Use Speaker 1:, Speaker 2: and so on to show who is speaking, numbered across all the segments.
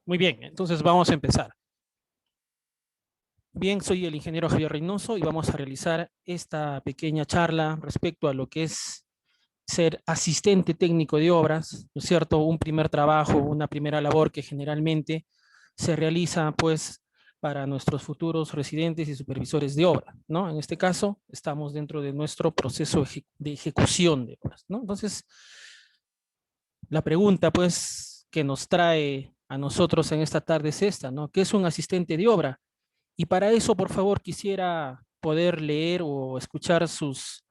Speaker 1: Muy bien, entonces vamos a empezar. Bien, soy el ingeniero Javier Reynoso y vamos a realizar esta pequeña charla respecto a lo que es ser asistente técnico de obras, ¿no es cierto? Un primer trabajo, una primera labor que generalmente se realiza, pues, para nuestros futuros residentes y supervisores de obra, ¿no? En este caso, estamos dentro de nuestro proceso de ejecución de obras, ¿no? Entonces, la pregunta, pues, que nos trae a nosotros en esta tarde es esta, ¿no? ¿Qué es un asistente de obra? Y para eso, por favor, quisiera poder leer o escuchar sus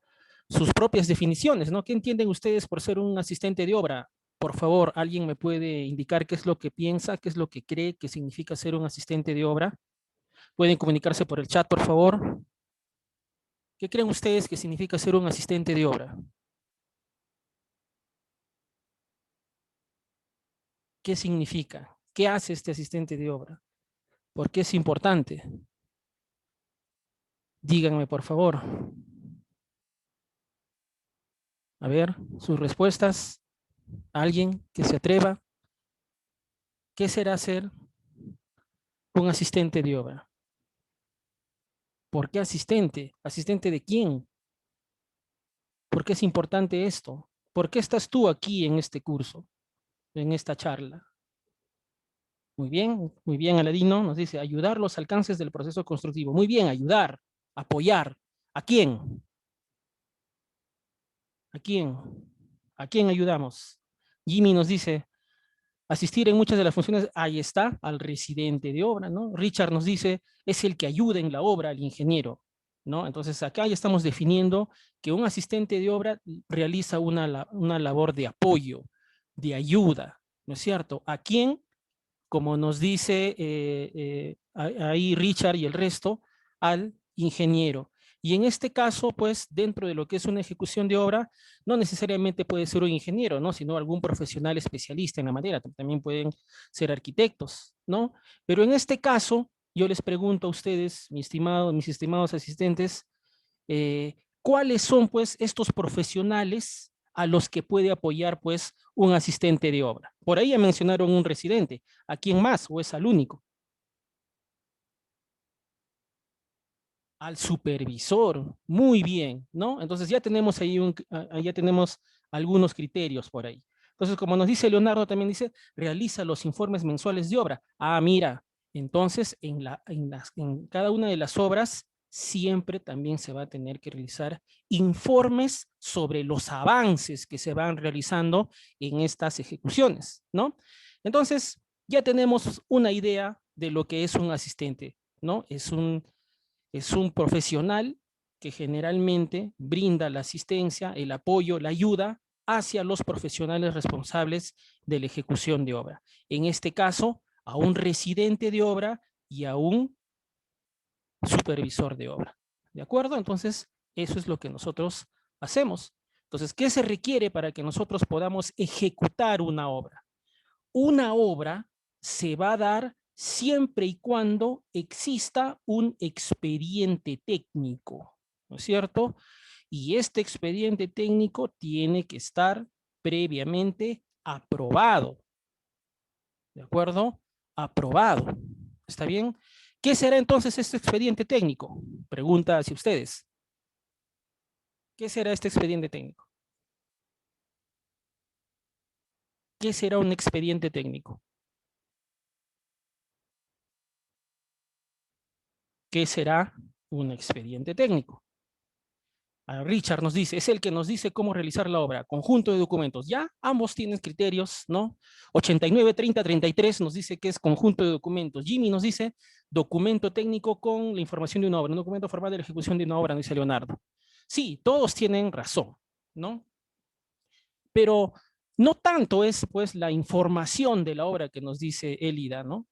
Speaker 1: propias definiciones, ¿no? ¿Qué entienden ustedes por ser un asistente de obra? Por favor, ¿alguien me puede indicar qué es lo que piensa, qué es lo que cree que significa ser un asistente de obra? Pueden comunicarse por el chat, por favor. ¿Qué creen ustedes que significa ser un asistente de obra? ¿Qué significa? ¿Qué hace este asistente de obra? ¿Por qué es importante? Díganme, por favor. A ver, sus respuestas. ¿Alguien que se atreva? ¿Qué será ser un asistente de obra? ¿Por qué asistente? ¿Asistente de quién? ¿Por qué es importante esto? ¿Por qué estás tú aquí en este curso, en esta charla? Muy bien, Aladino nos dice ayudar los alcances del proceso constructivo. Muy bien, ayudar, apoyar. ¿A quién? ¿A quién? ¿A quién ayudamos? Jimmy nos dice asistir en muchas de las funciones, ahí está, al residente de obra, ¿no? Richard nos dice, es el que ayuda en la obra al ingeniero, ¿no? Entonces acá ya estamos definiendo que un asistente de obra realiza una labor de apoyo, de ayuda, ¿no es cierto? ¿A quién? Como nos dice ahí Richard y el resto, al ingeniero. Y en este caso, pues, dentro de lo que es una ejecución de obra, no necesariamente puede ser un ingeniero, ¿no? Sino algún profesional especialista en la materia. También pueden ser arquitectos, ¿no? Pero en este caso, yo les pregunto a ustedes, mis estimados asistentes, ¿cuáles son, pues, estos profesionales a los que puede apoyar, pues, un asistente de obra? Por ahí ya mencionaron un residente. ¿A quién más? ¿O es al único? Al supervisor. Muy bien, ¿no? Entonces ya tenemos ahí ya tenemos algunos criterios por ahí. Entonces, como nos dice Leonardo, también dice, realiza los informes mensuales de obra. Ah, mira, entonces en cada una de las obras siempre también se va a tener que realizar informes sobre los avances que se van realizando en estas ejecuciones, ¿no? Entonces, ya tenemos una idea de lo que es un asistente, ¿no? Es un profesional que generalmente brinda la asistencia, el apoyo, la ayuda hacia los profesionales responsables de la ejecución de obra. En este caso, a un residente de obra y a un supervisor de obra. ¿De acuerdo? Entonces, eso es lo que nosotros hacemos. Entonces, ¿qué se requiere para que nosotros podamos ejecutar una obra? Una obra se va a dar siempre y cuando exista un expediente técnico, ¿no es cierto? Y este expediente técnico tiene que estar previamente aprobado, ¿de acuerdo? Aprobado. ¿Está bien? ¿Qué será entonces este expediente técnico? Pregunta hacia ustedes. ¿Qué será este expediente técnico? ¿Qué será un expediente técnico? ¿Qué será un expediente técnico? Richard nos dice, es el que nos dice cómo realizar la obra, conjunto de documentos. Ya ambos tienen criterios, ¿no? 89, 30, 33 nos dice que es conjunto de documentos. Jimmy nos dice documento técnico con la información de una obra, un documento formal de la ejecución de una obra, nos dice Leonardo. Sí, todos tienen razón, ¿no? Pero no tanto es pues la información de la obra que nos dice Elida, ¿no?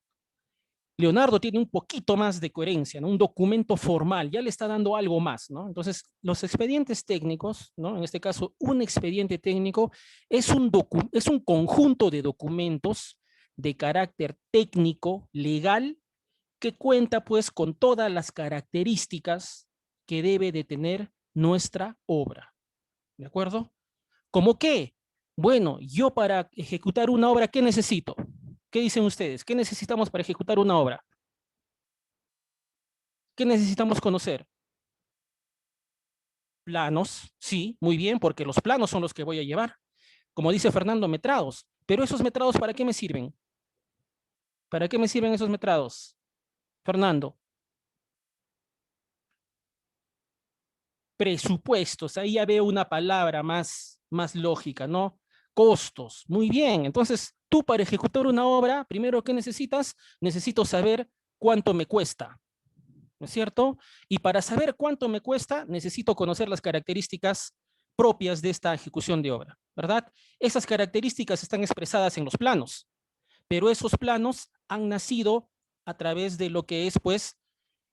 Speaker 1: Leonardo tiene un poquito más de coherencia, ¿no? Un documento formal, ya le está dando algo más, ¿no? Entonces, los expedientes técnicos, ¿no? En este caso, un expediente técnico es un conjunto de documentos de carácter técnico, legal, que cuenta pues con todas las características que debe de tener nuestra obra, ¿de acuerdo? ¿Cómo qué? Bueno, yo para ejecutar una obra, ¿qué necesito? ¿Qué dicen ustedes? ¿Qué necesitamos para ejecutar una obra? ¿Qué necesitamos conocer? Planos, sí, muy bien, porque los planos son los que voy a llevar. Como dice Fernando, metrados. Pero esos metrados, ¿para qué me sirven? ¿Para qué me sirven esos metrados? Fernando, presupuestos, ahí ya veo una palabra más lógica, ¿no? Costos, muy bien. Entonces, tú para ejecutar una obra, primero, ¿qué necesitas? Necesito saber cuánto me cuesta, ¿no es cierto? Y para saber cuánto me cuesta, necesito conocer las características propias de esta ejecución de obra, ¿verdad? Esas características están expresadas en los planos, pero esos planos han nacido a través de lo que es, pues,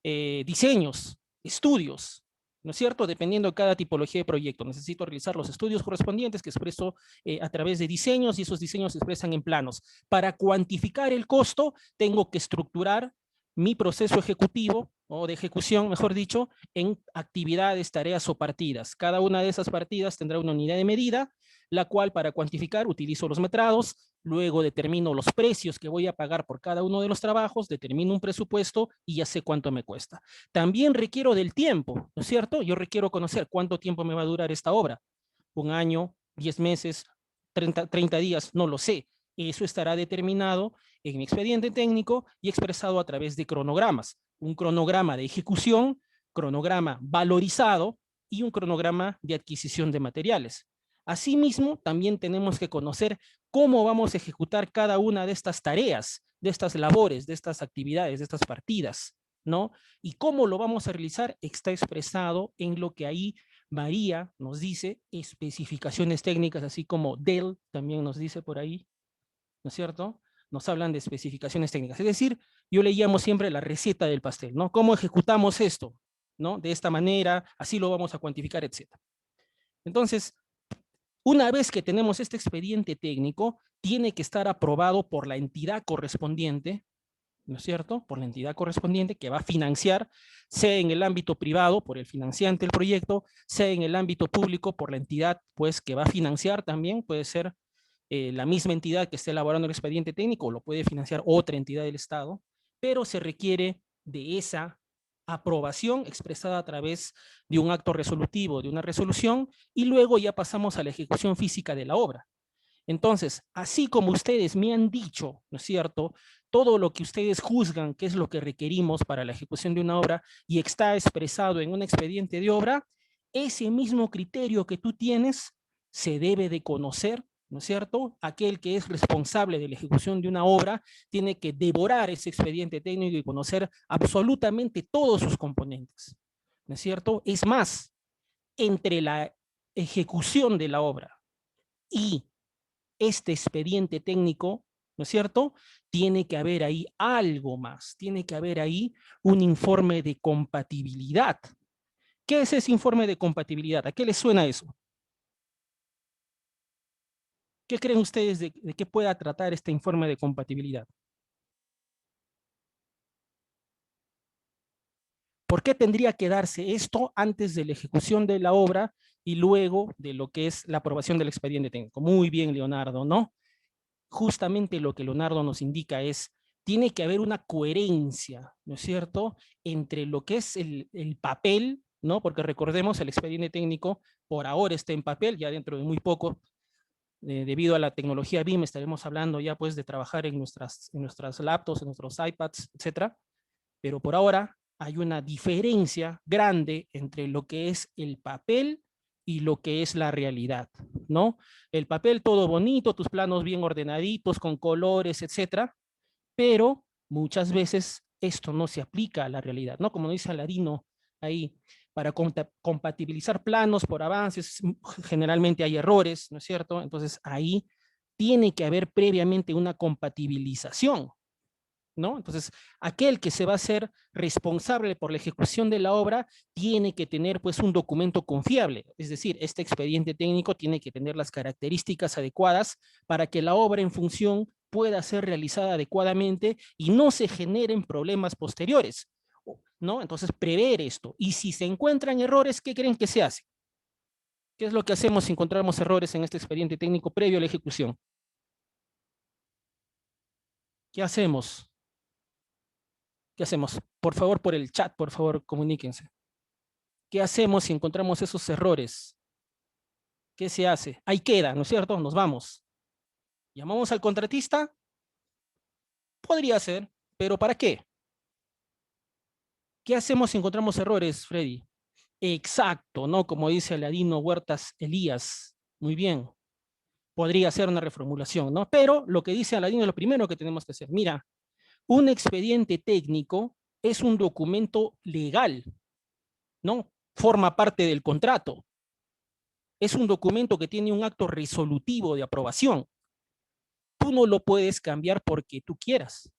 Speaker 1: diseños, estudios, ¿no es cierto? Dependiendo de cada tipología de proyecto. Necesito realizar los estudios correspondientes que expreso a través de diseños y esos diseños se expresan en planos. Para cuantificar el costo, tengo que estructurar mi proceso ejecutivo o de ejecución, mejor dicho, en actividades, tareas o partidas. Cada una de esas partidas tendrá una unidad de medida, la cual para cuantificar utilizo los metrados, luego determino los precios que voy a pagar por cada uno de los trabajos, determino un presupuesto y ya sé cuánto me cuesta. También requiero del tiempo, ¿no es cierto? Yo requiero conocer cuánto tiempo me va a durar esta obra. Un año, 10 meses, 30 días, no lo sé. Eso estará determinado en mi expediente técnico y expresado a través de cronogramas. Un cronograma de ejecución, cronograma valorizado y un cronograma de adquisición de materiales. Asimismo, también tenemos que conocer cómo vamos a ejecutar cada una de estas tareas, de estas labores, de estas actividades, de estas partidas, ¿no? Y cómo lo vamos a realizar está expresado en lo que ahí María nos dice, especificaciones técnicas, así como Dell también nos dice por ahí, ¿no es cierto? Nos hablan de especificaciones técnicas. Es decir, yo le llamo siempre la receta del pastel, ¿no? ¿Cómo ejecutamos esto? ¿No? De esta manera, así lo vamos a cuantificar, etcétera. Entonces, una vez que tenemos este expediente técnico, tiene que estar aprobado por la entidad correspondiente, ¿no es cierto? Por la entidad correspondiente que va a financiar, sea en el ámbito privado por el financiante del proyecto, sea en el ámbito público por la entidad pues que va a financiar también, puede ser la misma entidad que esté elaborando el expediente técnico, o lo puede financiar otra entidad del Estado, pero se requiere de esa aprobación expresada a través de un acto resolutivo, de una resolución, y luego ya pasamos a la ejecución física de la obra. Entonces, así como ustedes me han dicho, ¿no es cierto? Todo lo que ustedes juzgan que es lo que requerimos para la ejecución de una obra y está expresado en un expediente de obra, ese mismo criterio que tú tienes se debe de conocer, ¿no es cierto? Aquel que es responsable de la ejecución de una obra tiene que devorar ese expediente técnico y conocer absolutamente todos sus componentes, ¿no es cierto? Es más, entre la ejecución de la obra y este expediente técnico, ¿no es cierto? Tiene que haber ahí algo más, tiene que haber ahí un informe de compatibilidad. ¿Qué es ese informe de compatibilidad? ¿A qué les suena eso? ¿Qué creen ustedes de qué pueda tratar este informe de compatibilidad? ¿Por qué tendría que darse esto antes de la ejecución de la obra y luego de lo que es la aprobación del expediente técnico? Muy bien, Leonardo, ¿no? Justamente lo que Leonardo nos indica es, tiene que haber una coherencia, ¿no es cierto?, entre lo que es el papel, ¿no? Porque recordemos, el expediente técnico por ahora está en papel, ya dentro de muy poco, debido a la tecnología BIM, estaremos hablando ya pues de trabajar en nuestras laptops, en nuestros iPads, etcétera, pero por ahora hay una diferencia grande entre lo que es el papel y lo que es la realidad, ¿no? El papel todo bonito, tus planos bien ordenaditos, con colores, etcétera, pero muchas veces esto no se aplica a la realidad, ¿no? Como dice Aladino ahí, para compatibilizar planos por avances, generalmente hay errores, ¿no es cierto? Entonces ahí tiene que haber previamente una compatibilización, ¿no? Entonces, aquel que se va a ser responsable por la ejecución de la obra tiene que tener pues un documento confiable, es decir, este expediente técnico tiene que tener las características adecuadas para que la obra en función pueda ser realizada adecuadamente y no se generen problemas posteriores, ¿no? Entonces, prever esto. Y si se encuentran errores, ¿qué creen que se hace? ¿Qué es lo que hacemos si encontramos errores en este expediente técnico previo a la ejecución? ¿Qué hacemos? ¿Qué hacemos? Por favor, por el chat, por favor, comuníquense. ¿Qué hacemos si encontramos esos errores? ¿Qué se hace? Ahí queda, ¿no es cierto? Nos vamos. ¿Llamamos al contratista? Podría ser, pero ¿para qué? ¿Qué hacemos si encontramos errores, Freddy? Exacto, ¿no? Como dice Aladino Huertas Elías. Muy bien. Podría ser una reformulación, ¿no? Pero lo que dice Aladino es lo primero que tenemos que hacer. Mira, un expediente técnico es un documento legal, ¿no? Forma parte del contrato. Es un documento que tiene un acto resolutivo de aprobación. Tú no lo puedes cambiar porque tú quieras.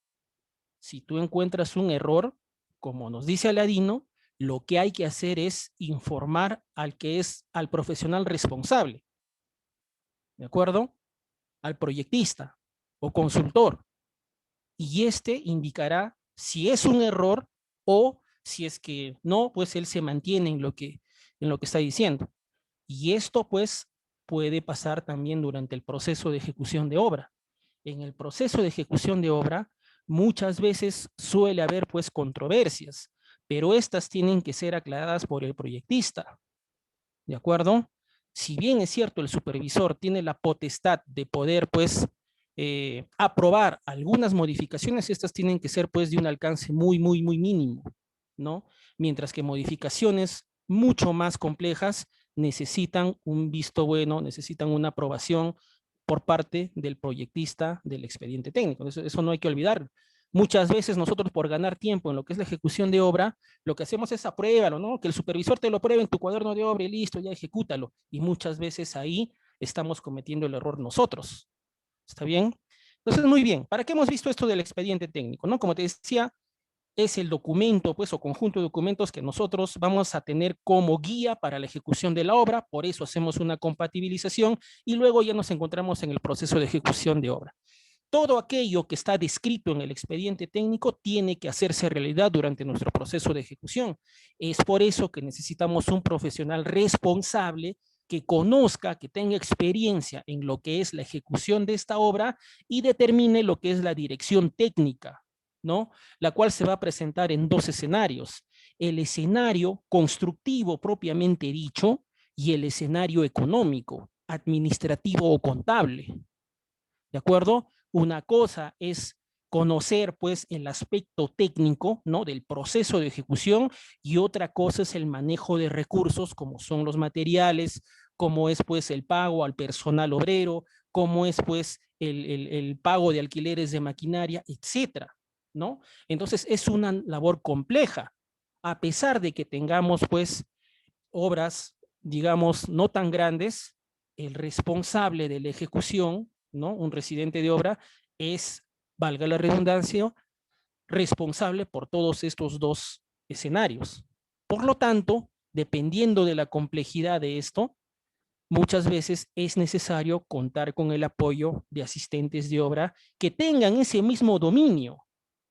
Speaker 1: Si tú encuentras un error, como nos dice Aladino, lo que hay que hacer es informar al profesional responsable, ¿de acuerdo? Al proyectista o consultor. Y este indicará si es un error o si es que no, pues él se mantiene en lo que está diciendo. Y esto pues puede pasar también durante el proceso de ejecución de obra. En el proceso de ejecución de obra muchas veces suele haber pues controversias, pero estas tienen que ser aclaradas por el proyectista, ¿de acuerdo? Si bien es cierto, el supervisor tiene la potestad de poder pues aprobar algunas modificaciones, estas tienen que ser pues de un alcance muy, muy, muy mínimo, ¿no? Mientras que modificaciones mucho más complejas necesitan un visto bueno, necesitan una aprobación por parte del proyectista del expediente técnico. Eso no hay que olvidar. Muchas veces nosotros por ganar tiempo en lo que es la ejecución de obra, lo que hacemos es apruébalo, ¿no? Que el supervisor te lo pruebe en tu cuaderno de obra y listo, ya ejecútalo. Y muchas veces ahí estamos cometiendo el error nosotros. ¿Está bien? Entonces, muy bien. ¿Para qué hemos visto esto del expediente técnico? ¿No? Como te decía, es el documento, pues, o conjunto de documentos que nosotros vamos a tener como guía para la ejecución de la obra, por eso hacemos una compatibilización y luego ya nos encontramos en el proceso de ejecución de obra. Todo aquello que está descrito en el expediente técnico tiene que hacerse realidad durante nuestro proceso de ejecución. Es por eso que necesitamos un profesional responsable que conozca, que tenga experiencia en lo que es la ejecución de esta obra y determine lo que es la dirección técnica, ¿no? La cual se va a presentar en dos escenarios. El escenario constructivo propiamente dicho y el escenario económico, administrativo o contable. ¿De acuerdo? Una cosa es conocer pues el aspecto técnico, ¿no? Del proceso de ejecución y otra cosa es el manejo de recursos como son los materiales, como es pues el pago al personal obrero, como es pues el pago de alquileres de maquinaria, etcétera, ¿no? Entonces es una labor compleja, a pesar de que tengamos pues obras, digamos, no tan grandes, el responsable de la ejecución, ¿no? Un residente de obra es, valga la redundancia, responsable por todos estos dos escenarios. Por lo tanto, dependiendo de la complejidad de esto, muchas veces es necesario contar con el apoyo de asistentes de obra que tengan ese mismo dominio,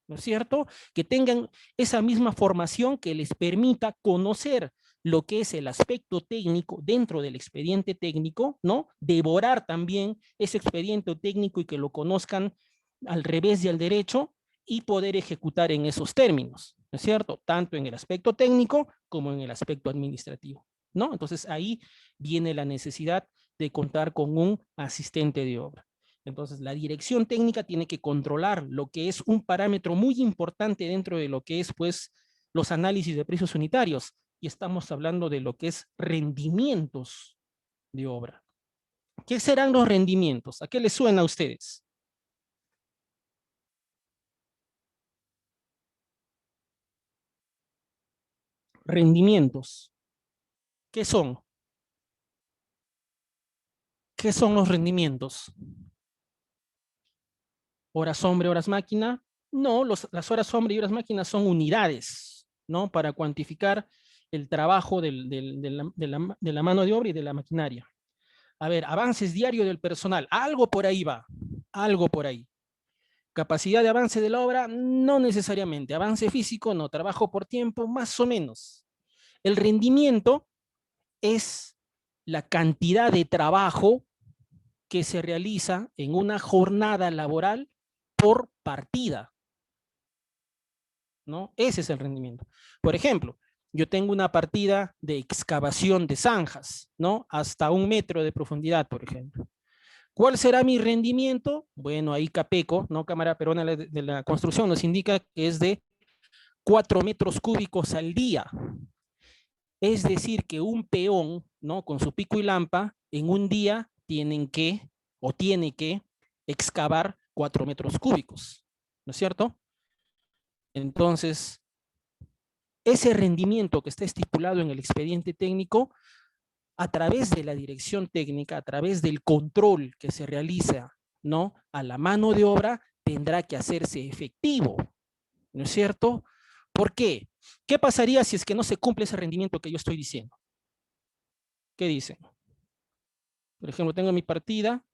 Speaker 1: ¿no es cierto? Que tengan esa misma formación que les permita conocer lo que es el aspecto técnico dentro del expediente técnico, ¿no? Devorar también ese expediente técnico y que lo conozcan al revés y al derecho y poder ejecutar en esos términos, ¿no es cierto? Tanto en el aspecto técnico como en el aspecto administrativo, ¿no? Entonces ahí viene la necesidad de contar con un asistente de obra. Entonces, la dirección técnica tiene que controlar lo que es un parámetro muy importante dentro de lo que es, pues, los análisis de precios unitarios. Y estamos hablando de lo que es rendimientos de obra. ¿Qué serán los rendimientos? ¿A qué les suena a ustedes? Rendimientos. ¿Qué son? ¿Qué son los rendimientos? ¿Horas hombre, horas máquina? No, las horas hombre y horas máquina son unidades, ¿no? Para cuantificar el trabajo de la mano de obra y de la maquinaria. A ver, avances diarios del personal, algo por ahí va, algo por ahí. Capacidad de avance de la obra, no necesariamente. Avance físico, no. Trabajo por tiempo, más o menos. El rendimiento es la cantidad de trabajo que se realiza en una jornada laboral por partida, ¿no? Ese es el rendimiento. Por ejemplo, yo tengo una partida de excavación de zanjas, ¿no? Hasta 1 metro de profundidad, por ejemplo. ¿Cuál será mi rendimiento? Bueno, ahí Capeco, ¿no? Cámara Peruana de la Construcción, nos indica que es de 4 metros cúbicos al día. Es decir, que un peón, ¿no? Con su pico y lampa, en un día tiene que excavar 4 metros cúbicos, ¿no es cierto? Entonces, ese rendimiento que está estipulado en el expediente técnico, a través de la dirección técnica, a través del control que se realiza, ¿no? A la mano de obra, tendrá que hacerse efectivo, ¿no es cierto? ¿Por qué? ¿Qué pasaría si es que no se cumple ese rendimiento que yo estoy diciendo? ¿Qué dicen? Por ejemplo, tengo mi partida.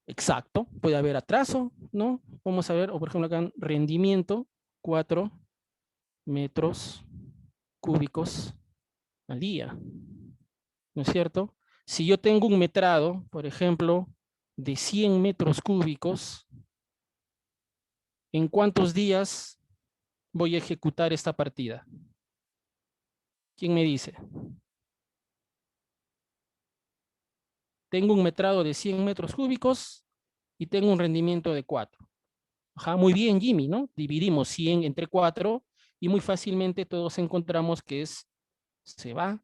Speaker 1: Exacto, puede haber atraso, ¿no? Vamos a ver, o por ejemplo acá rendimiento, 4 metros cúbicos al día, ¿no es cierto? Si yo tengo un metrado, por ejemplo, de 100 metros cúbicos, ¿en cuántos días voy a ejecutar esta partida? ¿Quién me dice? Tengo un metrado de 100 metros cúbicos y tengo un rendimiento de 4. Ajá, muy bien, Jimmy, ¿no? Dividimos 100 entre 4 y muy fácilmente todos encontramos que se va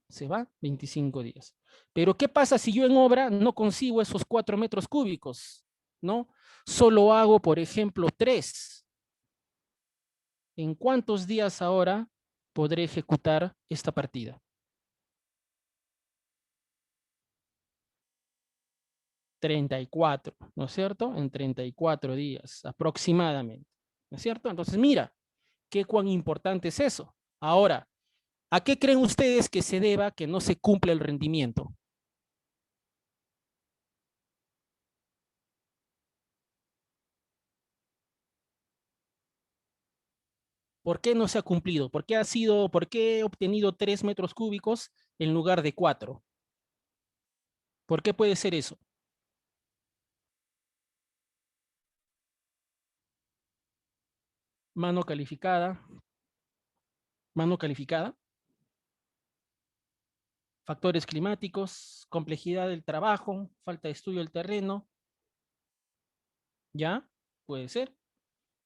Speaker 1: 25 días. Pero ¿qué pasa si yo en obra no consigo esos 4 metros cúbicos? ¿No? Solo hago, por ejemplo, 3. ¿En cuántos días ahora podré ejecutar esta partida? 34, ¿no es cierto? En 34 días aproximadamente, ¿no es cierto? Entonces, mira, qué cuán importante es eso. Ahora, ¿a qué creen ustedes que se deba que no se cumpla el rendimiento? ¿Por qué no se ha cumplido? ¿Por qué he obtenido 3 metros cúbicos en lugar de 4? ¿Por qué puede ser eso? Mano calificada, mano calificada, factores climáticos, complejidad del trabajo, falta de estudio del terreno, ¿ya? Puede ser.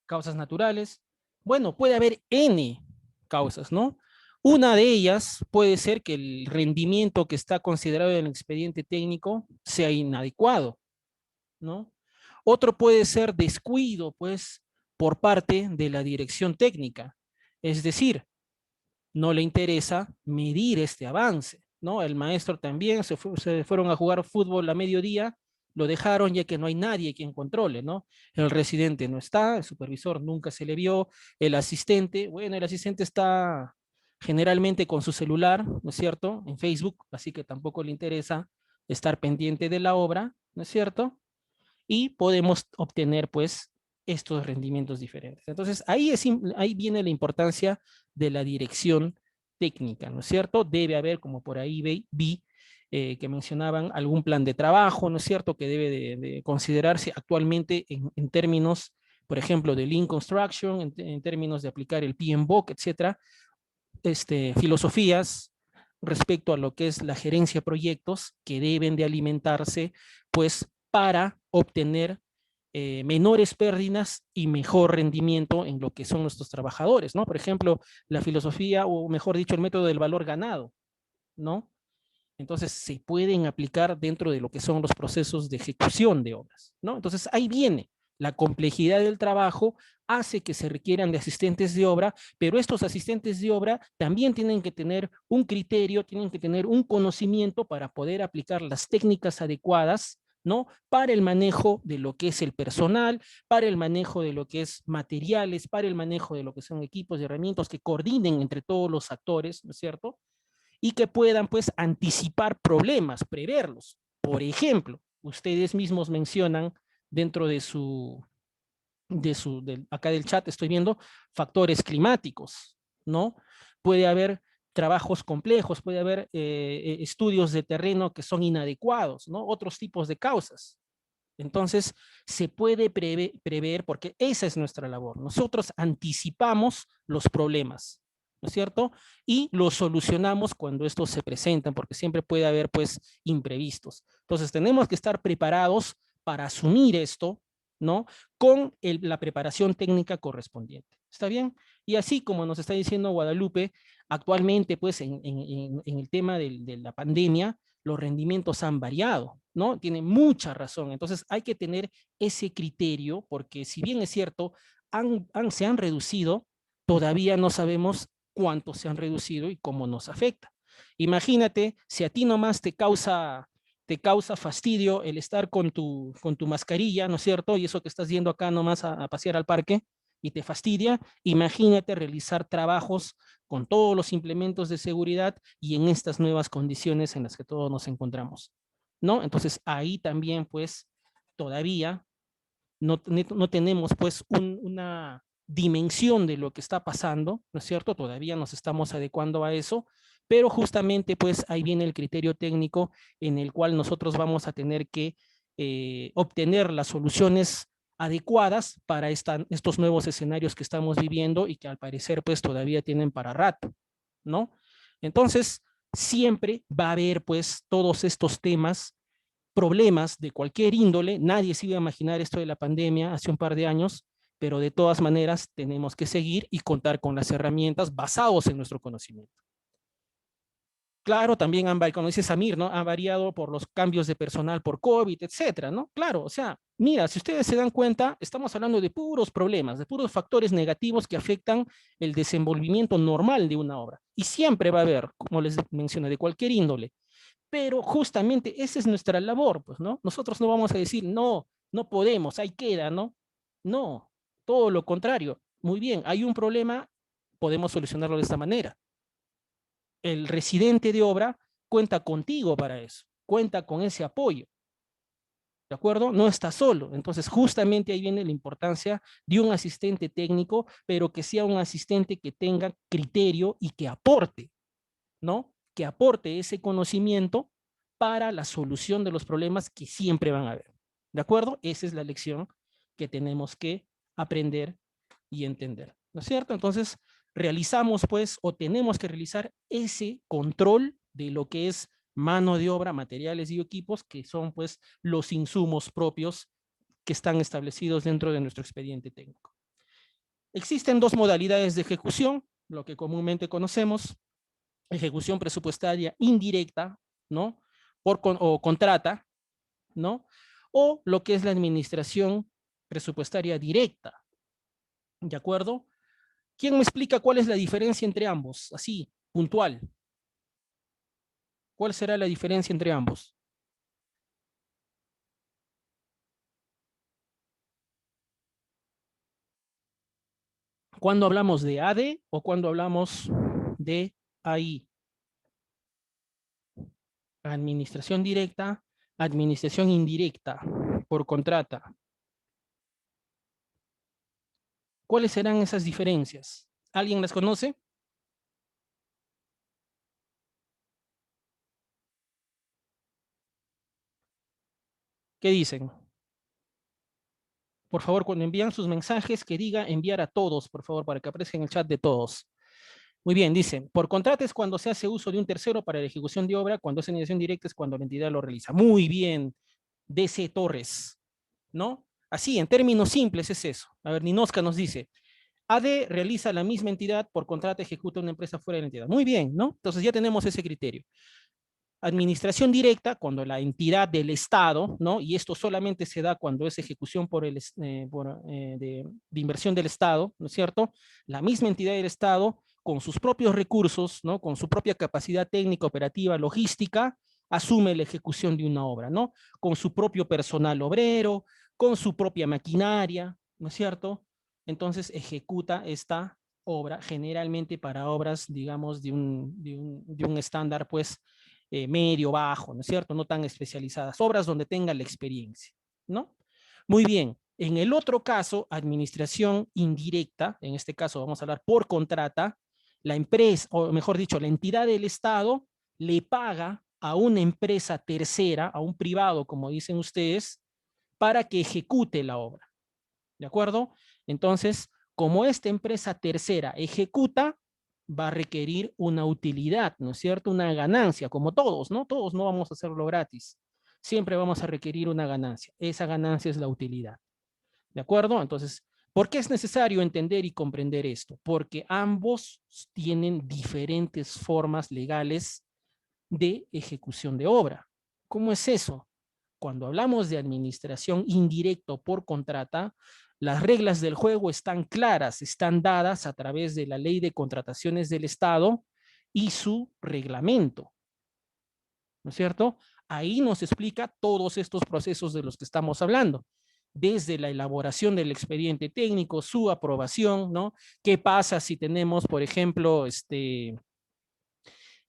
Speaker 1: Causas naturales. Bueno, puede haber N causas, ¿no? Una de ellas puede ser que el rendimiento que está considerado en el expediente técnico sea inadecuado, ¿no? Otro puede ser descuido, pues, por parte de la dirección técnica. Es decir, no le interesa medir este avance, ¿no? El maestro también se fueron a jugar fútbol a mediodía, lo dejaron ya que no hay nadie quien controle, ¿no? El residente no está, el supervisor nunca se le vio, el asistente, bueno, el asistente está generalmente con su celular, ¿no es cierto? En Facebook, así que tampoco le interesa estar pendiente de la obra, ¿no es cierto? Y podemos obtener pues estos rendimientos diferentes. Entonces ahí viene la importancia de la dirección técnica, ¿no es cierto? Debe haber, como por ahí vi que mencionaban, algún plan de trabajo, ¿no es cierto? Que debe de considerarse actualmente en términos, por ejemplo, de Lean Construction, en términos de aplicar el PMBOK, etcétera, filosofías respecto a lo que es la gerencia de proyectos que deben de alimentarse, pues, para obtener menores pérdidas y mejor rendimiento en lo que son nuestros trabajadores, ¿no? Por ejemplo, la filosofía, o mejor dicho, el método del valor ganado, ¿no? Entonces, se pueden aplicar dentro de lo que son los procesos de ejecución de obras, ¿no? Entonces, ahí viene la complejidad del trabajo, hace que se requieran de asistentes de obra, pero estos asistentes de obra también tienen que tener un criterio, tienen que tener un conocimiento para poder aplicar las técnicas adecuadas, ¿no? Para el manejo de lo que es el personal, para el manejo de lo que es materiales, para el manejo de lo que son equipos y herramientas que coordinen entre todos los actores, ¿no es cierto? Y que puedan pues anticipar problemas, preverlos. Por ejemplo, ustedes mismos mencionan dentro acá del chat estoy viendo factores climáticos, ¿no? Puede haber trabajos complejos, puede haber estudios de terreno que son inadecuados, ¿no? Otros tipos de causas. Entonces, se puede prever, porque esa es nuestra labor. Nosotros anticipamos los problemas, ¿no es cierto? Y los solucionamos cuando estos se presentan, porque siempre puede haber, pues, imprevistos. Entonces, tenemos que estar preparados para asumir esto, ¿no? Con la preparación técnica correspondiente. ¿Está bien? Y así como nos está diciendo Guadalupe, actualmente, pues, en el tema de la pandemia, los rendimientos han variado, ¿no? Tiene mucha razón. Entonces hay que tener ese criterio, porque si bien es cierto, se han reducido, todavía no sabemos cuánto se han reducido y cómo nos afecta. Imagínate si a ti nomás te causa fastidio el estar con tu mascarilla, ¿no es cierto? Y eso que estás yendo acá nomás a pasear al parque y te fastidia, imagínate realizar trabajos con todos los implementos de seguridad y en estas nuevas condiciones en las que todos nos encontramos, ¿no? Entonces ahí también pues todavía no tenemos pues una dimensión de lo que está pasando, ¿no es cierto? Todavía nos estamos adecuando a eso, pero justamente pues ahí viene el criterio técnico en el cual nosotros vamos a tener que obtener las soluciones adecuadas para estos nuevos escenarios que estamos viviendo y que al parecer pues todavía tienen para rato, ¿no? Entonces, siempre va a haber pues todos estos temas, problemas de cualquier índole. Nadie se iba a imaginar esto de la pandemia hace un par de años, pero de todas maneras tenemos que seguir y contar con las herramientas basados en nuestro conocimiento. Claro, también como dice Samir, ¿no? Ha variado por los cambios de personal por COVID, etcétera, ¿no? Claro, o sea, mira, si ustedes se dan cuenta, estamos hablando de puros problemas, de puros factores negativos que afectan el desenvolvimiento normal de una obra. Y siempre va a haber, como les mencioné, de cualquier índole. Pero justamente esa es nuestra labor, pues, ¿no? Nosotros no vamos a decir, no, no podemos, ahí queda, ¿no? No, todo lo contrario. Muy bien, hay un problema, podemos solucionarlo de esta manera. El residente de obra cuenta contigo para eso, cuenta con ese apoyo, ¿de acuerdo? No está solo. Entonces, justamente ahí viene la importancia de un asistente técnico, pero que sea un asistente que tenga criterio y que aporte, ¿no? Que aporte ese conocimiento para la solución de los problemas que siempre van a haber, ¿de acuerdo? Esa es la lección que tenemos que aprender y entender, ¿no es cierto? Entonces, realizamos pues o tenemos que realizar ese control de lo que es mano de obra, materiales y equipos, que son pues los insumos propios que están establecidos dentro de nuestro expediente técnico. Existen dos modalidades de ejecución, lo que comúnmente conocemos: ejecución presupuestaria indirecta, ¿no? O contrata, ¿no? O lo que es la administración presupuestaria directa, ¿de acuerdo? ¿Quién me explica cuál es la diferencia entre ambos? Así, puntual. ¿Cuál será la diferencia entre ambos? ¿Cuándo hablamos de AD o cuando hablamos de AI? Administración directa, administración indirecta, por contrata. ¿Cuáles serán esas diferencias? ¿Alguien las conoce? ¿Qué dicen? Por favor, cuando envían sus mensajes, que diga enviar a todos, por favor, para que aparezca en el chat de todos. Muy bien, dice, por contrato es cuando se hace uso de un tercero para la ejecución de obra, cuando es iniciación directa es cuando la entidad lo realiza. Muy bien, DC Torres, ¿no? Así, en términos simples es eso. A ver, Ninosca nos dice, AD realiza la misma entidad, por contrato ejecuta una empresa fuera de la entidad. Muy bien, ¿no? Entonces ya tenemos ese criterio. Administración directa, cuando la entidad del Estado, ¿no? Y esto solamente se da cuando es ejecución de inversión del Estado, ¿no es cierto? La misma entidad del Estado, con sus propios recursos, ¿no? Con su propia capacidad técnica, operativa, logística, asume la ejecución de una obra, ¿no? Con su propio personal obrero, con su propia maquinaria, ¿no es cierto? Entonces ejecuta esta obra generalmente para obras, digamos, de un estándar, pues, medio, bajo, ¿no es cierto? No tan especializadas, obras donde tenga la experiencia, ¿no? Muy bien. En el otro caso, administración indirecta, en este caso vamos a hablar por contrata, la empresa, o mejor dicho, la entidad del Estado le paga a una empresa tercera, a un privado, como dicen ustedes, para que ejecute la obra. ¿De acuerdo? Entonces, como esta empresa tercera ejecuta, va a requerir una utilidad, ¿no es cierto? Una ganancia, como todos, ¿no? Todos no vamos a hacerlo gratis. Siempre vamos a requerir una ganancia. Esa ganancia es la utilidad. ¿De acuerdo? Entonces, ¿por qué es necesario entender y comprender esto? Porque ambos tienen diferentes formas legales de ejecución de obra. ¿Cómo es eso? Cuando hablamos de administración indirecto por contrata, las reglas del juego están claras, están dadas a través de la Ley de Contrataciones del Estado y su reglamento, ¿no es cierto? Ahí nos explica todos estos procesos de los que estamos hablando, desde la elaboración del expediente técnico, su aprobación, ¿no? ¿Qué pasa si tenemos, por ejemplo,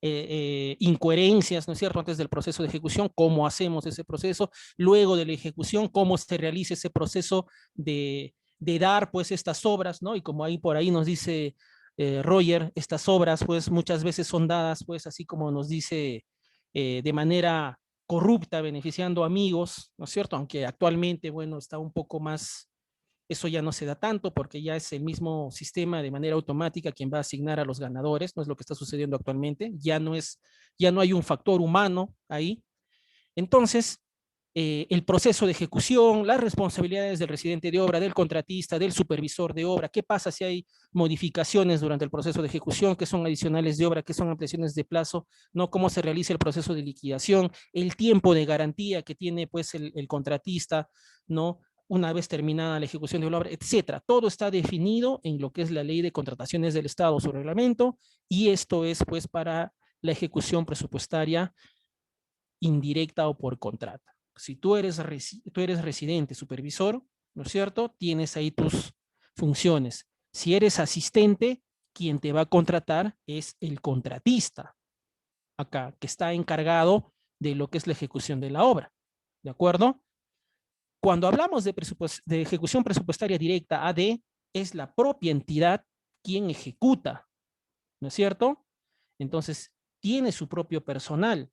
Speaker 1: incoherencias, ¿no es cierto?, antes del proceso de ejecución, cómo hacemos ese proceso, luego de la ejecución, cómo se realiza ese proceso de dar, pues, estas obras, ¿no? Y como ahí por ahí nos dice Roger, estas obras, pues, muchas veces son dadas, pues, así como nos dice, de manera corrupta, beneficiando amigos, ¿no es cierto? Aunque actualmente, bueno, está un poco más, eso ya no se da tanto porque ya es el mismo sistema de manera automática quien va a asignar a los ganadores, no es lo que está sucediendo actualmente, ya no hay un factor humano ahí. Entonces, el proceso de ejecución, las responsabilidades del residente de obra, del contratista, del supervisor de obra, qué pasa si hay modificaciones durante el proceso de ejecución, qué son adicionales de obra, qué son ampliaciones de plazo, ¿no? Cómo se realiza el proceso de liquidación, el tiempo de garantía que tiene pues el contratista, ¿no? Una vez terminada la ejecución de la obra, etcétera. Todo está definido en lo que es la Ley de Contrataciones del Estado, su reglamento, y esto es pues para la ejecución presupuestaria indirecta o por contrata. Si tú eres residente, supervisor, ¿no es cierto? Tienes ahí tus funciones. Si eres asistente, quien te va a contratar es el contratista, acá, que está encargado de lo que es la ejecución de la obra. ¿De acuerdo? Cuando hablamos de ejecución presupuestaria directa, AD, es la propia entidad quien ejecuta, ¿no es cierto? Entonces, tiene su propio personal,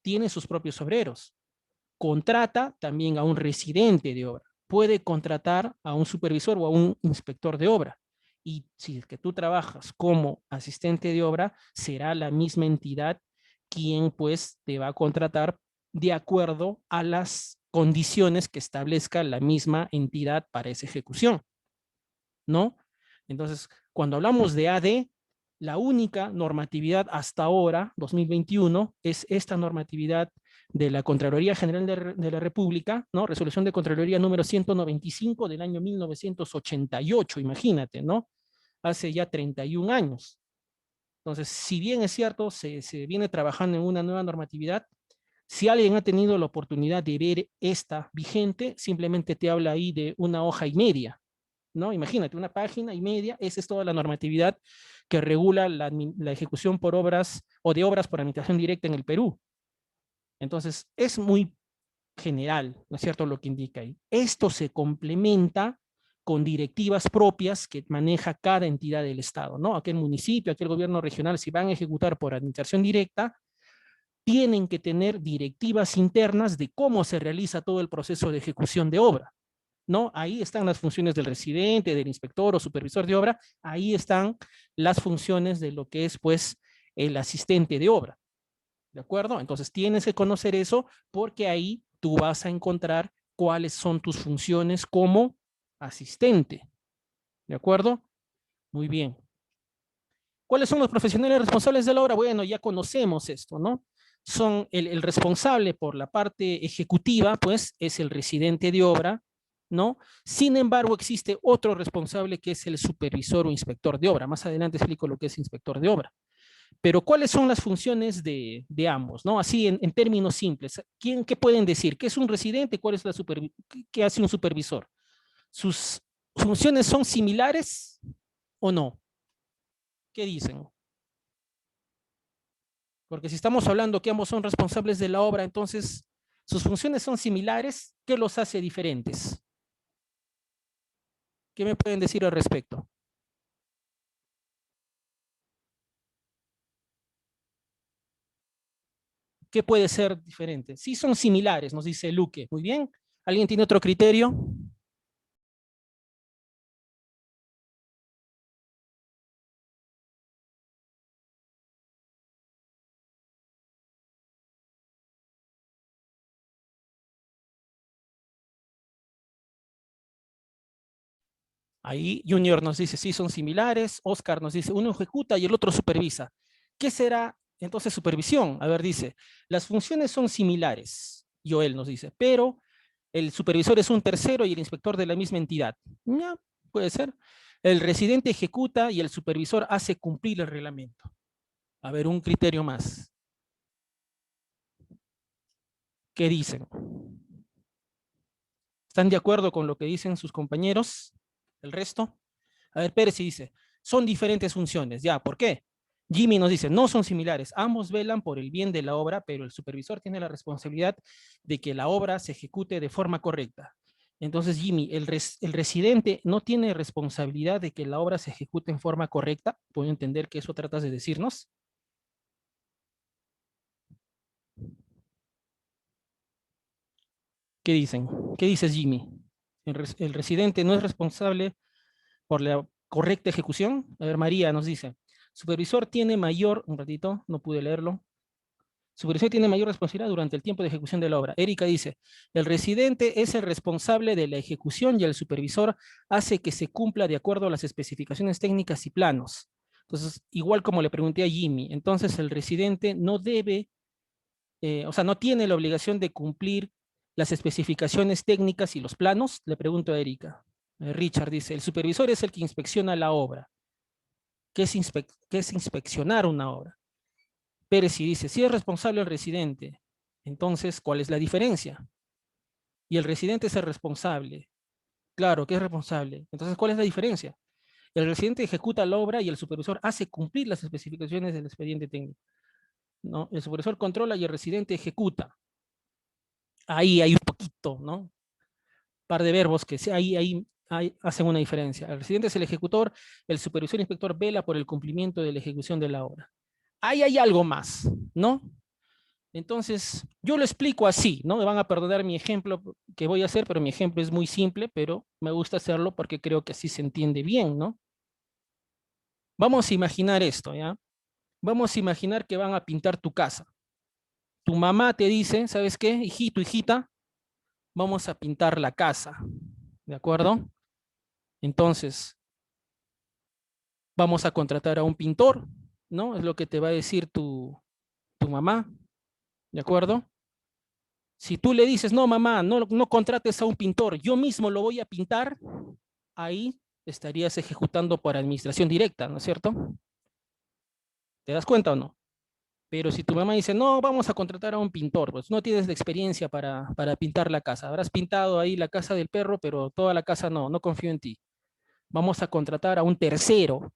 Speaker 1: tiene sus propios obreros, contrata también a un residente de obra, puede contratar a un supervisor o a un inspector de obra. Y si es que tú trabajas como asistente de obra, será la misma entidad quien pues te va a contratar de acuerdo a las condiciones que establezca la misma entidad para esa ejecución, ¿no? Entonces, cuando hablamos de AD, la única normatividad hasta ahora, 2021, es esta normatividad de la Contraloría General de la República, ¿no? Resolución de Contraloría número 195 del año 1988, imagínate, ¿no? Hace ya 31 años. Entonces, si bien es cierto, se viene trabajando en una nueva normatividad, si alguien ha tenido la oportunidad de ver esta vigente, simplemente te habla ahí de una hoja y media, ¿no? Imagínate, una página y media, esa es toda la normatividad que regula la ejecución por obras o de obras por administración directa en el Perú. Entonces, es muy general, ¿no es cierto?, lo que indica ahí. Esto se complementa con directivas propias que maneja cada entidad del Estado, ¿no? Aquel municipio, aquel gobierno regional, si van a ejecutar por administración directa, tienen que tener directivas internas de cómo se realiza todo el proceso de ejecución de obra, ¿no? Ahí están las funciones del residente, del inspector o supervisor de obra, ahí están las funciones de lo que es, pues, el asistente de obra, ¿de acuerdo? Entonces tienes que conocer eso porque ahí tú vas a encontrar cuáles son tus funciones como asistente, ¿de acuerdo? Muy bien. ¿Cuáles son los profesionales responsables de la obra? Bueno, ya conocemos esto, ¿no? Son el responsable por la parte ejecutiva, pues es el residente de obra, ¿no? Sin embargo, existe otro responsable que es el supervisor o inspector de obra. Más adelante explico lo que es inspector de obra. Pero ¿cuáles son las funciones de ambos, ¿no? Así en términos simples. ¿Qué pueden decir? ¿Qué es un residente? ¿Cuál es qué hace un supervisor? ¿Sus funciones son similares o no? ¿Qué dicen? Porque si estamos hablando que ambos son responsables de la obra, entonces sus funciones son similares. ¿Qué los hace diferentes? ¿Qué me pueden decir al respecto? ¿Qué puede ser diferente? Sí son similares, nos dice Luque. Muy bien. ¿Alguien tiene otro criterio? Ahí Junior nos dice, sí, son similares. Oscar nos dice, uno ejecuta y el otro supervisa. ¿Qué será entonces supervisión? A ver, dice, las funciones son similares, Joel nos dice, pero el supervisor es un tercero y el inspector de la misma entidad. Ya, puede ser. El residente ejecuta y el supervisor hace cumplir el reglamento. A ver, un criterio más. ¿Qué dicen? ¿Están de acuerdo con lo que dicen sus compañeros? ¿El resto? A ver, Pérez dice, son diferentes funciones. Ya, ¿por qué? Jimmy nos dice, no son similares. Ambos velan por el bien de la obra, pero el supervisor tiene la responsabilidad de que la obra se ejecute de forma correcta. Entonces, Jimmy, el residente no tiene responsabilidad de que la obra se ejecute en forma correcta. ¿Puedo entender que eso tratas de decirnos? ¿Qué dicen? ¿Qué dices, Jimmy? El residente no es responsable por la correcta ejecución. A ver, María nos dice, supervisor tiene mayor, un ratito, no pude leerlo. Supervisor tiene mayor responsabilidad durante el tiempo de ejecución de la obra. Erika dice, el residente es el responsable de la ejecución y el supervisor hace que se cumpla de acuerdo a las especificaciones técnicas y planos. Entonces, igual como le pregunté a Jimmy, entonces el residente no debe, o sea, no tiene la obligación de cumplir las especificaciones técnicas y los planos. Le pregunto a Erika. Richard dice, el supervisor es el que inspecciona la obra. ¿Qué es inspeccionar una obra? Pérez y dice, si es responsable el residente, entonces, ¿cuál es la diferencia? Y el residente es el responsable. Claro, que es responsable. Entonces, ¿cuál es la diferencia? El residente ejecuta la obra y el supervisor hace cumplir las especificaciones del expediente técnico. ¿No? El supervisor controla y el residente ejecuta. Ahí hay un poquito, ¿no? Un par de verbos que ahí hacen una diferencia. El residente es el ejecutor, el supervisor e inspector vela por el cumplimiento de la ejecución de la obra. Ahí hay algo más, ¿no? Entonces, yo lo explico así, ¿no? Me van a perdonar mi ejemplo que voy a hacer, pero mi ejemplo es muy simple, pero me gusta hacerlo porque creo que así se entiende bien, ¿no? Vamos a imaginar esto, ¿ya? Vamos a imaginar que van a pintar tu casa. Tu mamá te dice, ¿sabes qué? Hijito, hijita, vamos a pintar la casa, ¿de acuerdo? Entonces, vamos a contratar a un pintor, ¿no? Es lo que te va a decir tu mamá, ¿de acuerdo? Si tú le dices, no, mamá, no contrates a un pintor, yo mismo lo voy a pintar, ahí estarías ejecutando por administración directa, ¿no es cierto? ¿Te das cuenta o no? Pero si tu mamá dice, no, vamos a contratar a un pintor, pues no tienes la experiencia para pintar la casa. Habrás pintado ahí la casa del perro, pero toda la casa no confío en ti. Vamos a contratar a un tercero,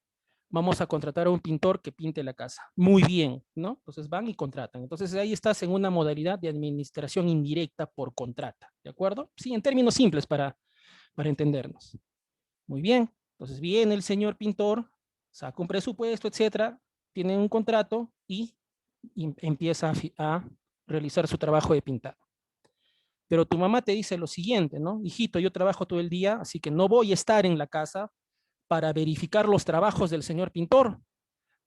Speaker 1: vamos a contratar a un pintor que pinte la casa. Muy bien, ¿no? Entonces van y contratan. Entonces ahí estás en una modalidad de administración indirecta por contrata, ¿de acuerdo? Sí, en términos simples para entendernos. Muy bien. Entonces viene el señor pintor, saca un presupuesto, etcétera, tiene un contrato y empieza a realizar su trabajo de pintado. Pero tu mamá te dice lo siguiente, ¿no? Hijito, yo trabajo todo el día, así que no voy a estar en la casa para verificar los trabajos del señor pintor,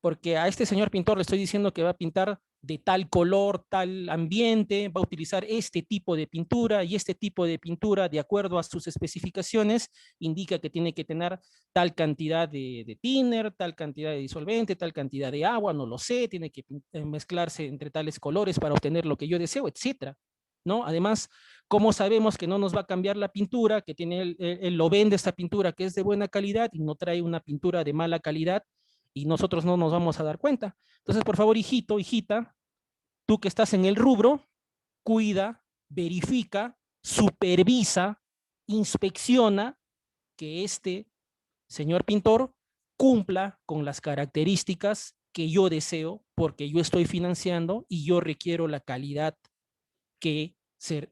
Speaker 1: porque a este señor pintor le estoy diciendo que va a pintar de tal color, tal ambiente, va a utilizar este tipo de pintura y este tipo de pintura, de acuerdo a sus especificaciones, indica que tiene que tener tal cantidad de thinner, tal cantidad de disolvente, tal cantidad de agua, no lo sé, tiene que mezclarse entre tales colores para obtener lo que yo deseo, etcétera. ¿No? Además, ¿cómo sabemos que no nos va a cambiar la pintura, que tiene él lo vende esta pintura que es de buena calidad y no trae una pintura de mala calidad y nosotros no nos vamos a dar cuenta? Entonces, por favor, hijito, hijita, tú que estás en el rubro, cuida, verifica, supervisa, inspecciona que este señor pintor cumpla con las características que yo deseo porque yo estoy financiando y yo requiero la calidad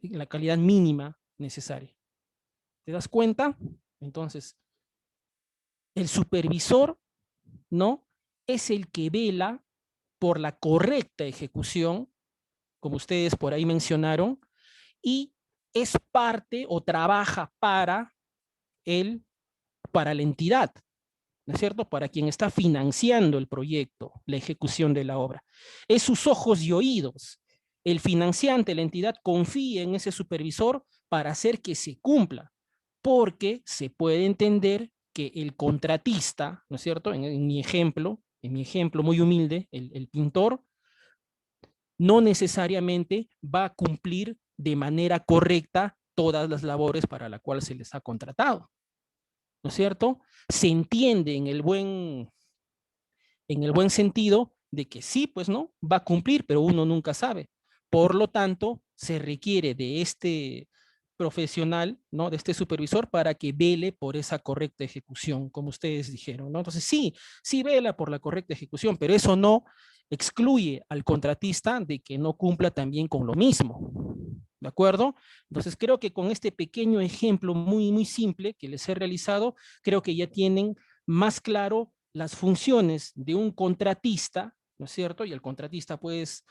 Speaker 1: la calidad mínima necesaria. ¿Te das cuenta? Entonces, el supervisor, ¿no? Es el que vela por la correcta ejecución como ustedes por ahí mencionaron, y es parte o trabaja para la entidad, ¿no es cierto? Para quien está financiando el proyecto, la ejecución de la obra. Es sus ojos y oídos. El financiante, la entidad, confía en ese supervisor para hacer que se cumpla, porque se puede entender que el contratista, ¿no es cierto? En mi ejemplo muy humilde, el pintor, no necesariamente va a cumplir de manera correcta todas las labores para las cuales se les ha contratado, ¿no es cierto? Se entiende en el buen sentido de que sí, pues no, va a cumplir, pero uno nunca sabe. Por lo tanto, se requiere de este profesional, ¿no? De este supervisor para que vele por esa correcta ejecución, como ustedes dijeron, ¿no? Entonces, sí, sí vela por la correcta ejecución, pero eso no excluye al contratista de que no cumpla también con lo mismo, ¿de acuerdo? Entonces, creo que con este pequeño ejemplo muy, muy simple que les he realizado, creo que ya tienen más claro las funciones de un contratista, ¿no es cierto? Y el contratista pues,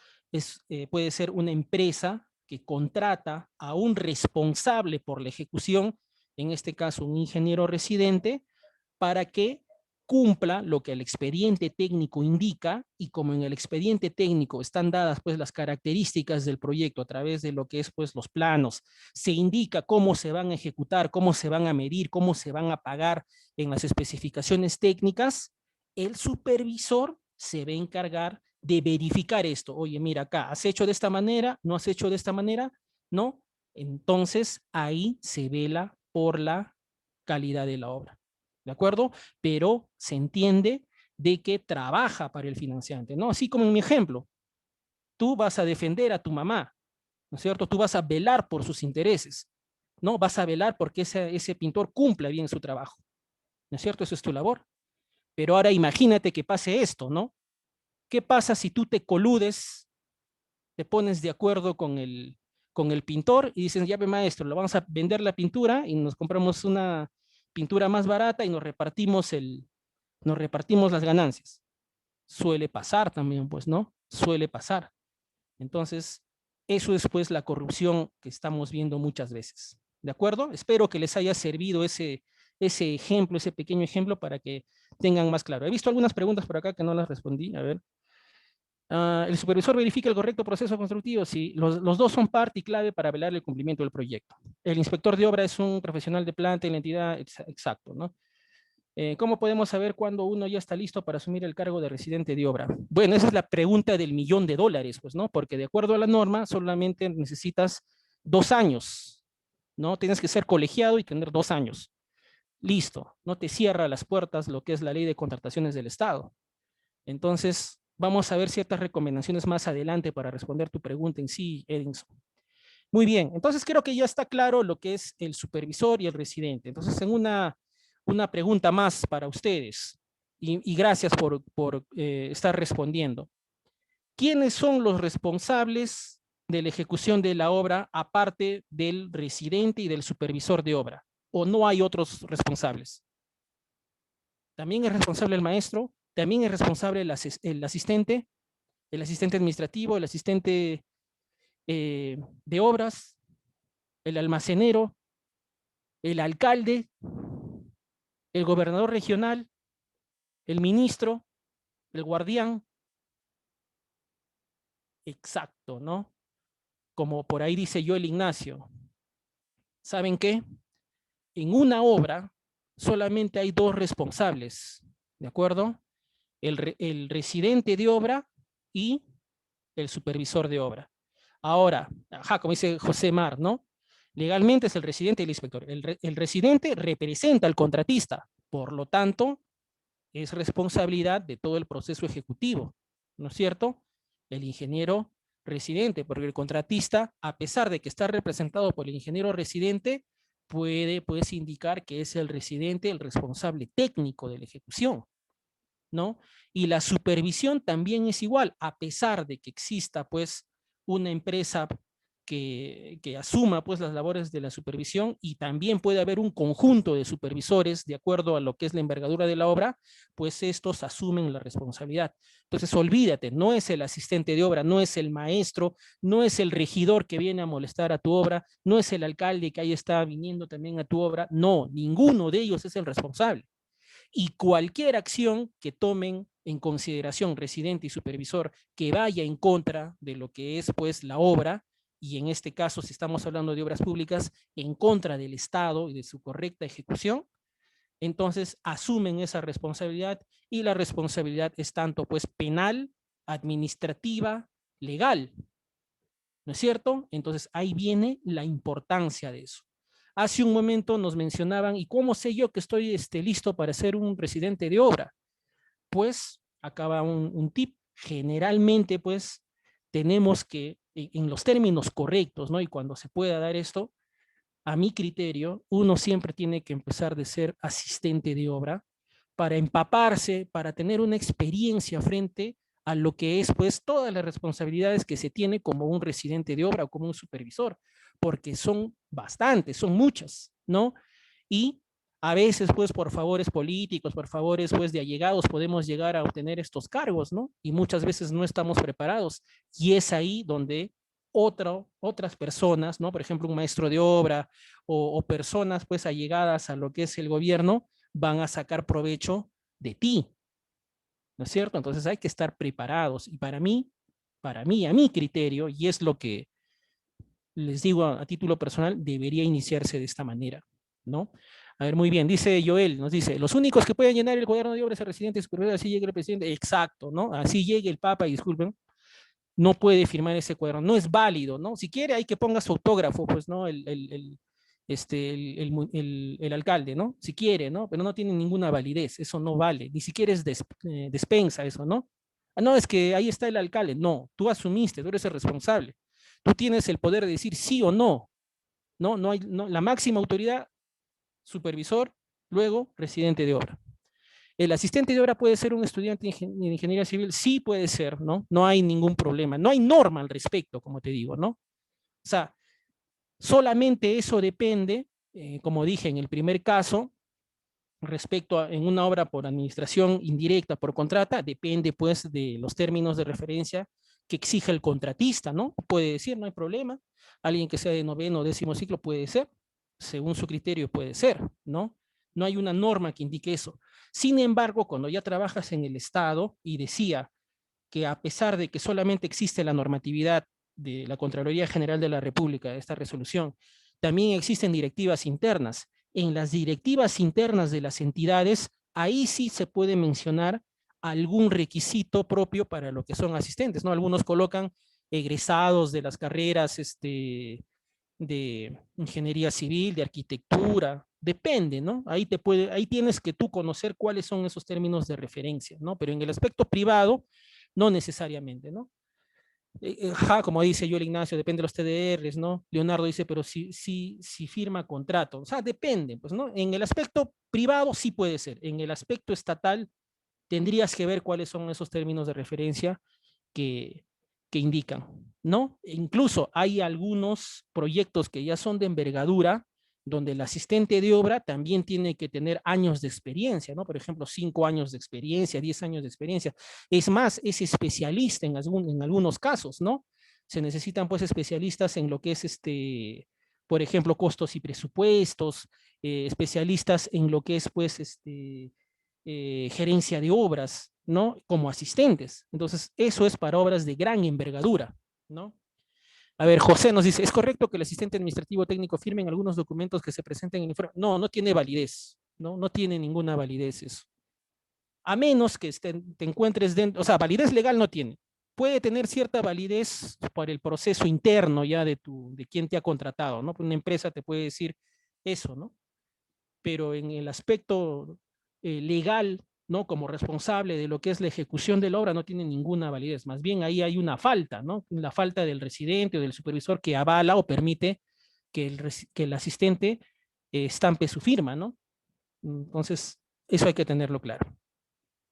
Speaker 1: puede ser una empresa que contrata a un responsable por la ejecución, en este caso un ingeniero residente, para que cumpla lo que el expediente técnico indica, y como en el expediente técnico están dadas pues las características del proyecto a través de lo que es pues los planos, se indica cómo se van a ejecutar, cómo se van a medir, cómo se van a pagar en las especificaciones técnicas, el supervisor se va a encargar de verificar esto. Oye, mira acá, ¿has hecho de esta manera? ¿No has hecho de esta manera? ¿No? Entonces ahí se vela por la calidad de la obra. ¿De acuerdo? Pero se entiende de que trabaja para el financiante, ¿no? Así como en mi ejemplo, tú vas a defender a tu mamá, ¿no es cierto? Tú vas a velar por sus intereses, ¿no? Vas a velar porque ese pintor cumpla bien su trabajo, ¿no es cierto? Eso es tu labor. Pero ahora imagínate que pase esto, ¿no? ¿Qué pasa si tú te coludes, te pones de acuerdo con el pintor y dices, ya ve maestro, lo vamos a vender la pintura y nos compramos una pintura más barata y nos repartimos las ganancias? Suele pasar también, pues, ¿no? Suele pasar. Entonces, eso es pues la corrupción que estamos viendo muchas veces. ¿De acuerdo? Espero que les haya servido ese ejemplo, ese pequeño ejemplo para que tengan más claro. He visto algunas preguntas por acá que no las respondí. A ver. El supervisor verifica el correcto proceso constructivo. Sí, los dos son parte y clave para velar el cumplimiento del proyecto. El inspector de obra es un profesional de planta y la entidad, exacto, ¿no? ¿Cómo podemos saber cuándo uno ya está listo para asumir el cargo de residente de obra? Bueno, esa es la pregunta del $1.000.000, pues, ¿no? Porque de acuerdo a la norma, solamente necesitas 2 años, ¿no? Tienes que ser colegiado y tener 2 años. Listo, no te cierra las puertas lo que es la ley de contrataciones del Estado. Entonces, vamos a ver ciertas recomendaciones más adelante para responder tu pregunta en sí, Edinson. Muy bien, entonces creo que ya está claro lo que es el supervisor y el residente. Entonces, en una pregunta más para ustedes, y gracias por estar respondiendo. ¿Quiénes son los responsables de la ejecución de la obra aparte del residente y del supervisor de obra? ¿O no hay otros responsables? También es responsable el maestro, también es responsable el asistente administrativo, el asistente de obras, el almacenero, el alcalde, el gobernador regional, el ministro, el guardián. Exacto, ¿no? Como por ahí dice yo el Ignacio. ¿Saben qué? En una obra solamente hay dos responsables, ¿de acuerdo? El residente de obra y el supervisor de obra. Ahora, ajá, como dice José Mar, ¿no? Legalmente es el residente y el inspector. El residente representa al contratista, por lo tanto, es responsabilidad de todo el proceso ejecutivo, ¿no es cierto? El ingeniero residente, porque el contratista, a pesar de que está representado por el ingeniero residente, puede pues indicar que es el residente el responsable técnico de la ejecución, ¿no? Y la supervisión también es igual, a pesar de que exista pues una empresa que asuma pues las labores de la supervisión, y también puede haber un conjunto de supervisores de acuerdo a lo que es la envergadura de la obra, pues estos asumen la responsabilidad. Entonces olvídate, no es el asistente de obra, no es el maestro, no es el regidor que viene a molestar a tu obra, no es el alcalde que ahí está viniendo también a tu obra, no, ninguno de ellos es el responsable. Y cualquier acción que tomen en consideración residente y supervisor que vaya en contra de lo que es pues la obra, y en este caso si estamos hablando de obras públicas, en contra del Estado y de su correcta ejecución, entonces asumen esa responsabilidad, y la responsabilidad es tanto pues penal, administrativa, legal, ¿no es cierto? Entonces ahí viene la importancia de eso. Hace un momento nos mencionaban, ¿y cómo sé yo que estoy listo para ser un residente de obra? Pues acaba un tip. Generalmente, pues, tenemos que, en los términos correctos, ¿no? Y cuando se pueda dar esto, a mi criterio, uno siempre tiene que empezar de ser asistente de obra para empaparse, para tener una experiencia frente a lo que es pues todas las responsabilidades que se tiene como un residente de obra o como un supervisor, porque son bastantes, son muchas, ¿no? Y a veces pues por favores políticos, por favores pues de allegados podemos llegar a obtener estos cargos, ¿no? Y muchas veces no estamos preparados, y es ahí donde otras personas, ¿no? Por ejemplo, un maestro de obra o personas pues allegadas a lo que es el gobierno, van a sacar provecho de ti, ¿no es cierto? Entonces hay que estar preparados, y para mí, a mi criterio, y es lo que les digo a título personal, debería iniciarse de esta manera, ¿no? A ver, muy bien, dice Joel, nos dice, los únicos que pueden llenar el cuaderno de obras es el residente superior, así llegue el presidente, exacto, ¿no? Así llegue el Papa, y disculpen, no puede firmar ese cuaderno, no es válido, ¿no? Si quiere hay que ponga su autógrafo, pues, ¿no? El alcalde, ¿no? Si quiere, ¿no? Pero no tiene ninguna validez, eso no vale, ni siquiera es despensa eso, ¿no? Ah, no, es que ahí está el alcalde, no, tú asumiste, tú eres el responsable, tú tienes el poder de decir sí o no, ¿no? No hay, no, la máxima autoridad, supervisor, luego residente de obra. ¿El asistente de obra puede ser un estudiante de ingeniería civil? Sí puede ser, ¿no? No hay ningún problema. No hay norma al respecto, como te digo, ¿no? O sea, solamente eso depende, como dije en el primer caso, respecto a en una obra por administración indirecta, por contrata, depende pues de los términos de referencia que exija el contratista, ¿no? Puede decir, no hay problema. Alguien que sea de noveno o décimo ciclo puede ser, según su criterio puede ser, ¿no? No hay una norma que indique eso. Sin embargo, cuando ya trabajas en el Estado, y decía que a pesar de que solamente existe la normatividad de la Contraloría General de la República, esta resolución, también existen directivas internas. En las directivas internas de las entidades, ahí sí se puede mencionar algún requisito propio para lo que son asistentes, ¿no? Algunos colocan egresados de las carreras de ingeniería civil, de arquitectura, depende, ¿no? Ahí tienes que tú conocer cuáles son esos términos de referencia, ¿no? Pero en el aspecto privado, no necesariamente, ¿no? Como dice yo el Ignacio, depende de los TDRs, ¿no? Leonardo dice, pero si firma contrato, o sea, depende, pues, ¿no? En el aspecto privado sí puede ser, en el aspecto estatal tendrías que ver cuáles son esos términos de referencia que, que indican, ¿no? E incluso hay algunos proyectos que ya son de envergadura, donde el asistente de obra también tiene que tener años de experiencia, ¿no? Por ejemplo, 5 años de experiencia, 10 años de experiencia. Es más, es especialista en algunos casos, ¿no? Se necesitan pues especialistas en lo que es por ejemplo, costos y presupuestos, especialistas en lo que es pues gerencia de obras, ¿no? Como asistentes. Entonces, eso es para obras de gran envergadura, ¿no? A ver, José nos dice, ¿es correcto que el asistente administrativo técnico firme en algunos documentos que se presenten en el informe? No, no tiene validez, ¿no? No tiene ninguna validez eso. A menos que te encuentres dentro, o sea, validez legal no tiene. Puede tener cierta validez por el proceso interno ya de quien te ha contratado, ¿no? Una empresa te puede decir eso, ¿no? Pero en el aspecto legal, ¿no? Como responsable de lo que es la ejecución de la obra, no tiene ninguna validez. Más bien ahí hay una falta, ¿no? La falta del residente o del supervisor que avala o permite que el asistente estampe su firma, ¿no? Entonces, eso hay que tenerlo claro.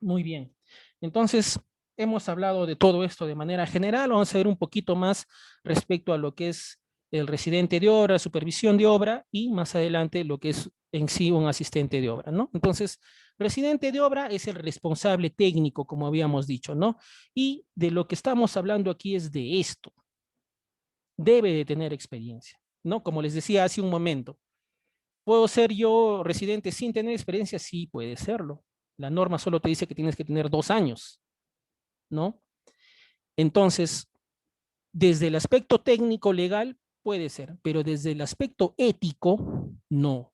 Speaker 1: Muy bien. Entonces, hemos hablado de todo esto de manera general. Vamos a ver un poquito más respecto a lo que es el residente de obra, supervisión de obra y más adelante lo que es en sí un asistente de obra, ¿no? Entonces, residente de obra es el responsable técnico, como habíamos dicho, ¿no? Y de lo que estamos hablando aquí es de esto. Debe de tener experiencia, ¿no? Como les decía hace un momento, ¿puedo ser yo residente sin tener experiencia? Sí, puede serlo. La norma solo te dice que tienes que tener 2 años, ¿no? Entonces, desde el aspecto técnico legal puede ser, pero desde el aspecto ético, no.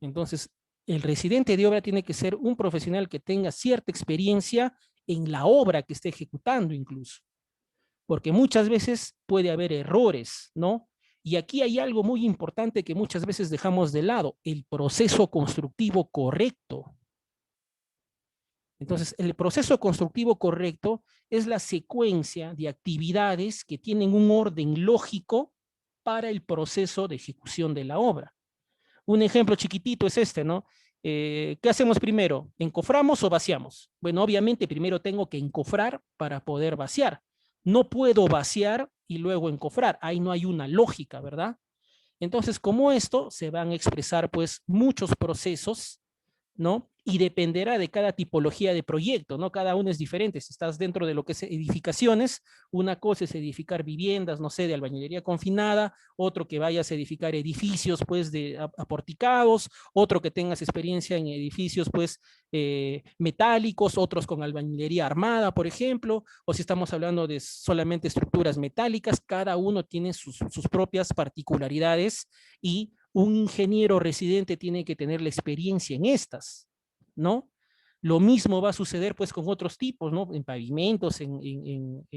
Speaker 1: Entonces, el residente de obra tiene que ser un profesional que tenga cierta experiencia en la obra que esté ejecutando incluso, porque muchas veces puede haber errores, ¿no? Y aquí hay algo muy importante que muchas veces dejamos de lado, el proceso constructivo correcto. Entonces, el proceso constructivo correcto es la secuencia de actividades que tienen un orden lógico para el proceso de ejecución de la obra. Un ejemplo chiquitito es este, ¿no? ¿Qué hacemos primero? ¿Encoframos o vaciamos? Bueno, obviamente primero tengo que encofrar para poder vaciar. No puedo vaciar y luego encofrar. Ahí no hay una lógica, ¿verdad? Entonces, como esto, se van a expresar pues muchos procesos, ¿no? Y dependerá de cada tipología de proyecto, ¿no? Cada uno es diferente. Si estás dentro de lo que es edificaciones, una cosa es edificar viviendas, no sé, de albañilería confinada, otro que vayas a edificar edificios, pues, de aporticados, otro que tengas experiencia en edificios, pues, metálicos, otros con albañilería armada, por ejemplo, o si estamos hablando de solamente estructuras metálicas, cada uno tiene sus propias particularidades y un ingeniero residente tiene que tener la experiencia en estas, ¿no? Lo mismo va a suceder pues con otros tipos, ¿no? En pavimentos, en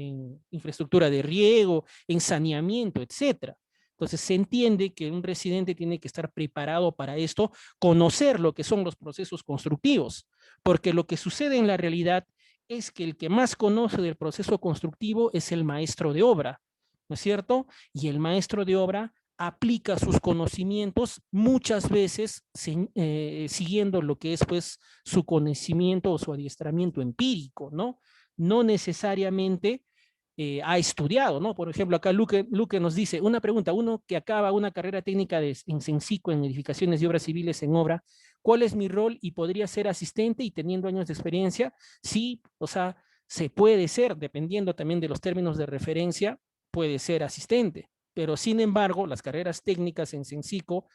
Speaker 1: infraestructura de riego, en saneamiento, etcétera. Entonces se entiende que un residente tiene que estar preparado para esto, conocer lo que son los procesos constructivos, porque lo que sucede en la realidad es que el que más conoce del proceso constructivo es el maestro de obra, ¿no es cierto? Y el maestro de obra aplica sus conocimientos muchas veces siguiendo lo que es pues su conocimiento o su adiestramiento empírico, ¿no? No necesariamente ha estudiado, ¿no? Por ejemplo, acá Luque nos dice, una pregunta, uno que acaba una carrera técnica en Sensico, en edificaciones y obras civiles en obra, ¿cuál es mi rol y podría ser asistente y teniendo años de experiencia? Sí, o sea, se puede ser, dependiendo también de los términos de referencia, puede ser asistente. Pero sin embargo, las carreras técnicas en Sensico,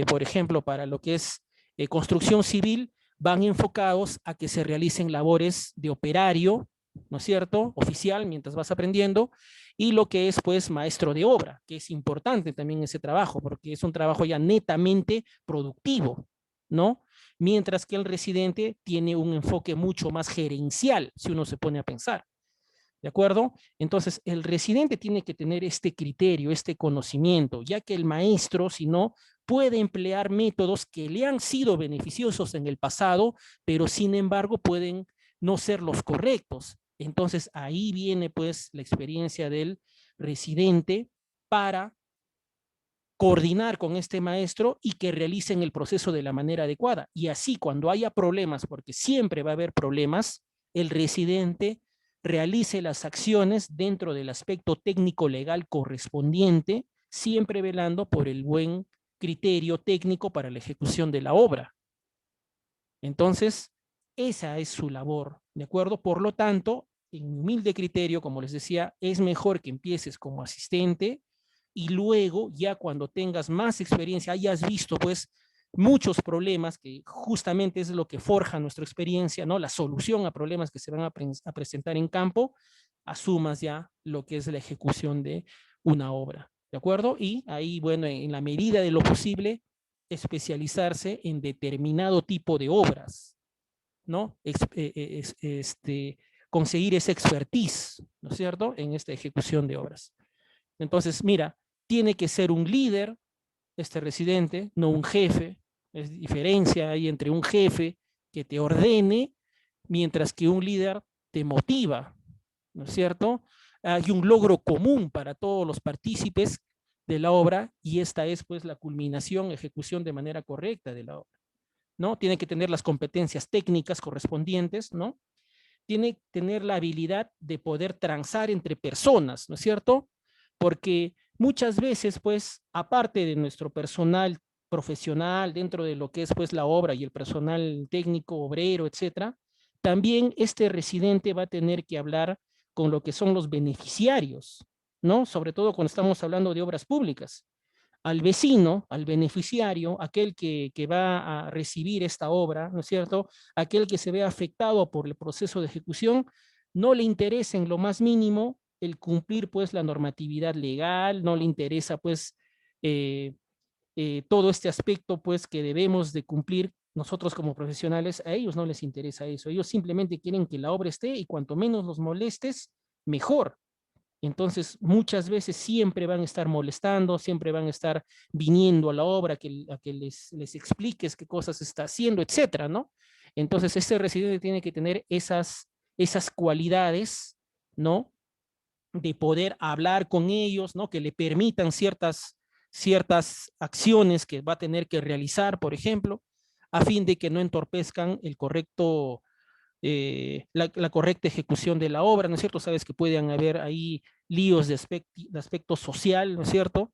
Speaker 1: por ejemplo, para lo que es construcción civil, van enfocados a que se realicen labores de operario, ¿no es cierto? Oficial, mientras vas aprendiendo, y lo que es, pues, maestro de obra, que es importante también ese trabajo, porque es un trabajo ya netamente productivo, ¿no? Mientras que el residente tiene un enfoque mucho más gerencial, si uno se pone a pensar. ¿De acuerdo? Entonces, el residente tiene que tener este criterio, este conocimiento, ya que el maestro, si no, puede emplear métodos que le han sido beneficiosos en el pasado, pero sin embargo pueden no ser los correctos. Entonces, ahí viene pues la experiencia del residente para coordinar con este maestro y que realicen el proceso de la manera adecuada. Y así, cuando haya problemas, porque siempre va a haber problemas, el residente realice las acciones dentro del aspecto técnico legal correspondiente, siempre velando por el buen criterio técnico para la ejecución de la obra. Entonces, esa es su labor, ¿de acuerdo? Por lo tanto, en mi humilde criterio, como les decía, es mejor que empieces como asistente y luego, ya cuando tengas más experiencia, hayas visto pues muchos problemas, que justamente es lo que forja nuestra experiencia, ¿no? La solución a problemas que se van a presentar en campo, asumas ya lo que es la ejecución de una obra, ¿de acuerdo? Y ahí, bueno, en la medida de lo posible, especializarse en determinado tipo de obras, ¿no? Conseguir esa expertise, ¿no es cierto?, en esta ejecución de obras. Entonces, mira, tiene que ser un líder, este residente, no un jefe. Es diferencia ahí entre un jefe que te ordene, mientras que un líder te motiva, ¿no es cierto? Hay un logro común para todos los partícipes de la obra y esta es pues la culminación, ejecución de manera correcta de la obra, ¿no? Tiene que tener las competencias técnicas correspondientes, ¿no? Tiene que tener la habilidad de poder transar entre personas, ¿no es cierto? Porque muchas veces, pues, aparte de nuestro personal profesional, dentro de lo que es, pues, la obra y el personal técnico, obrero, etcétera, también este residente va a tener que hablar con lo que son los beneficiarios, ¿no? Sobre todo cuando estamos hablando de obras públicas. Al vecino, al beneficiario, aquel que va a recibir esta obra, ¿no es cierto? Aquel que se ve afectado por el proceso de ejecución, no le interesa en lo más mínimo el cumplir pues la normatividad legal, no le interesa pues eh, todo este aspecto pues que debemos de cumplir nosotros como profesionales. A ellos no les interesa eso, ellos simplemente quieren que la obra esté y cuanto menos los molestes, mejor. Entonces, muchas veces siempre van a estar molestando, siempre van a estar viniendo a la obra a que les expliques qué cosas está haciendo, etcétera, ¿no? Entonces, este residente tiene que tener esas cualidades, ¿no? De poder hablar con ellos, ¿no? Que le permitan ciertas acciones que va a tener que realizar, por ejemplo, a fin de que no entorpezcan el correcto la correcta ejecución de la obra, ¿no es cierto? Sabes que pueden haber ahí líos de aspecto social, ¿no es cierto?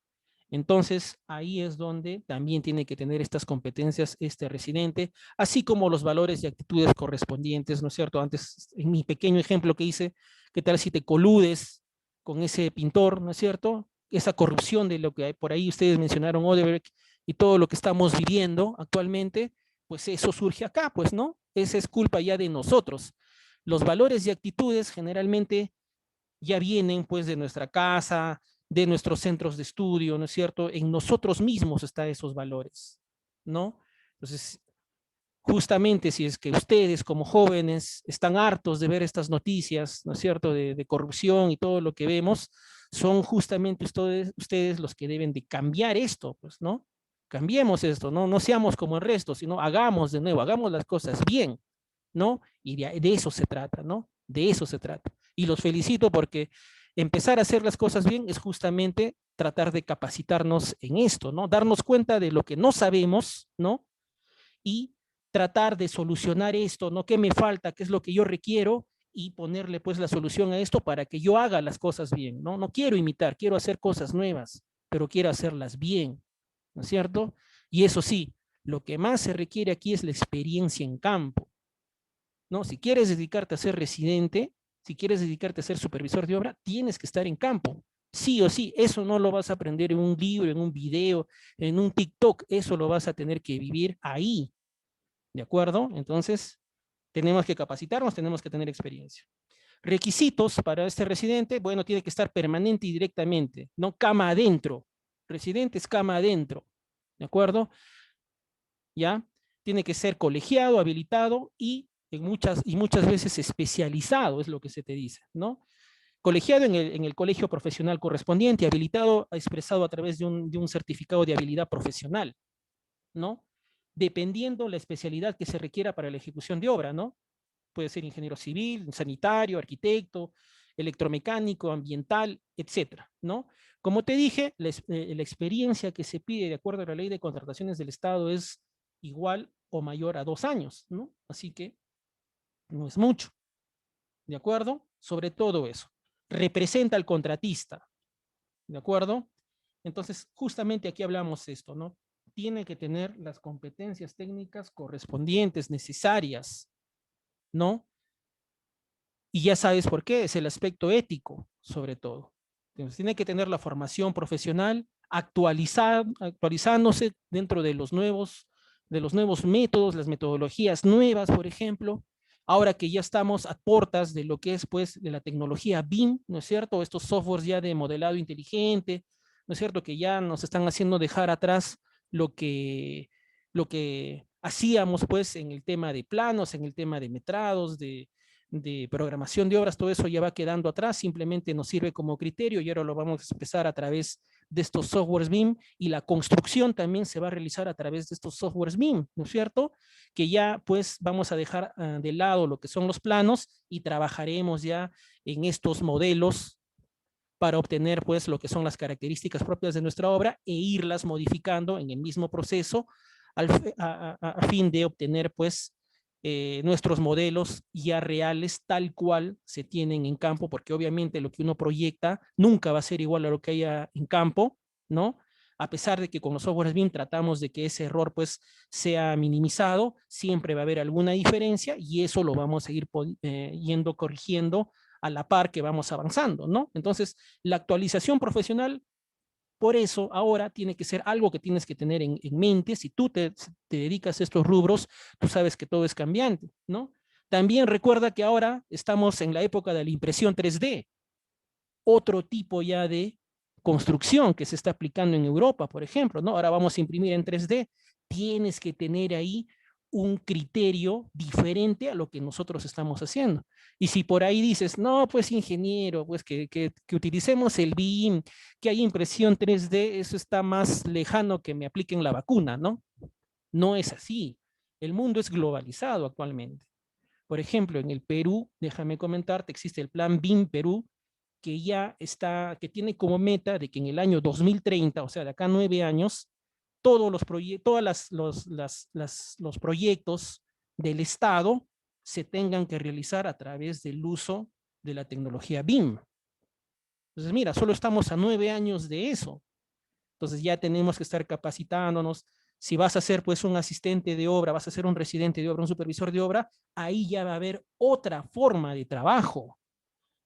Speaker 1: Entonces, ahí es donde también tiene que tener estas competencias este residente, así como los valores y actitudes correspondientes, ¿no es cierto? Antes, en mi pequeño ejemplo que hice, ¿qué tal si te coludes con ese pintor, ¿no es cierto? Esa corrupción de lo que hay por ahí, ustedes mencionaron Odebrecht y todo lo que estamos viviendo actualmente, pues eso surge acá, pues, ¿no? Esa es culpa ya de nosotros. Los valores y actitudes generalmente ya vienen pues de nuestra casa, de nuestros centros de estudio, ¿no es cierto? En nosotros mismos están esos valores, ¿no? Entonces, justamente si es que ustedes como jóvenes están hartos de ver estas noticias, ¿no es cierto?, de corrupción y todo lo que vemos, son justamente ustedes los que deben de cambiar esto, pues, ¿no? Cambiemos esto, ¿no? No seamos como el resto, sino hagamos de nuevo, hagamos las cosas bien, ¿no? Y de eso se trata, ¿no? De eso se trata. Y los felicito porque empezar a hacer las cosas bien es justamente tratar de capacitarnos en esto, ¿no? Darnos cuenta de lo que no sabemos, ¿no? Y tratar de solucionar esto, ¿no? ¿Qué me falta? ¿Qué es lo que yo requiero? Y ponerle pues la solución a esto para que yo haga las cosas bien, ¿no? No quiero imitar, quiero hacer cosas nuevas, pero quiero hacerlas bien, ¿no es cierto? Y eso sí, lo que más se requiere aquí es la experiencia en campo, ¿no? Si quieres dedicarte a ser residente, si quieres dedicarte a ser supervisor de obra, tienes que estar en campo. Sí o sí, eso no lo vas a aprender en un libro, en un video, en un TikTok, eso lo vas a tener que vivir ahí, ¿de acuerdo? Entonces, tenemos que capacitarnos, tenemos que tener experiencia. Requisitos para este residente, bueno, tiene que estar permanente y directamente, no cama adentro. Residente es cama adentro, ¿de acuerdo? ¿Ya? Tiene que ser colegiado, habilitado y muchas veces especializado, es lo que se te dice, ¿no? Colegiado en el colegio profesional correspondiente, habilitado, expresado a través de un certificado de habilidad profesional, ¿no? Dependiendo la especialidad que se requiera para la ejecución de obra, ¿no? Puede ser ingeniero civil, sanitario, arquitecto, electromecánico, ambiental, etcétera, ¿no? Como te dije, la experiencia que se pide de acuerdo a la ley de contrataciones del Estado es igual o mayor a 2 años, ¿no? Así que no es mucho, ¿de acuerdo? Sobre todo eso. Representa al contratista, ¿de acuerdo? Entonces, justamente aquí hablamos esto, ¿no? Tiene que tener las competencias técnicas correspondientes, necesarias, ¿no? Y ya sabes por qué, es el aspecto ético, sobre todo. Entonces, tiene que tener la formación profesional actualizándose dentro de los nuevos métodos, las metodologías nuevas, por ejemplo. Ahora que ya estamos a puertas de lo que es, pues, de la tecnología BIM, ¿no es cierto? Estos softwares ya de modelado inteligente, ¿no es cierto? Que ya nos están haciendo dejar atrás lo que, lo que hacíamos, pues, en el tema de planos, en el tema de metrados, de programación de obras, todo eso ya va quedando atrás, simplemente nos sirve como criterio y ahora lo vamos a expresar a través de estos softwares BIM y la construcción también se va a realizar a través de estos softwares BIM, ¿no es cierto? Que ya pues vamos a dejar de lado lo que son los planos y trabajaremos ya en estos modelos para obtener pues lo que son las características propias de nuestra obra e irlas modificando en el mismo proceso a fin de obtener pues nuestros modelos ya reales tal cual se tienen en campo, porque obviamente lo que uno proyecta nunca va a ser igual a lo que haya en campo, ¿no? A pesar de que con los softwares BIM tratamos de que ese error pues sea minimizado, siempre va a haber alguna diferencia y eso lo vamos a ir yendo corrigiendo a la par que vamos avanzando, ¿no? Entonces, la actualización profesional, por eso ahora tiene que ser algo que tienes que tener en mente. Si tú te dedicas a estos rubros, tú sabes que todo es cambiante, ¿no? También recuerda que ahora estamos en la época de la impresión 3D, otro tipo ya de construcción que se está aplicando en Europa, por ejemplo, ¿no? Ahora vamos a imprimir en 3D. Tienes que tener ahí un criterio diferente a lo que nosotros estamos haciendo. Y si por ahí dices, no, pues ingeniero, pues que utilicemos el BIM, que hay impresión 3D, eso está más lejano que me apliquen la vacuna, ¿no? No es así. El mundo es globalizado actualmente. Por ejemplo, en el Perú, déjame comentarte, existe el plan BIM Perú, que ya está, que tiene como meta de que en el año 2030, o sea, de acá a 9 años, todos los proyectos, todas los proyectos del Estado se tengan que realizar a través del uso de la tecnología BIM. Entonces, mira, solo estamos a 9 años de eso. Entonces ya tenemos que estar capacitándonos. Si vas a ser pues un asistente de obra, vas a ser un residente de obra, un supervisor de obra, ahí ya va a haber otra forma de trabajo.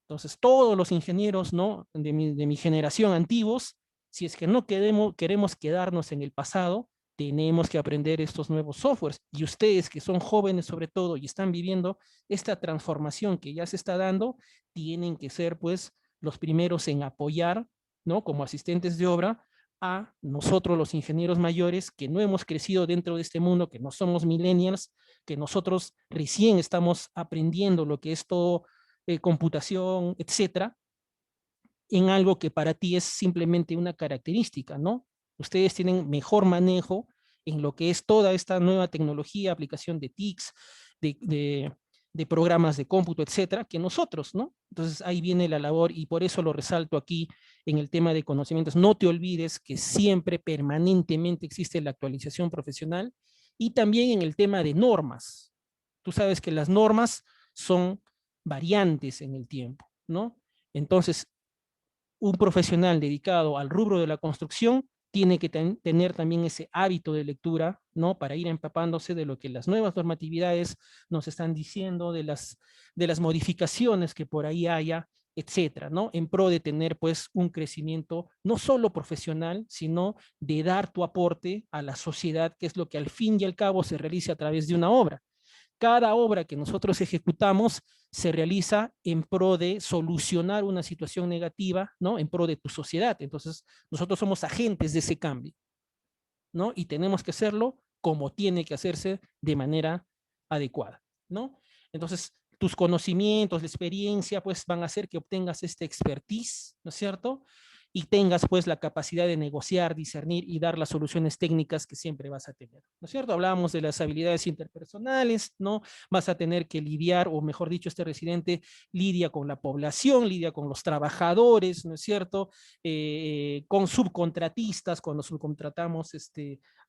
Speaker 1: Entonces, todos los ingenieros, ¿no? de mi generación antiguos, si es que no queremos quedarnos en el pasado, tenemos que aprender estos nuevos softwares. Y ustedes que son jóvenes sobre todo y están viviendo esta transformación que ya se está dando, tienen que ser pues los primeros en apoyar, ¿no? Como asistentes de obra a nosotros los ingenieros mayores que no hemos crecido dentro de este mundo, que no somos millennials, que nosotros recién estamos aprendiendo lo que es todo computación, etcétera, en algo que para ti es simplemente una característica, ¿no? Ustedes tienen mejor manejo en lo que es toda esta nueva tecnología, aplicación de TICs, de programas de cómputo, etcétera, que nosotros, ¿no? Entonces ahí viene la labor y por eso lo resalto aquí en el tema de conocimientos. No te olvides que siempre, permanentemente existe la actualización profesional y también en el tema de normas. Tú sabes que las normas son variantes en el tiempo, ¿no? Entonces, un profesional dedicado al rubro de la construcción tiene que tener también ese hábito de lectura, ¿no? Para ir empapándose de lo que las nuevas normatividades nos están diciendo, de las modificaciones que por ahí haya, etcétera, ¿no? En pro de tener, pues, un crecimiento no solo profesional, sino de dar tu aporte a la sociedad, que es lo que al fin y al cabo se realiza a través de una obra. Cada obra que nosotros ejecutamos se realiza en pro de solucionar una situación negativa, ¿no? En pro de tu sociedad. Entonces, nosotros somos agentes de ese cambio, ¿no? Y tenemos que hacerlo como tiene que hacerse de manera adecuada, ¿no? Entonces, tus conocimientos, la experiencia, pues van a hacer que obtengas este expertise, ¿no es cierto? Y tengas pues la capacidad de negociar, discernir y dar las soluciones técnicas que siempre vas a tener, ¿no es cierto? Hablábamos de las habilidades interpersonales, ¿no? Vas a tener que lidiar, o mejor dicho, este residente lidia con la población, lidia con los trabajadores, ¿no es cierto? Con subcontratistas, cuando subcontratamos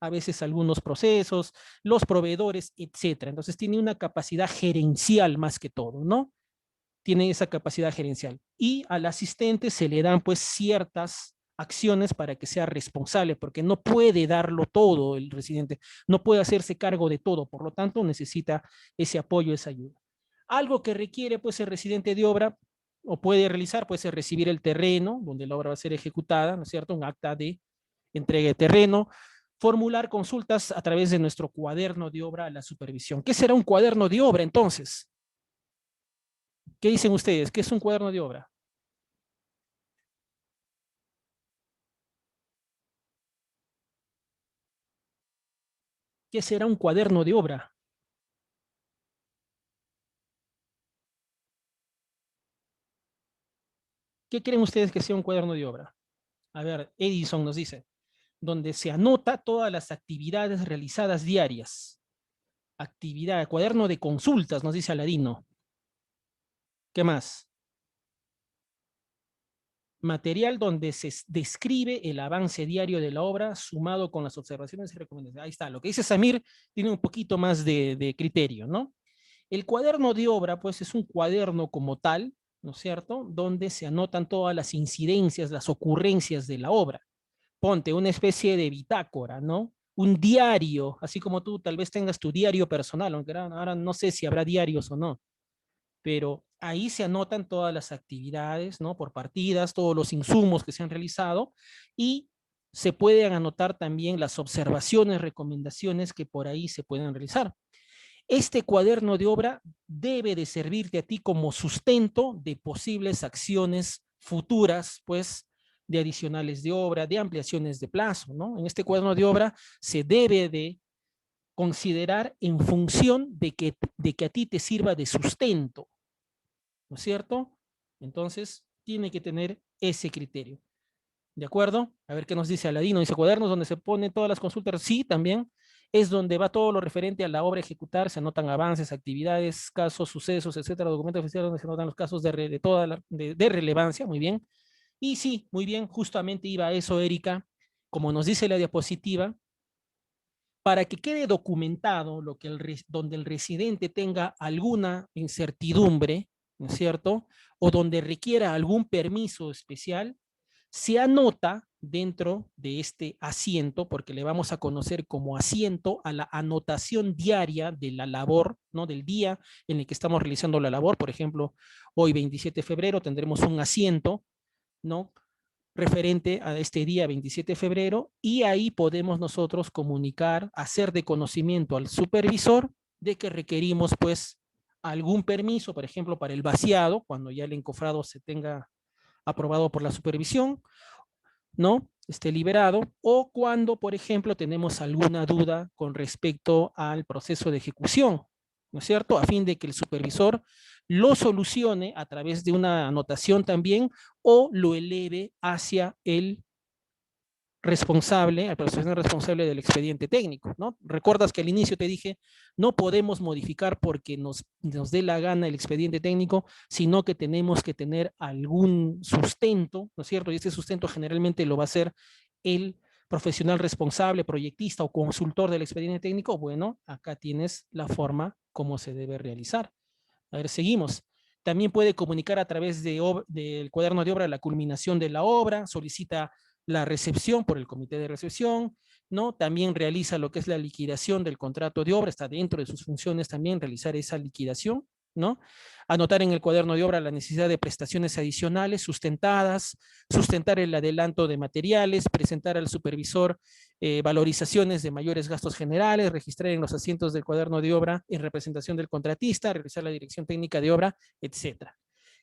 Speaker 1: a veces algunos procesos, los proveedores, etcétera. Entonces tiene una capacidad gerencial más que todo, ¿no? Tiene esa capacidad gerencial. Y al asistente se le dan pues ciertas acciones para que sea responsable, porque no puede darlo todo el residente, no puede hacerse cargo de todo, por lo tanto necesita ese apoyo, esa ayuda. Algo que requiere pues el residente de obra o puede realizar, puede ser recibir el terreno donde la obra va a ser ejecutada, ¿no es cierto? Un acta de entrega de terreno, formular consultas a través de nuestro cuaderno de obra a la supervisión. ¿Qué será un cuaderno de obra entonces? ¿Qué dicen ustedes? ¿Qué es un cuaderno de obra? ¿Qué será un cuaderno de obra? ¿Qué creen ustedes que sea un cuaderno de obra? A ver, Edison nos dice, donde se anota todas las actividades realizadas diarias. Actividad, cuaderno de consultas, nos dice Aladino. ¿Qué más? material donde se describe el avance diario de la obra sumado con las observaciones y recomendaciones. Ahí está, lo que dice Samir tiene un poquito más de criterio, ¿no? El cuaderno de obra, pues es un cuaderno como tal, ¿no es cierto? Donde se anotan todas las incidencias, las ocurrencias de la obra. Ponte una especie de bitácora, ¿no? Un diario, así como tú tal vez tengas tu diario personal, aunque ahora no sé si habrá diarios o no, pero ahí se anotan todas las actividades, ¿no? Por partidas, todos los insumos que se han realizado y se pueden anotar también las observaciones, recomendaciones que por ahí se pueden realizar. Este cuaderno de obra debe de servirte a ti como sustento de posibles acciones futuras, pues, de adicionales de obra, de ampliaciones de plazo, ¿no? En este cuaderno de obra se debe de considerar en función de que a ti te sirva de sustento, ¿no es cierto? Entonces, tiene que tener ese criterio. ¿De acuerdo? A ver qué nos dice Aladino. Dice cuadernos donde se ponen todas las consultas. Sí, también es donde va todo lo referente a la obra a ejecutar. Se anotan avances, actividades, casos, sucesos, etcétera. Documentos oficiales donde se anotan los casos de relevancia. Muy bien. Y sí, muy bien. Justamente iba a eso, Erika. Como nos dice la diapositiva, para que quede documentado lo que donde el residente tenga alguna incertidumbre, ¿no es cierto? O donde requiera algún permiso especial, se anota dentro de este asiento, porque le vamos a conocer como asiento a la anotación diaria de la labor, ¿no? Del día en el que estamos realizando la labor. Por ejemplo, hoy 27 de febrero tendremos un asiento, ¿no? Referente a este día 27 de febrero y ahí podemos nosotros comunicar, hacer de conocimiento al supervisor de que requerimos pues algún permiso, por ejemplo, para el vaciado, cuando ya el encofrado se tenga aprobado por la supervisión, ¿no? Esté liberado, o cuando, por ejemplo, tenemos alguna duda con respecto al proceso de ejecución, ¿no es cierto? A fin de que el supervisor lo solucione a través de una anotación también o lo eleve hacia el responsable, al profesional responsable del expediente técnico, ¿no? Recuerdas que al inicio te dije, no podemos modificar porque nos dé la gana el expediente técnico, sino que tenemos que tener algún sustento, ¿no es cierto? Y este sustento generalmente lo va a hacer el profesional responsable, proyectista o consultor del expediente técnico. Bueno, acá tienes la forma como se debe realizar. A ver, seguimos. También puede comunicar a través del cuaderno de obra la culminación de la obra, solicita la recepción por el comité de recepción, ¿no? También realiza lo que es la liquidación del contrato de obra, está dentro de sus funciones también realizar esa liquidación, ¿no? Anotar en el cuaderno de obra la necesidad de prestaciones adicionales sustentadas, sustentar el adelanto de materiales, presentar al supervisor valorizaciones de mayores gastos generales, registrar en los asientos del cuaderno de obra en representación del contratista, realizar la dirección técnica de obra, etcétera.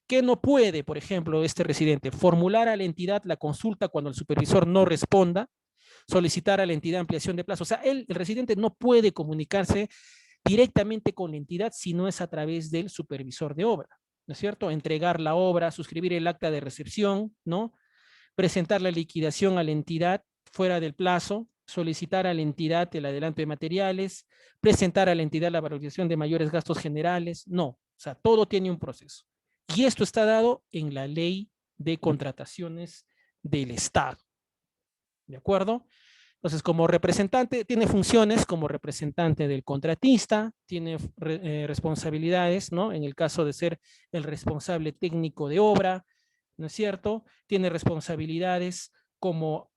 Speaker 1: ¿Qué no puede, por ejemplo, este residente? Formular a la entidad la consulta cuando el supervisor no responda, solicitar a la entidad ampliación de plazo. O sea, el residente no puede comunicarse directamente con la entidad si no es a través del supervisor de obra, ¿no es cierto? Entregar la obra, suscribir el acta de recepción, ¿no? Presentar la liquidación a la entidad fuera del plazo, solicitar a la entidad el adelanto de materiales, presentar a la entidad la valorización de mayores gastos generales. No, o sea, todo tiene un proceso. Y esto está dado en la ley de contrataciones del Estado. ¿De acuerdo? Entonces, como representante, tiene funciones como representante del contratista, tiene responsabilidades, ¿no? En el caso de ser el responsable técnico de obra, ¿no es cierto? Tiene responsabilidades como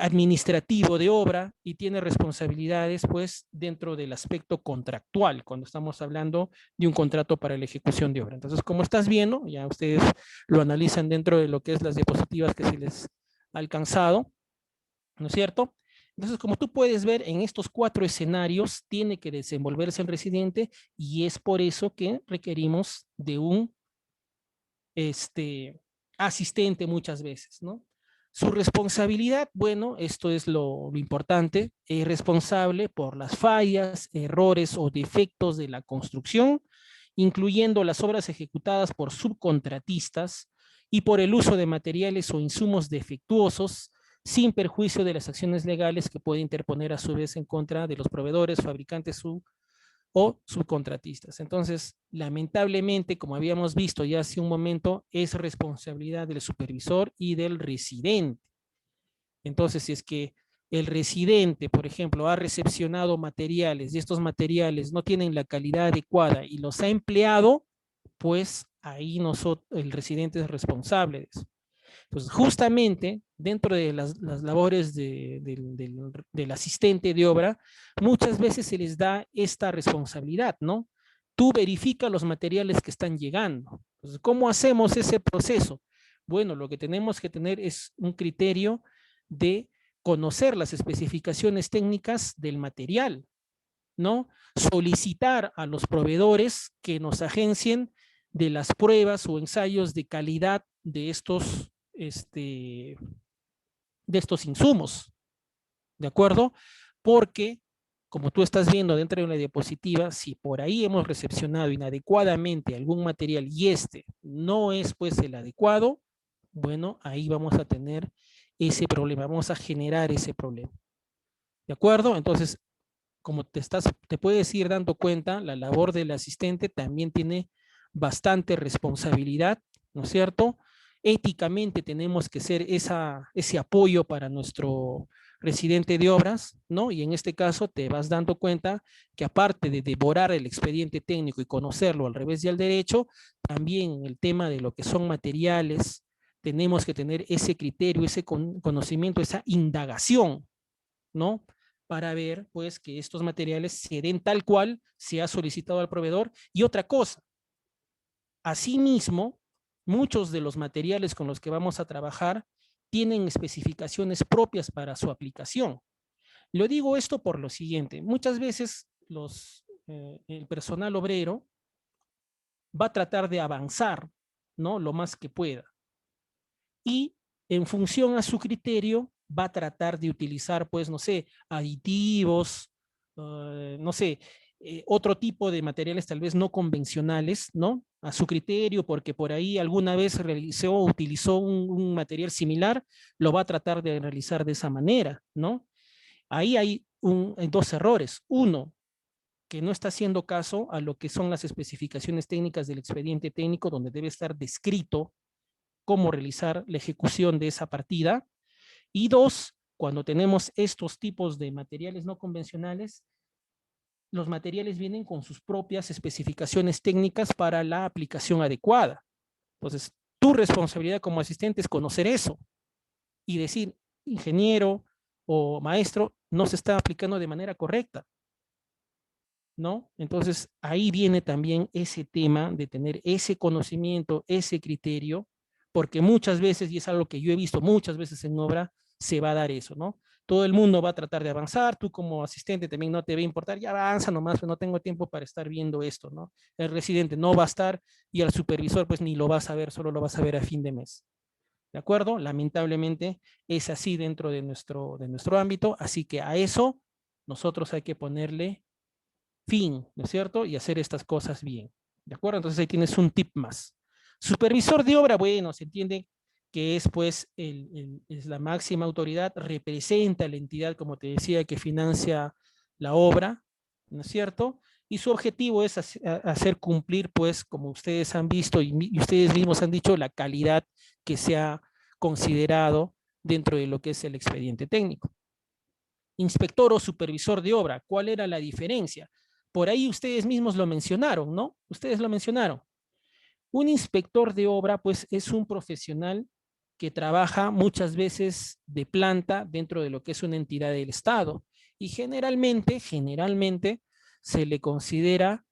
Speaker 1: administrativo de obra y tiene responsabilidades, pues, dentro del aspecto contractual, cuando estamos hablando de un contrato para la ejecución de obra. Entonces, como estás viendo, ya ustedes lo analizan dentro de lo que es las diapositivas que se les ha alcanzado, ¿no es cierto? Entonces, como tú puedes ver, en estos 4 escenarios tiene que desenvolverse el residente y es por eso que requerimos de un asistente muchas veces, ¿no? Su responsabilidad, bueno, esto es lo importante, es responsable por las fallas, errores o defectos de la construcción, incluyendo las obras ejecutadas por subcontratistas y por el uso de materiales o insumos defectuosos, sin perjuicio de las acciones legales que puede interponer a su vez en contra de los proveedores, fabricantes o subcontratistas. Entonces, lamentablemente, como habíamos visto ya hace un momento, es responsabilidad del supervisor y del residente. Entonces, si es que el residente, por ejemplo, ha recepcionado materiales y estos materiales no tienen la calidad adecuada y los ha empleado, pues ahí el residente es responsable de eso. Entonces, justamente dentro de las labores del asistente de obra, muchas veces se les da esta responsabilidad, ¿no? Tú verifica los materiales que están llegando. Entonces, ¿cómo hacemos ese proceso? Bueno, lo que tenemos que tener es un criterio de conocer las especificaciones técnicas del material, ¿no? Solicitar a los proveedores que nos agencien de las pruebas o ensayos de calidad de estos insumos, ¿de acuerdo? Porque, como tú estás viendo dentro de una diapositiva, si por ahí hemos recepcionado inadecuadamente algún material y este no es pues el adecuado, bueno, ahí vamos a tener ese problema, vamos a generar ese problema, ¿de acuerdo? Entonces, como te puedes ir dando cuenta, la labor del asistente también tiene bastante responsabilidad, ¿no es cierto? Éticamente tenemos que ser ese apoyo para nuestro residente de obras, ¿no? Y en este caso te vas dando cuenta que aparte de devorar el expediente técnico y conocerlo al revés y al derecho, también el tema de lo que son materiales, tenemos que tener ese criterio, ese conocimiento, esa indagación, ¿no? Para ver, pues, que estos materiales se den tal cual se ha solicitado al proveedor. Y otra cosa, asimismo, muchos de los materiales con los que vamos a trabajar tienen especificaciones propias para su aplicación. Lo digo esto por lo siguiente, muchas veces el personal obrero va a tratar de avanzar, ¿no? Lo más que pueda. Y en función a su criterio va a tratar de utilizar, pues, no sé, aditivos, no sé, otro tipo de materiales tal vez no convencionales, ¿no? A su criterio, porque por ahí alguna vez realizó o utilizó un material similar, lo va a tratar de realizar de esa manera, ¿no? Ahí hay dos errores. Uno, que no está haciendo caso a lo que son las especificaciones técnicas del expediente técnico, donde debe estar descrito cómo realizar la ejecución de esa partida. Y dos, cuando tenemos estos tipos de materiales no convencionales, los materiales vienen con sus propias especificaciones técnicas para la aplicación adecuada. Entonces, tu responsabilidad como asistente es conocer eso y decir, ingeniero o maestro, no se está aplicando de manera correcta, ¿no? Entonces, ahí viene también ese tema de tener ese conocimiento, ese criterio, porque muchas veces, y es algo que yo he visto muchas veces en obra, se va a dar eso, ¿no? Todo el mundo va a tratar de avanzar, tú como asistente también no te va a importar, ya avanza nomás, pues no tengo tiempo para estar viendo esto, ¿no? El residente no va a estar y al supervisor pues ni lo vas a ver, solo lo vas a ver a fin de mes. ¿De acuerdo? Lamentablemente es así dentro de nuestro ámbito, así que a eso nosotros hay que ponerle fin, ¿no es cierto? Y hacer estas cosas bien. ¿De acuerdo? Entonces ahí tienes un tip más. Supervisor de obra, bueno, se entiende que es pues es la máxima autoridad, representa la entidad, como te decía, que financia la obra, ¿no es cierto? Y su objetivo es hacer cumplir, pues, como ustedes han visto y ustedes mismos han dicho, la calidad que se ha considerado dentro de lo que es el expediente técnico. Inspector o supervisor de obra, ¿cuál era la diferencia? Por ahí ustedes mismos lo mencionaron, ¿no? Ustedes lo mencionaron. Un inspector de obra, pues, es un profesional que trabaja muchas veces de planta dentro de lo que es una entidad del Estado y generalmente se le considera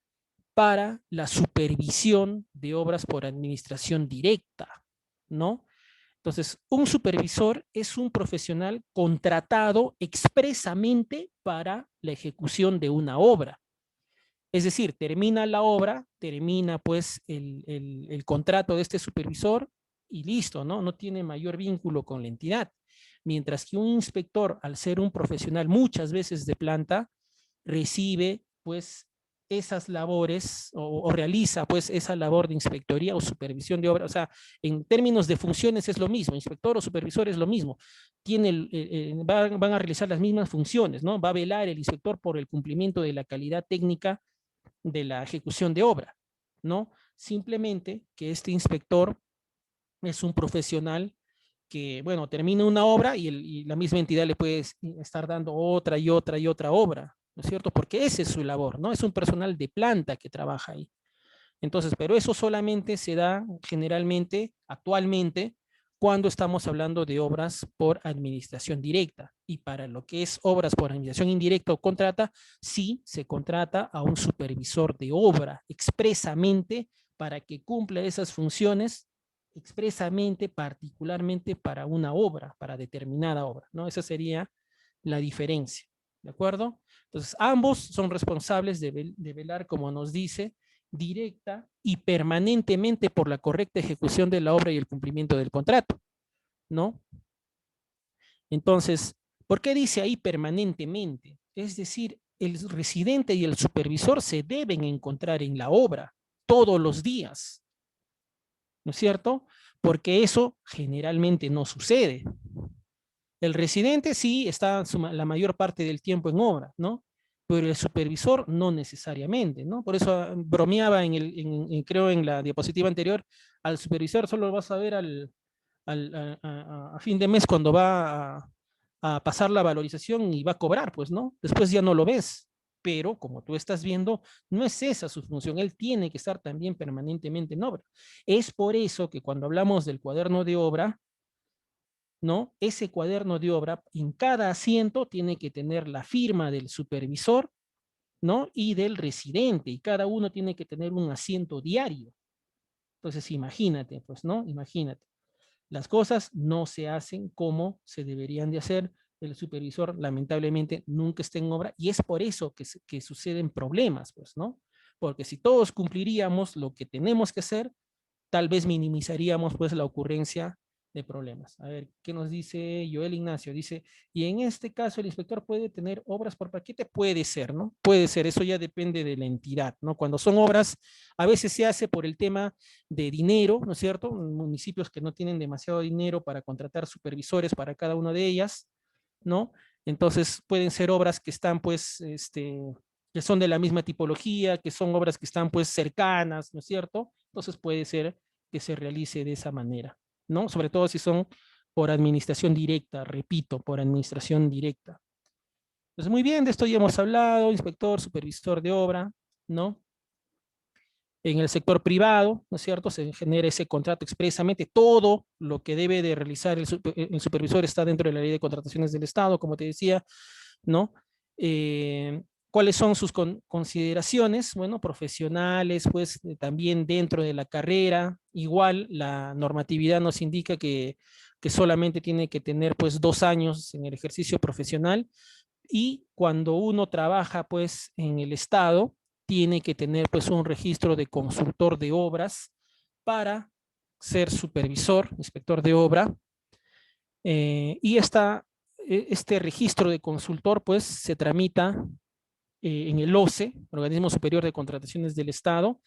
Speaker 1: para la supervisión de obras por administración directa, ¿no? Entonces, un supervisor es un profesional contratado expresamente para la ejecución de una obra. Es decir, termina la obra, termina pues el contrato de este supervisor y listo, ¿no? No tiene mayor vínculo con la entidad. Mientras que un inspector, al ser un profesional muchas veces de planta, recibe pues esas labores o realiza pues esa labor de inspectoría o supervisión de obra. O sea, en términos de funciones es lo mismo, inspector o supervisor es lo mismo. Van a realizar las mismas funciones, ¿no? Va a velar el inspector por el cumplimiento de la calidad técnica de la ejecución de obra, ¿no? Simplemente que este inspector es un profesional que, bueno, termina una obra y la misma entidad le puede estar dando otra y otra y otra obra, ¿no es cierto? Porque esa es su labor, ¿no? Es un personal de planta que trabaja ahí. Entonces, pero eso solamente se da generalmente, actualmente, cuando estamos hablando de obras por administración directa. Y para lo que es obras por administración indirecta o contrata, sí se contrata a un supervisor de obra expresamente para que cumpla esas funciones expresamente, particularmente para una obra, para determinada obra, ¿no? Esa sería la diferencia, ¿de acuerdo? Entonces, ambos son responsables de velar, como nos dice, directa y permanentemente por la correcta ejecución de la obra y el cumplimiento del contrato, ¿no? Entonces, ¿por qué dice ahí permanentemente? Es decir, el residente y el supervisor se deben encontrar en la obra todos los días, ¿no es cierto? Porque eso generalmente no sucede. El residente sí está la mayor parte del tiempo en obra, ¿no? Pero el supervisor no necesariamente, ¿no? Por eso bromeaba creo en la diapositiva anterior, al supervisor solo lo vas a ver a fin de mes cuando va a pasar la valorización y va a cobrar, pues, ¿no? Después ya no lo ves. Pero como tú estás viendo, no es esa su función. Él tiene que estar también permanentemente en obra. Es por eso que cuando hablamos del cuaderno de obra, ¿no? Ese cuaderno de obra, en cada asiento tiene que tener la firma del supervisor, ¿no? Y del residente, y cada uno tiene que tener un asiento diario. Entonces, imagínate, pues, ¿no? Imagínate. Las cosas no se hacen como se deberían de hacer. El supervisor, lamentablemente, nunca está en obra, y es por eso que suceden problemas, pues, ¿no? Porque si todos cumpliríamos lo que tenemos que hacer, tal vez minimizaríamos pues la ocurrencia de problemas. A ver, ¿qué nos dice Joel Ignacio? Dice, y en este caso el inspector puede tener obras por paquete, puede ser, ¿no? Puede ser, eso ya depende de la entidad, ¿no? Cuando son obras, a veces se hace por el tema de dinero, ¿no es cierto? Municipios que no tienen demasiado dinero para contratar supervisores para cada una de ellas, ¿no? Entonces pueden ser obras que están pues, que son de la misma tipología, que son obras que están pues cercanas, ¿no es cierto? Entonces puede ser que se realice de esa manera, ¿no? Sobre todo si son por administración directa, repito, por administración directa. Pues muy bien, de esto ya hemos hablado, inspector, supervisor de obra, ¿no? En el sector privado, ¿no es cierto? Se genera ese contrato expresamente, todo lo que debe de realizar el supervisor está dentro de la ley de contrataciones del Estado, como te decía, ¿no? ¿Cuáles son sus consideraciones? Bueno, profesionales, pues también dentro de la carrera, igual la normatividad nos indica que solamente tiene que tener pues 2 años en el ejercicio profesional, y cuando uno trabaja pues en el Estado, tiene que tener pues un registro de consultor de obras para ser supervisor, inspector de obra, y este registro de consultor pues se tramita en el OCE, Organismo Superior de Contrataciones del Estado,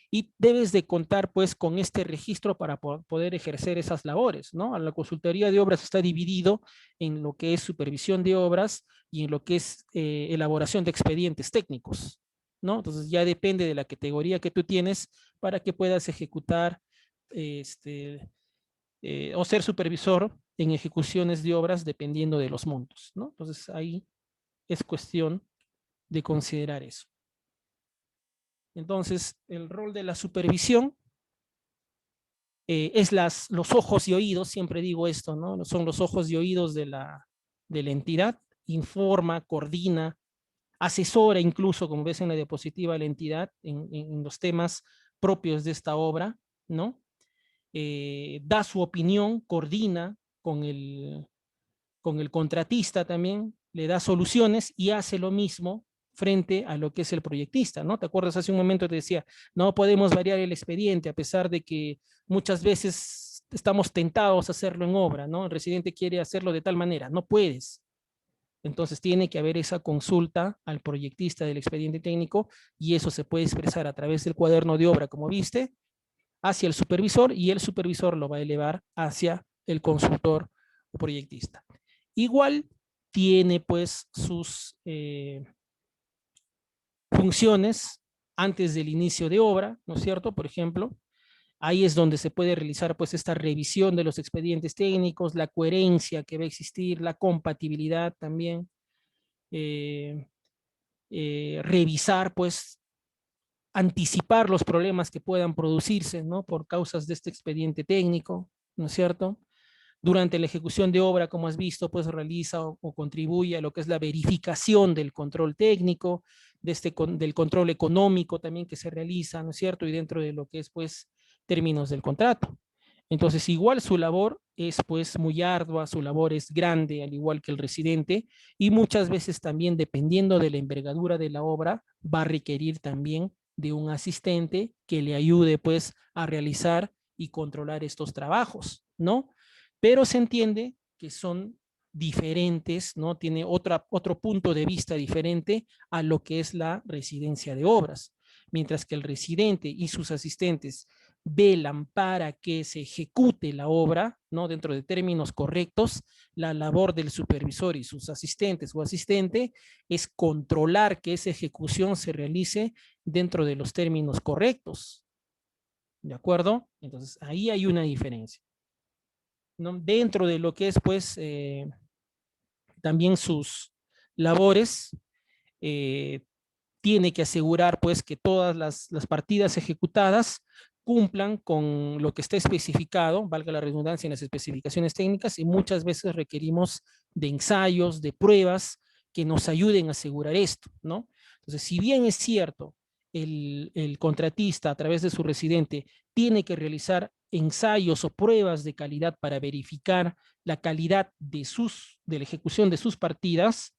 Speaker 1: y debes de contar pues con este registro para poder ejercer esas labores, ¿no? La consultoría de obras está dividido en lo que es supervisión de obras y en lo que es elaboración de expedientes técnicos, ¿no? Entonces ya depende de la categoría que tú tienes para que puedas ejecutar o ser supervisor en ejecuciones de obras dependiendo de los montos, ¿no? Entonces ahí es cuestión de considerar eso. Entonces, el rol de la supervisión es los ojos y oídos, siempre digo esto, ¿no? Son los ojos y oídos de la entidad, informa, coordina, asesora incluso, como ves en la diapositiva, a la entidad en los temas propios de esta obra, ¿no? Da su opinión, coordina con el contratista también, le da soluciones y hace lo mismo frente a lo que es el proyectista, ¿no? ¿Te acuerdas? Hace un momento te decía, no podemos variar el expediente a pesar de que muchas veces estamos tentados a hacerlo en obra, ¿no? El residente quiere hacerlo de tal manera, no puedes. Entonces tiene que haber esa consulta al proyectista del expediente técnico, y eso se puede expresar a través del cuaderno de obra, como viste, hacia el supervisor, y el supervisor lo va a elevar hacia el consultor o proyectista. Igual tiene pues sus funciones antes del inicio de obra, ¿no es cierto? Por ejemplo, ahí es donde se puede realizar pues esta revisión de los expedientes técnicos, la coherencia que va a existir, la compatibilidad también, eh, revisar pues, anticipar los problemas que puedan producirse, ¿no? Por causas de este expediente técnico, ¿no es cierto? Durante la ejecución de obra, como has visto, pues realiza o contribuye a lo que es la verificación del control técnico, del control económico también que se realiza, ¿no es cierto? Y dentro de lo que es, pues, términos del contrato. Entonces, igual su labor es, pues, muy ardua, su labor es grande, al igual que el residente, y muchas veces también, dependiendo de la envergadura de la obra, va a requerir también de un asistente que le ayude, pues, a realizar y controlar estos trabajos, ¿no? Pero se entiende que son diferentes, ¿no? Tiene otro punto de vista diferente a lo que es la residencia de obras. Mientras que el residente y sus asistentes velan para que se ejecute la obra, ¿no? Dentro de términos correctos, la labor del supervisor y sus asistentes o asistente es controlar que esa ejecución se realice dentro de los términos correctos. ¿De acuerdo? Entonces, ahí hay una diferencia, ¿no? Dentro de lo que es, pues, también sus labores, eh, tiene que asegurar, pues, que todas las partidas ejecutadas cumplan con lo que está especificado, valga la redundancia, en las especificaciones técnicas, y muchas veces requerimos de ensayos, de pruebas que nos ayuden a asegurar esto, ¿no? Entonces, si bien es cierto, el contratista a través de su residente tiene que realizar ensayos o pruebas de calidad para verificar la calidad de la ejecución de sus partidas,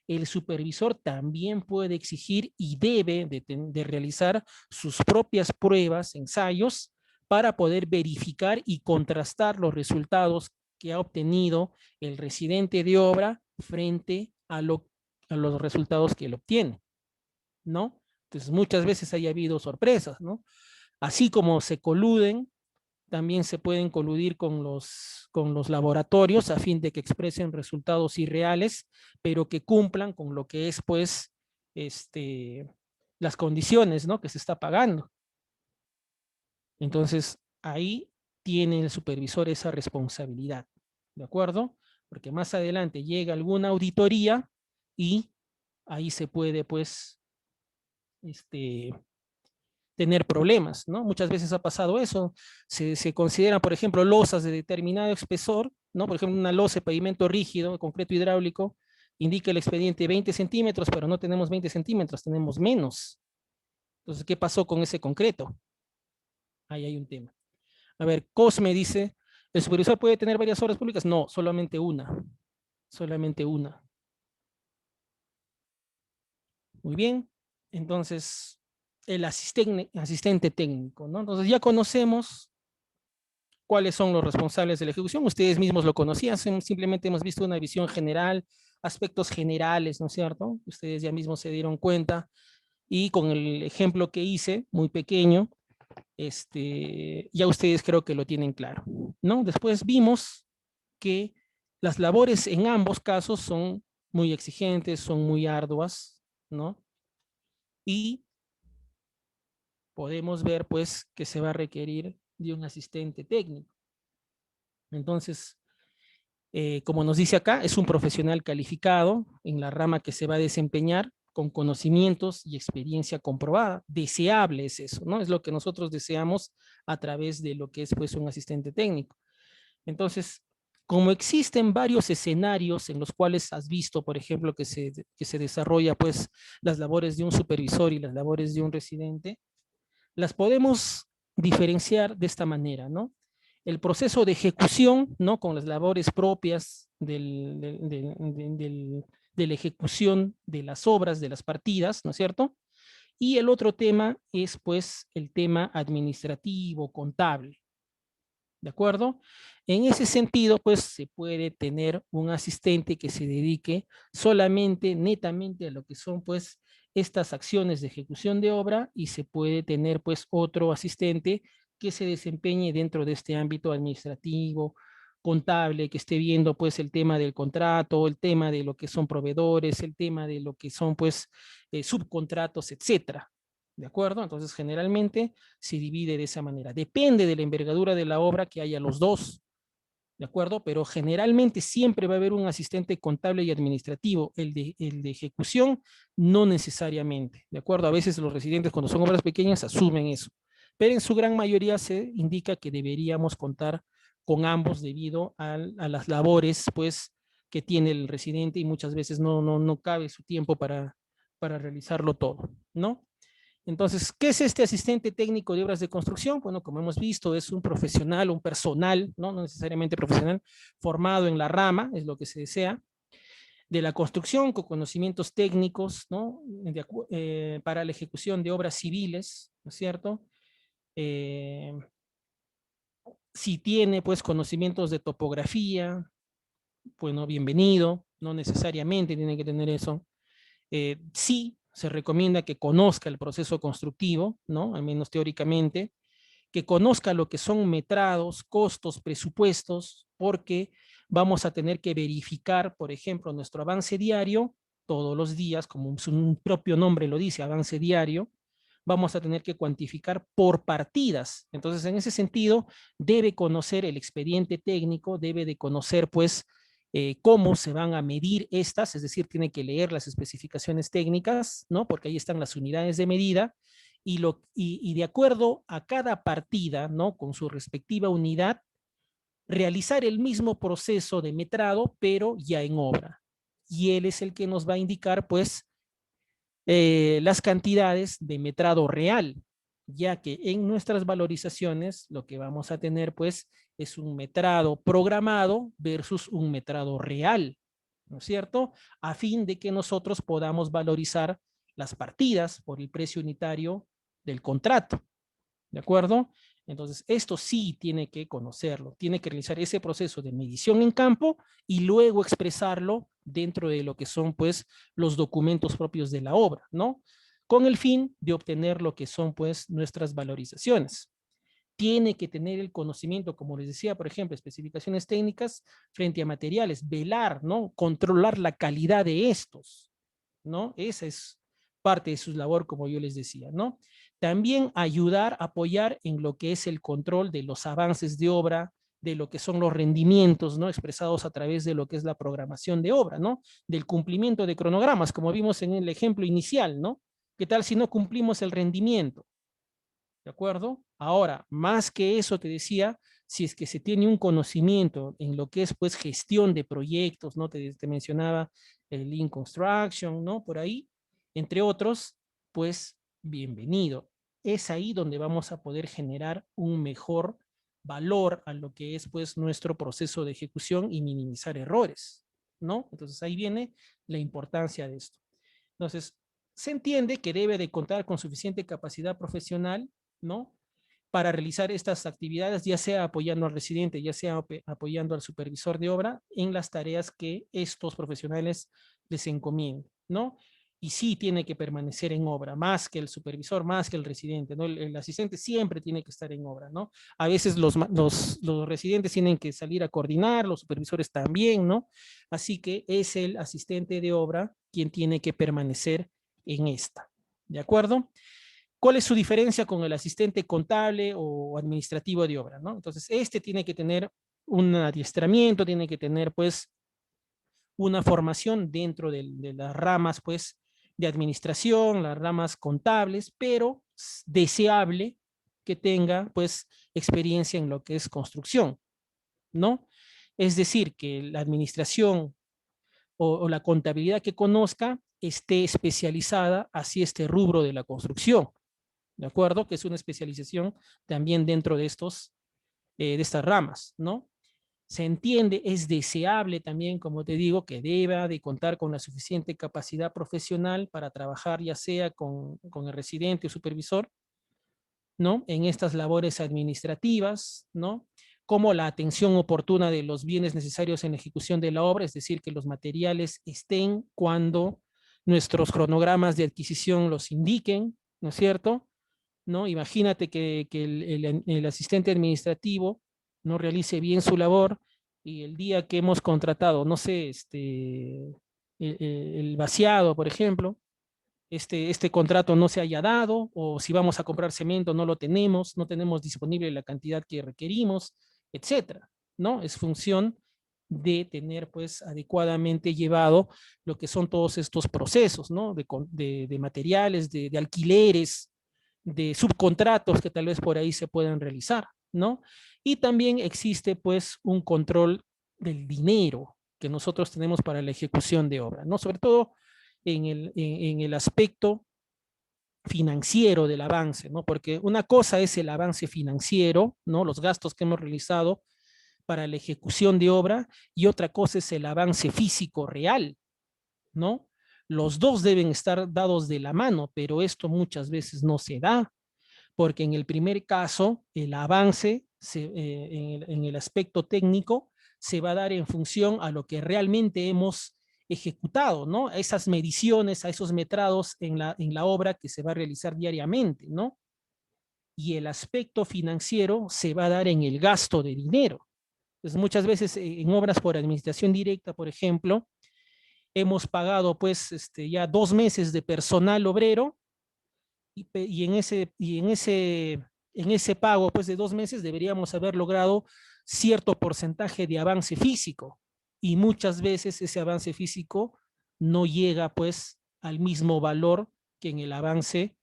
Speaker 1: el supervisor también puede exigir y debe de realizar sus propias pruebas, ensayos, para poder verificar y contrastar los resultados que ha obtenido el residente de obra frente a los resultados que él obtiene, ¿no? Entonces, muchas veces haya habido sorpresas, ¿no? Así como se coluden, también se pueden coludir con los laboratorios a fin de que expresen resultados irreales, pero que cumplan con lo que es, pues, las condiciones, ¿no? Que se está pagando. Entonces, ahí tiene el supervisor esa responsabilidad, ¿de acuerdo? Porque más adelante llega alguna auditoría y ahí se puede, pues, tener problemas, ¿no? Muchas veces ha pasado eso. Se consideran, por ejemplo, losas de determinado espesor, ¿no? Por ejemplo, una losa de pavimento rígido, concreto hidráulico, indica el expediente 20 centímetros, pero no tenemos 20 centímetros, tenemos menos. Entonces, ¿qué pasó con ese concreto? Ahí hay un tema. A ver, Cosme dice, ¿el supervisor puede tener varias obras públicas? No, solamente una. Solamente una. Muy bien. Entonces, el asistente técnico, ¿no? Entonces, ya conocemos cuáles son los responsables de la ejecución. Ustedes mismos lo conocían, simplemente hemos visto una visión general, aspectos generales, ¿no es cierto? Ustedes ya mismos se dieron cuenta y con el ejemplo que hice, muy pequeño, ya ustedes creo que lo tienen claro, ¿no? Después vimos que las labores en ambos casos son muy exigentes, son muy arduas, ¿no? Y podemos ver, pues, que se va a requerir de un asistente técnico. Entonces, como nos dice acá, es un profesional calificado en la rama que se va a desempeñar con conocimientos y experiencia comprobada. Deseable es eso, ¿no? Es lo que nosotros deseamos a través de lo que es, pues, un asistente técnico. Entonces, como existen varios escenarios en los cuales has visto, por ejemplo, que se desarrolla, pues, las labores de un supervisor y las labores de un residente, las podemos diferenciar de esta manera, ¿no? El proceso de ejecución, ¿no? Con las labores propias de la ejecución de las obras, de las partidas, ¿no es cierto? Y el otro tema es, pues, el tema administrativo, contable, ¿de acuerdo? En ese sentido, pues, se puede tener un asistente que se dedique solamente, netamente a lo que son, pues, estas acciones de ejecución de obra y se puede tener, pues, otro asistente que se desempeñe dentro de este ámbito administrativo, contable, que esté viendo, pues, el tema del contrato, el tema de lo que son proveedores, el tema de lo que son, pues, subcontratos, etcétera. ¿De acuerdo? Entonces, generalmente se divide de esa manera. Depende de la envergadura de la obra que haya los dos, ¿de acuerdo? Pero generalmente siempre va a haber un asistente contable y administrativo. El de ejecución, no necesariamente, ¿de acuerdo? A veces los residentes, cuando son obras pequeñas, asumen eso. Pero en su gran mayoría se indica que deberíamos contar con ambos debido a las labores, pues, que tiene el residente y muchas veces no cabe su tiempo para realizarlo todo, ¿no? Entonces, ¿qué es este asistente técnico de obras de construcción? Bueno, como hemos visto, es un profesional, un personal, no necesariamente profesional, formado en la rama, es lo que se desea, de la construcción con conocimientos técnicos, ¿no? Para la ejecución de obras civiles, ¿no es cierto? Eh, si tiene, pues, conocimientos de topografía, bueno, bienvenido, no necesariamente tiene que tener eso. Sí, se recomienda que conozca el proceso constructivo, ¿no? Al menos teóricamente, que conozca lo que son metrados, costos, presupuestos, porque vamos a tener que verificar, por ejemplo, nuestro avance diario todos los días, como su propio nombre lo dice, avance diario, vamos a tener que cuantificar por partidas. Entonces, en ese sentido, debe conocer el expediente técnico, debe de conocer, pues, cómo se van a medir estas, es decir, tiene que leer las especificaciones técnicas, ¿no? Porque ahí están las unidades de medida, y de acuerdo a cada partida, ¿no? Con su respectiva unidad, realizar el mismo proceso de metrado, pero ya en obra. Y él es el que nos va a indicar, pues, las cantidades de metrado real, ya que en nuestras valorizaciones lo que vamos a tener, pues, es un metrado programado versus un metrado real, ¿no es cierto? A fin de que nosotros podamos valorizar las partidas por el precio unitario del contrato, ¿de acuerdo? Entonces, esto sí tiene que conocerlo, tiene que realizar ese proceso de medición en campo y luego expresarlo dentro de lo que son, pues, los documentos propios de la obra, ¿no? Con el fin de obtener lo que son, pues, nuestras valorizaciones. Tiene que tener el conocimiento, como les decía, por ejemplo, especificaciones técnicas frente a materiales, velar, ¿no? Controlar la calidad de estos, ¿no? Esa es parte de su labor, como yo les decía, ¿no? También ayudar, apoyar en lo que es el control de los avances de obra, de lo que son los rendimientos, ¿no? Expresados a través de lo que es la programación de obra, ¿no? Del cumplimiento de cronogramas, como vimos en el ejemplo inicial, ¿no? ¿Qué tal si no cumplimos el rendimiento? ¿De acuerdo? Ahora, más que eso, te decía, si es que se tiene un conocimiento en lo que es, pues, gestión de proyectos, ¿no? Te mencionaba el Lean Construction, ¿no? Por ahí, entre otros, pues, bienvenido. Es ahí donde vamos a poder generar un mejor valor a lo que es, pues, nuestro proceso de ejecución y minimizar errores, ¿no? Entonces, ahí viene la importancia de esto. Entonces, se entiende que debe de contar con suficiente capacidad profesional, ¿no? Para realizar estas actividades, ya sea apoyando al residente, ya sea apoyando al supervisor de obra en las tareas que estos profesionales les encomienden, ¿no? Y sí tiene que permanecer en obra, más que el supervisor, más que el residente, ¿no? El asistente siempre tiene que estar en obra, ¿no? A veces los residentes tienen que salir a coordinar, los supervisores también, ¿no? Así que es el asistente de obra quien tiene que permanecer en esta, ¿de acuerdo? ¿Cuál es su diferencia con el asistente contable o administrativo de obra, ¿no? Entonces, este tiene que tener un adiestramiento, tiene que tener, pues, una formación dentro de las ramas, pues, de administración, las ramas contables, pero deseable que tenga, pues, experiencia en lo que es construcción, ¿no? Es decir, que la administración o la contabilidad que conozca esté especializada hacia este rubro de la construcción, ¿de acuerdo? Que es una especialización también dentro de estas ramas, ¿no? Se entiende, es deseable también, como te digo, que deba de contar con la suficiente capacidad profesional para trabajar ya sea con el residente o supervisor, ¿no? En estas labores administrativas, ¿no? Como la atención oportuna de los bienes necesarios en la ejecución de la obra, es decir, que los materiales estén cuando nuestros cronogramas de adquisición los indiquen, ¿no es cierto? ¿No? Imagínate que el asistente administrativo no realice bien su labor y el día que hemos contratado, no sé, el vaciado, por ejemplo, este contrato no se haya dado, o si vamos a comprar cemento no lo tenemos, no tenemos disponible la cantidad que requerimos, etcétera, ¿no? Es función de tener pues adecuadamente llevado lo que son todos estos procesos, ¿no? De materiales, de alquileres, de subcontratos que tal vez por ahí se puedan realizar, ¿no? Y también existe pues un control del dinero que nosotros tenemos para la ejecución de obra, ¿no? Sobre todo en el aspecto financiero del avance, ¿no? Porque una cosa es el avance financiero, ¿no? Los gastos que hemos realizado para la ejecución de obra, y otra cosa es el avance físico real, ¿no? Los dos deben estar dados de la mano, pero esto muchas veces no se da, porque en el primer caso, el avance en el aspecto técnico se va a dar en función a lo que realmente hemos ejecutado, ¿no? A esas mediciones, a esos metrados en la obra que se va a realizar diariamente, ¿no? Y el aspecto financiero se va a dar en el gasto de dinero. Entonces, muchas veces en obras por administración directa, por ejemplo, hemos pagado pues ya 2 meses de personal obrero, y en ese pago pues de 2 meses deberíamos haber logrado cierto porcentaje de avance físico, y muchas veces ese avance físico no llega pues al mismo valor que en el avance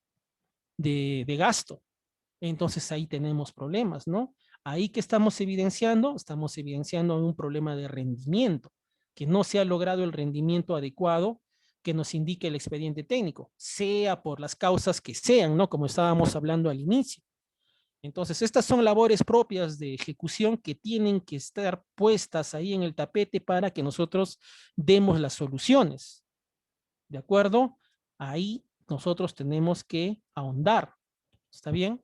Speaker 1: de gasto. Entonces ahí tenemos problemas, ¿no? Ahí que estamos evidenciando un problema de rendimiento, que no se ha logrado el rendimiento adecuado que nos indique el expediente técnico, sea por las causas que sean, ¿no? Como estábamos hablando al inicio. Entonces, estas son labores propias de ejecución que tienen que estar puestas ahí en el tapete para que nosotros demos las soluciones, ¿de acuerdo? Ahí nosotros tenemos que ahondar, ¿está bien?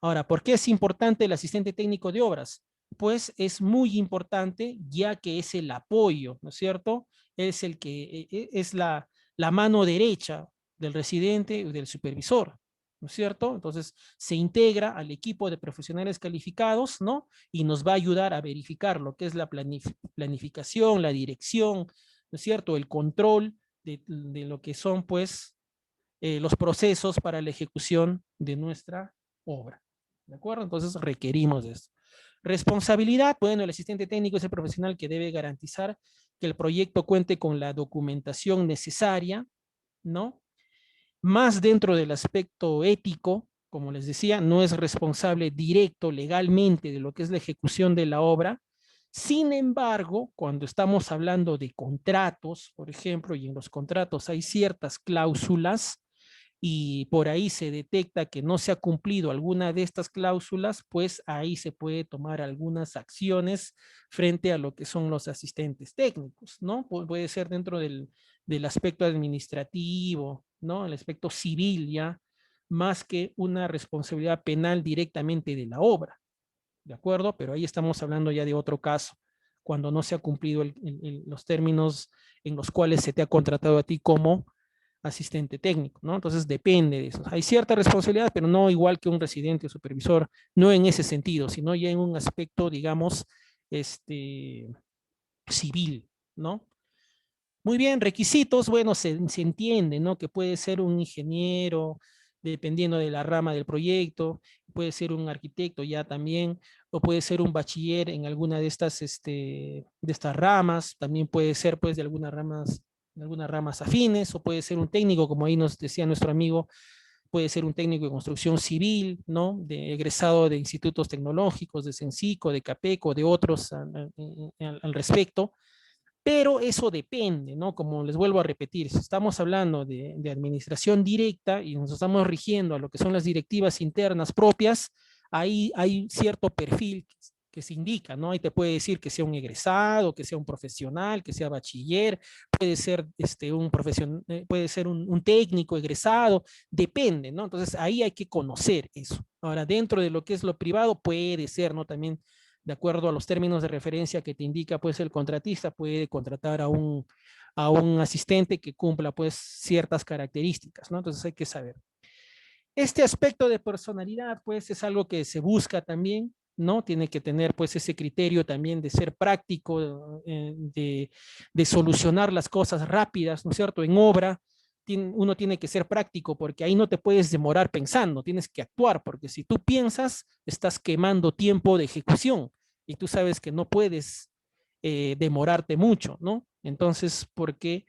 Speaker 1: Ahora, ¿por qué es importante el asistente técnico de obras? Pues es muy importante, ya que es el apoyo, ¿no es cierto? Es el que es la mano derecha del residente y del supervisor, ¿no es cierto? Entonces se integra al equipo de profesionales calificados, ¿no? Y nos va a ayudar a verificar lo que es la planificación, la dirección, ¿no es cierto? El control de lo que son, pues, los procesos para la ejecución de nuestra obra. ¿De acuerdo? Entonces requerimos de esto. Responsabilidad, bueno, el asistente técnico es el profesional que debe garantizar que el proyecto cuente con la documentación necesaria, ¿no? Más dentro del aspecto ético, como les decía, no es responsable directo legalmente de lo que es la ejecución de la obra. Sin embargo, cuando estamos hablando de contratos, por ejemplo, y en los contratos hay ciertas cláusulas, y por ahí se detecta que no se ha cumplido alguna de estas cláusulas, pues ahí se puede tomar algunas acciones frente a lo que son los asistentes técnicos, ¿no? Puede ser dentro del aspecto administrativo, ¿no? El aspecto civil ya, más que una responsabilidad penal directamente de la obra, ¿de acuerdo? Pero ahí estamos hablando ya de otro caso, cuando no se ha cumplido los términos en los cuales se te ha contratado a ti como asistente técnico, ¿no? Entonces depende de eso. Hay cierta responsabilidad, pero no igual que un residente o supervisor, no en ese sentido, sino ya en un aspecto, digamos, este, civil, ¿no? Muy bien, requisitos, bueno, se entiende, ¿no? Que puede ser un ingeniero, dependiendo de la rama del proyecto, puede ser un arquitecto ya también, o puede ser un bachiller en alguna de estas ramas, también puede ser pues de algunas ramas afines, o puede ser un técnico, como ahí nos decía nuestro amigo, puede ser un técnico de construcción civil, ¿no? De egresado de institutos tecnológicos, de Sensico, de Capeco, de otros al respecto. Pero eso depende, ¿no? Como les vuelvo a repetir, si estamos hablando de administración directa y nos estamos rigiendo a lo que son las directivas internas propias, ahí hay cierto perfil que se indica, ¿no? Ahí te puede decir que sea un egresado, que sea un profesional, que sea bachiller, puede ser puede ser un técnico egresado, depende, ¿no? Entonces ahí hay que conocer eso. Ahora, dentro de lo que es lo privado, puede ser, ¿no? También de acuerdo a los términos de referencia que te indica pues el contratista, puede contratar a un asistente que cumpla pues ciertas características, ¿no? Entonces hay que saber. Este aspecto de personalidad pues es algo que se busca también, ¿no? Tiene que tener pues ese criterio también de ser práctico, de solucionar las cosas rápidas, ¿no es cierto? En obra, uno tiene que ser práctico, porque ahí no te puedes demorar pensando, tienes que actuar, porque si tú piensas, estás quemando tiempo de ejecución y tú sabes que no puedes demorarte mucho, ¿no? Entonces, porque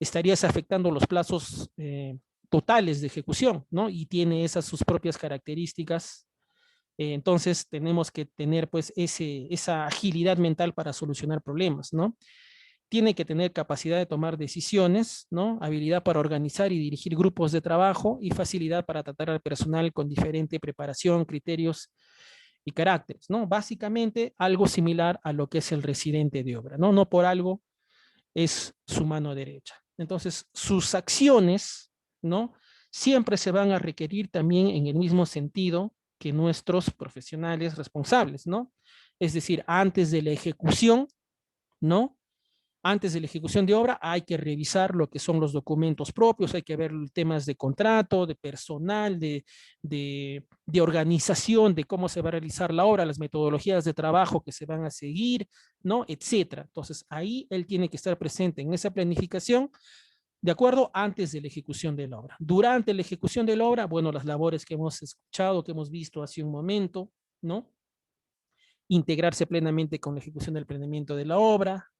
Speaker 1: estarías afectando los plazos totales de ejecución, ¿no? Y tiene esas sus propias características. Entonces, tenemos que tener pues esa agilidad mental para solucionar problemas, ¿no? Tiene que tener capacidad de tomar decisiones, ¿no? Habilidad para organizar y dirigir grupos de trabajo y facilidad para tratar al personal con diferente preparación, criterios y caracteres, ¿no? Básicamente algo similar a lo que es el residente de obra, ¿no? No por algo es su mano derecha. Entonces, sus acciones, ¿no? Siempre se van a requerir también en el mismo sentido que nuestros profesionales responsables, ¿no? Es decir, antes de la ejecución, ¿no? Antes de la ejecución de obra hay que revisar lo que son los documentos propios, hay que ver temas de contrato, de personal, de organización, de cómo se va a realizar la obra, las metodologías de trabajo que se van a seguir, ¿no? Etcétera. Entonces, ahí él tiene que estar presente en esa planificación, de acuerdo, antes de la ejecución de la obra. Durante la ejecución de la obra, bueno, las labores que hemos escuchado, que hemos visto hace un momento, ¿no? Integrarse plenamente con la ejecución del planeamiento de la obra,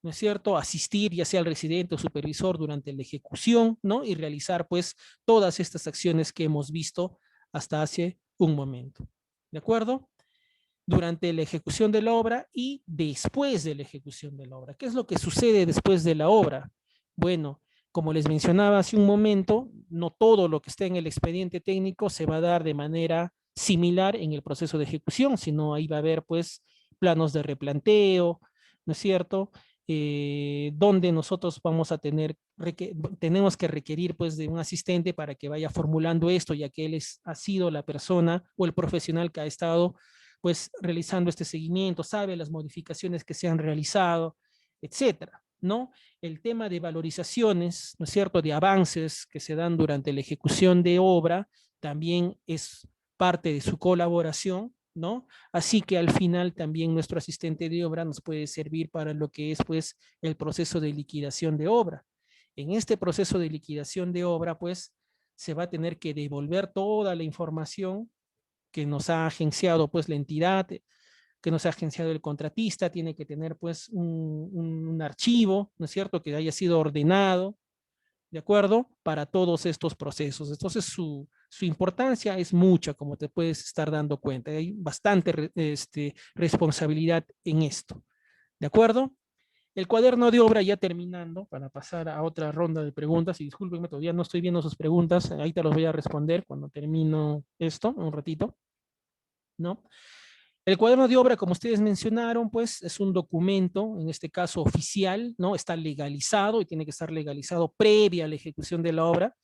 Speaker 1: ¿no es cierto? Asistir ya sea al residente o supervisor durante la ejecución, ¿no? Y realizar pues todas estas acciones que hemos visto hasta hace un momento, ¿de acuerdo? Durante la ejecución de la obra y después de la ejecución de la obra. ¿Qué es lo que sucede después de la obra? Bueno, como les mencionaba hace un momento, no todo lo que está en el expediente técnico se va a dar de manera similar en el proceso de ejecución, sino ahí va a haber pues planos de replanteo, ¿no es cierto? Donde nosotros vamos a tenemos que requerir pues de un asistente para que vaya formulando esto, ya que él ha sido la persona o el profesional que ha estado pues realizando este seguimiento, sabe las modificaciones que se han realizado, etcétera, ¿no? El tema de valorizaciones, ¿no es cierto?, de avances que se dan durante la ejecución de obra, también es parte de su colaboración, ¿no? Así que al final también nuestro asistente de obra nos puede servir para lo que es, pues, el proceso de liquidación de obra. En este proceso de liquidación de obra, pues, se va a tener que devolver toda la información que nos ha agenciado pues la entidad, que nos ha agenciado el contratista, tiene que tener pues un archivo, ¿no es cierto?, que haya sido ordenado, ¿de acuerdo?, para todos estos procesos. Entonces su importancia es mucha, como te puedes estar dando cuenta. Hay bastante responsabilidad en esto, ¿de acuerdo? El cuaderno de obra ya terminando, para pasar a otra ronda de preguntas, y discúlpenme, todavía no estoy viendo sus preguntas, ahí te los voy a responder cuando termino esto, un ratito, ¿no? El cuaderno de obra, como ustedes mencionaron, pues es un documento, en este caso oficial, ¿no? Está legalizado y tiene que estar legalizado previa a la ejecución de la obra,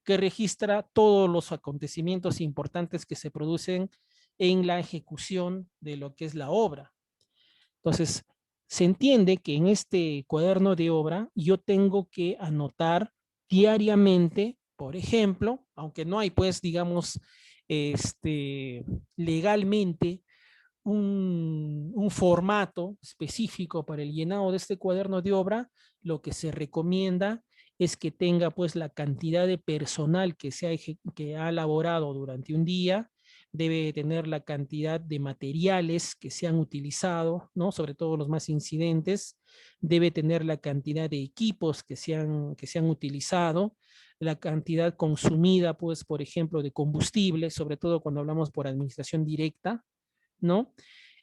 Speaker 1: que registra todos los acontecimientos importantes que se producen en la ejecución de lo que es la obra. Entonces, se entiende que en este cuaderno de obra yo tengo que anotar diariamente, por ejemplo, aunque no hay, pues, digamos, legalmente un formato específico para el llenado de este cuaderno de obra, lo que se recomienda es que tenga pues la cantidad de personal que ha elaborado durante un día, debe tener la cantidad de materiales que se han utilizado, ¿no? Sobre todo los más incidentes, debe tener la cantidad de equipos que se han utilizado, la cantidad consumida, pues, por ejemplo, de combustible, sobre todo cuando hablamos por administración directa, ¿no?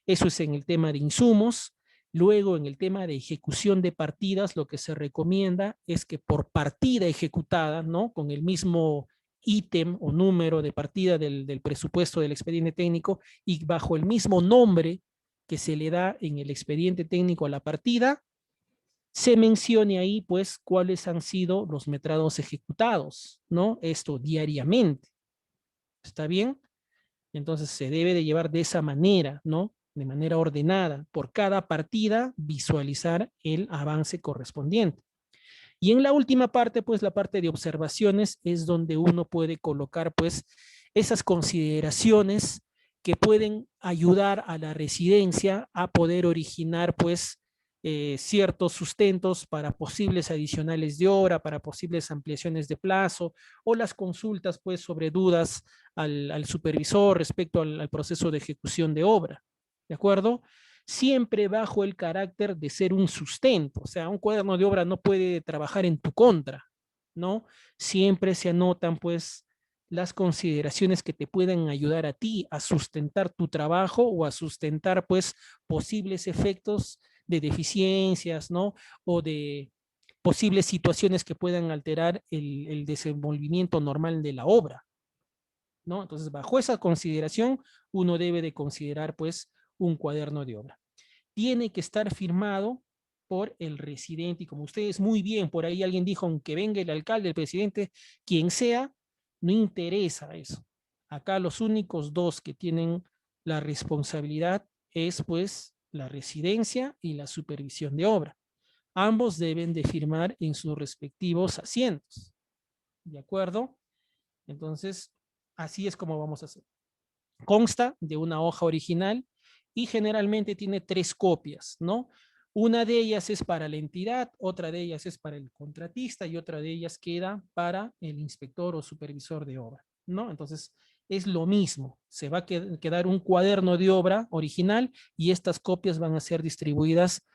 Speaker 1: Eso es en el tema de insumos. Luego, en el tema de ejecución de partidas, lo que se recomienda es que por partida ejecutada, ¿no? Con el mismo ítem o número de partida del presupuesto del expediente técnico y bajo el mismo nombre que se le da en el expediente técnico a la partida, se mencione ahí, pues, cuáles han sido los metrados ejecutados, ¿no? Esto diariamente. ¿Está bien? Entonces se debe de llevar de esa manera, ¿no? De manera ordenada, por cada partida visualizar el avance correspondiente. Y en la última parte, pues la parte de observaciones es donde uno puede colocar pues esas consideraciones que pueden ayudar a la residencia a poder originar pues ciertos sustentos para posibles adicionales de obra, para posibles ampliaciones de plazo, o las consultas pues sobre dudas al supervisor respecto al proceso de ejecución de obra, ¿de acuerdo? Siempre bajo el carácter de ser un sustento, o sea, un cuaderno de obra no puede trabajar en tu contra, ¿no? Siempre se anotan pues las consideraciones que te puedan ayudar a ti a sustentar tu trabajo o a sustentar pues posibles efectos de deficiencias, ¿no? O de posibles situaciones que puedan alterar el desenvolvimiento normal de la obra, ¿no? Entonces, bajo esa consideración, uno debe de considerar, pues, un cuaderno de obra. Tiene que estar firmado por el residente, y como ustedes muy bien, por ahí alguien dijo, aunque venga el alcalde, el presidente, quien sea, no interesa eso. Acá los únicos dos que tienen la responsabilidad es, pues, la residencia y la supervisión de obra. Ambos deben de firmar en sus respectivos asientos. ¿De acuerdo? Entonces, así es como vamos a hacer. Consta de una hoja original y generalmente tiene 3 copias, ¿no? Una de ellas es para la entidad, otra de ellas es para el contratista y otra de ellas queda para el inspector o supervisor de obra, ¿no? Entonces, es lo mismo. Se va a quedar un cuaderno de obra original y estas copias van a ser distribuidas,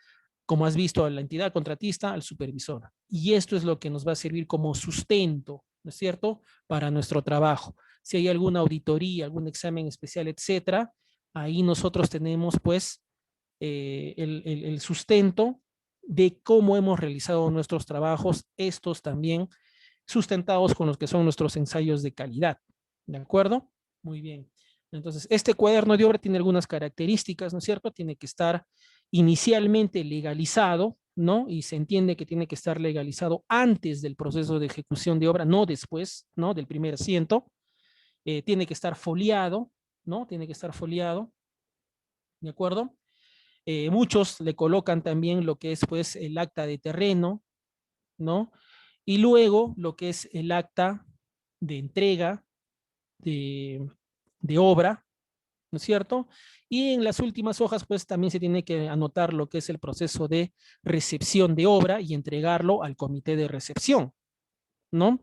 Speaker 1: como has visto, a la entidad contratista, al supervisor. Y esto es lo que nos va a servir como sustento, ¿no es cierto?, para nuestro trabajo. Si hay alguna auditoría, algún examen especial, etcétera, ahí nosotros tenemos pues el sustento de cómo hemos realizado nuestros trabajos, estos también sustentados con los que son nuestros ensayos de calidad. ¿De acuerdo? Muy bien. Entonces, este cuaderno de obra tiene algunas características, ¿no es cierto? Tiene que estar inicialmente legalizado, ¿no? Y se entiende que tiene que estar legalizado antes del proceso de ejecución de obra, no después, ¿no? Del primer asiento. Tiene que estar foliado, ¿no? Tiene que estar foliado, ¿de acuerdo? Muchos le colocan también lo que es, pues, el acta de terreno, ¿no? Y luego lo que es el acta de entrega de, de obra, ¿no es cierto? Y en las últimas hojas, pues también se tiene que anotar lo que es el proceso de recepción de obra y entregarlo al comité de recepción, ¿no?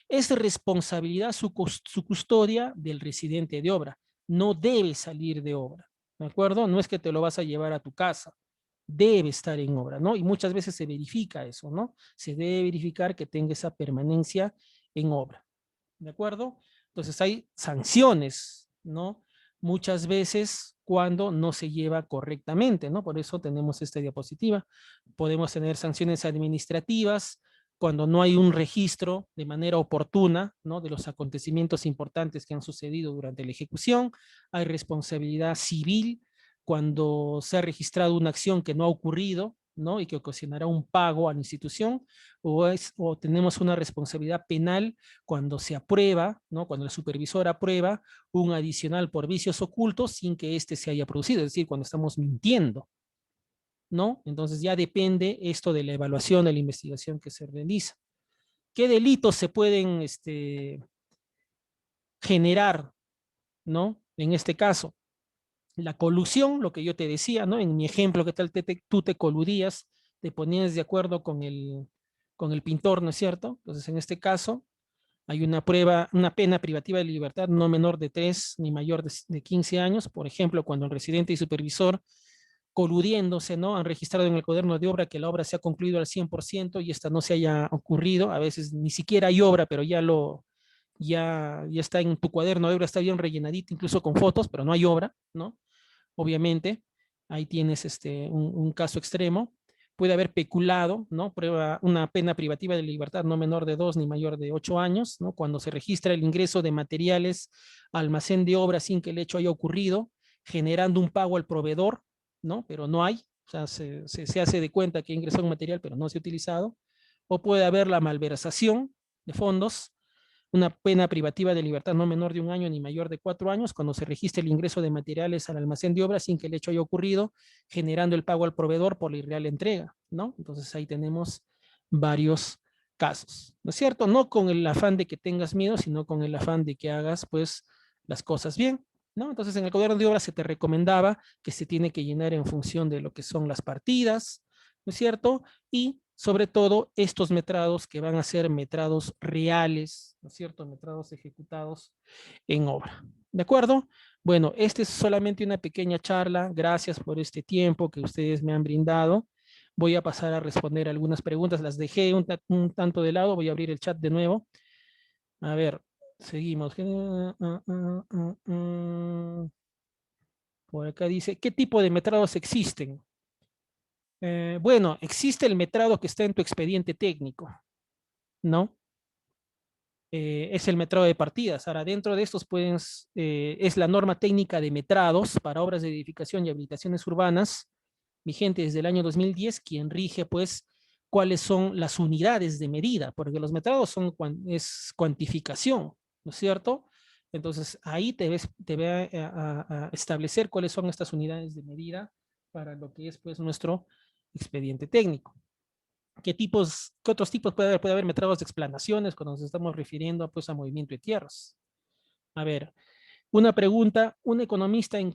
Speaker 1: Es responsabilidad su custodia del residente de obra. No debe salir de obra, ¿de acuerdo? No es que te lo vas a llevar a tu casa, debe estar en obra, ¿no? Y muchas veces se verifica eso, ¿no? Se debe verificar que tenga esa permanencia en obra, ¿de acuerdo? Entonces hay sanciones, ¿no? Muchas veces cuando no se lleva correctamente, ¿no? Por eso tenemos esta diapositiva. Podemos tener sanciones administrativas cuando no hay un registro de manera oportuna, ¿no? De los acontecimientos importantes que han sucedido durante la ejecución. Hay responsabilidad civil cuando se ha registrado una acción que no ha ocurrido, ¿no? Y que ocasionará un pago a la institución, o tenemos una responsabilidad penal cuando se aprueba, ¿no? Cuando el supervisor aprueba un adicional por vicios ocultos sin que éste se haya producido, es decir, cuando estamos mintiendo, ¿no? Entonces ya depende esto de la evaluación de la investigación que se realiza. ¿Qué delitos se pueden generar, ¿no? En este caso, la colusión, lo que yo te decía, ¿no? En mi ejemplo, ¿qué tal tú te coludías, te ponías de acuerdo con el pintor, ¿no es cierto? Entonces, en este caso, hay una prueba, una pena privativa de libertad no menor de 3 ni mayor de 15 años, por ejemplo, cuando el residente y supervisor coludiéndose, ¿no? Han registrado en el cuaderno de obra que la obra se ha concluido al 100% y esta no se haya ocurrido, a veces ni siquiera hay obra, pero ya está en tu cuaderno de obra, está bien rellenadito, incluso con fotos, pero no hay obra, ¿no? Obviamente, ahí tienes un caso extremo. Puede haber peculado, ¿no? Prueba una pena privativa de libertad no menor de 2 ni mayor de 8 años, ¿no? Cuando se registra el ingreso de materiales al almacén de obra sin que el hecho haya ocurrido, generando un pago al proveedor, ¿no? Pero no hay, o sea, se hace de cuenta que ingresó un material, pero no se ha utilizado. O puede haber la malversación de fondos, una pena privativa de libertad no menor de 1 año ni mayor de 4 años cuando se registre el ingreso de materiales al almacén de obra sin que el hecho haya ocurrido, generando el pago al proveedor por la irreal entrega, ¿no? Entonces ahí tenemos varios casos, ¿no es cierto? No con el afán de que tengas miedo, sino con el afán de que hagas, pues, las cosas bien, ¿no? Entonces en el cuaderno de obra se te recomendaba que se tiene que llenar en función de lo que son las partidas, ¿no es cierto? Y sobre todo estos metrados que van a ser metrados reales, ¿no es cierto? Metrados ejecutados en obra. ¿De acuerdo? Bueno, esta es solamente una pequeña charla. Gracias por este tiempo que ustedes me han brindado. Voy a pasar a responder algunas preguntas. Las dejé un tanto de lado. Voy a abrir el chat de nuevo. A ver, seguimos. Por acá dice, ¿qué tipo de metrados existen? Bueno, existe el metrado que está en tu expediente técnico, ¿no? Es el metrado de partidas. Ahora, dentro de estos es la norma técnica de metrados para obras de edificación y habilitaciones urbanas, vigente desde el año 2010, quien rige, pues, cuáles son las unidades de medida, porque los metrados es cuantificación, ¿no es cierto? Entonces, ahí te ve a establecer cuáles son estas unidades de medida para lo que es, pues, nuestro expediente técnico. ¿Qué otros tipos puede haber? Puede haber metrados de explanaciones cuando nos estamos refiriendo, pues, a movimiento de tierras. A ver, una pregunta, ¿un economista en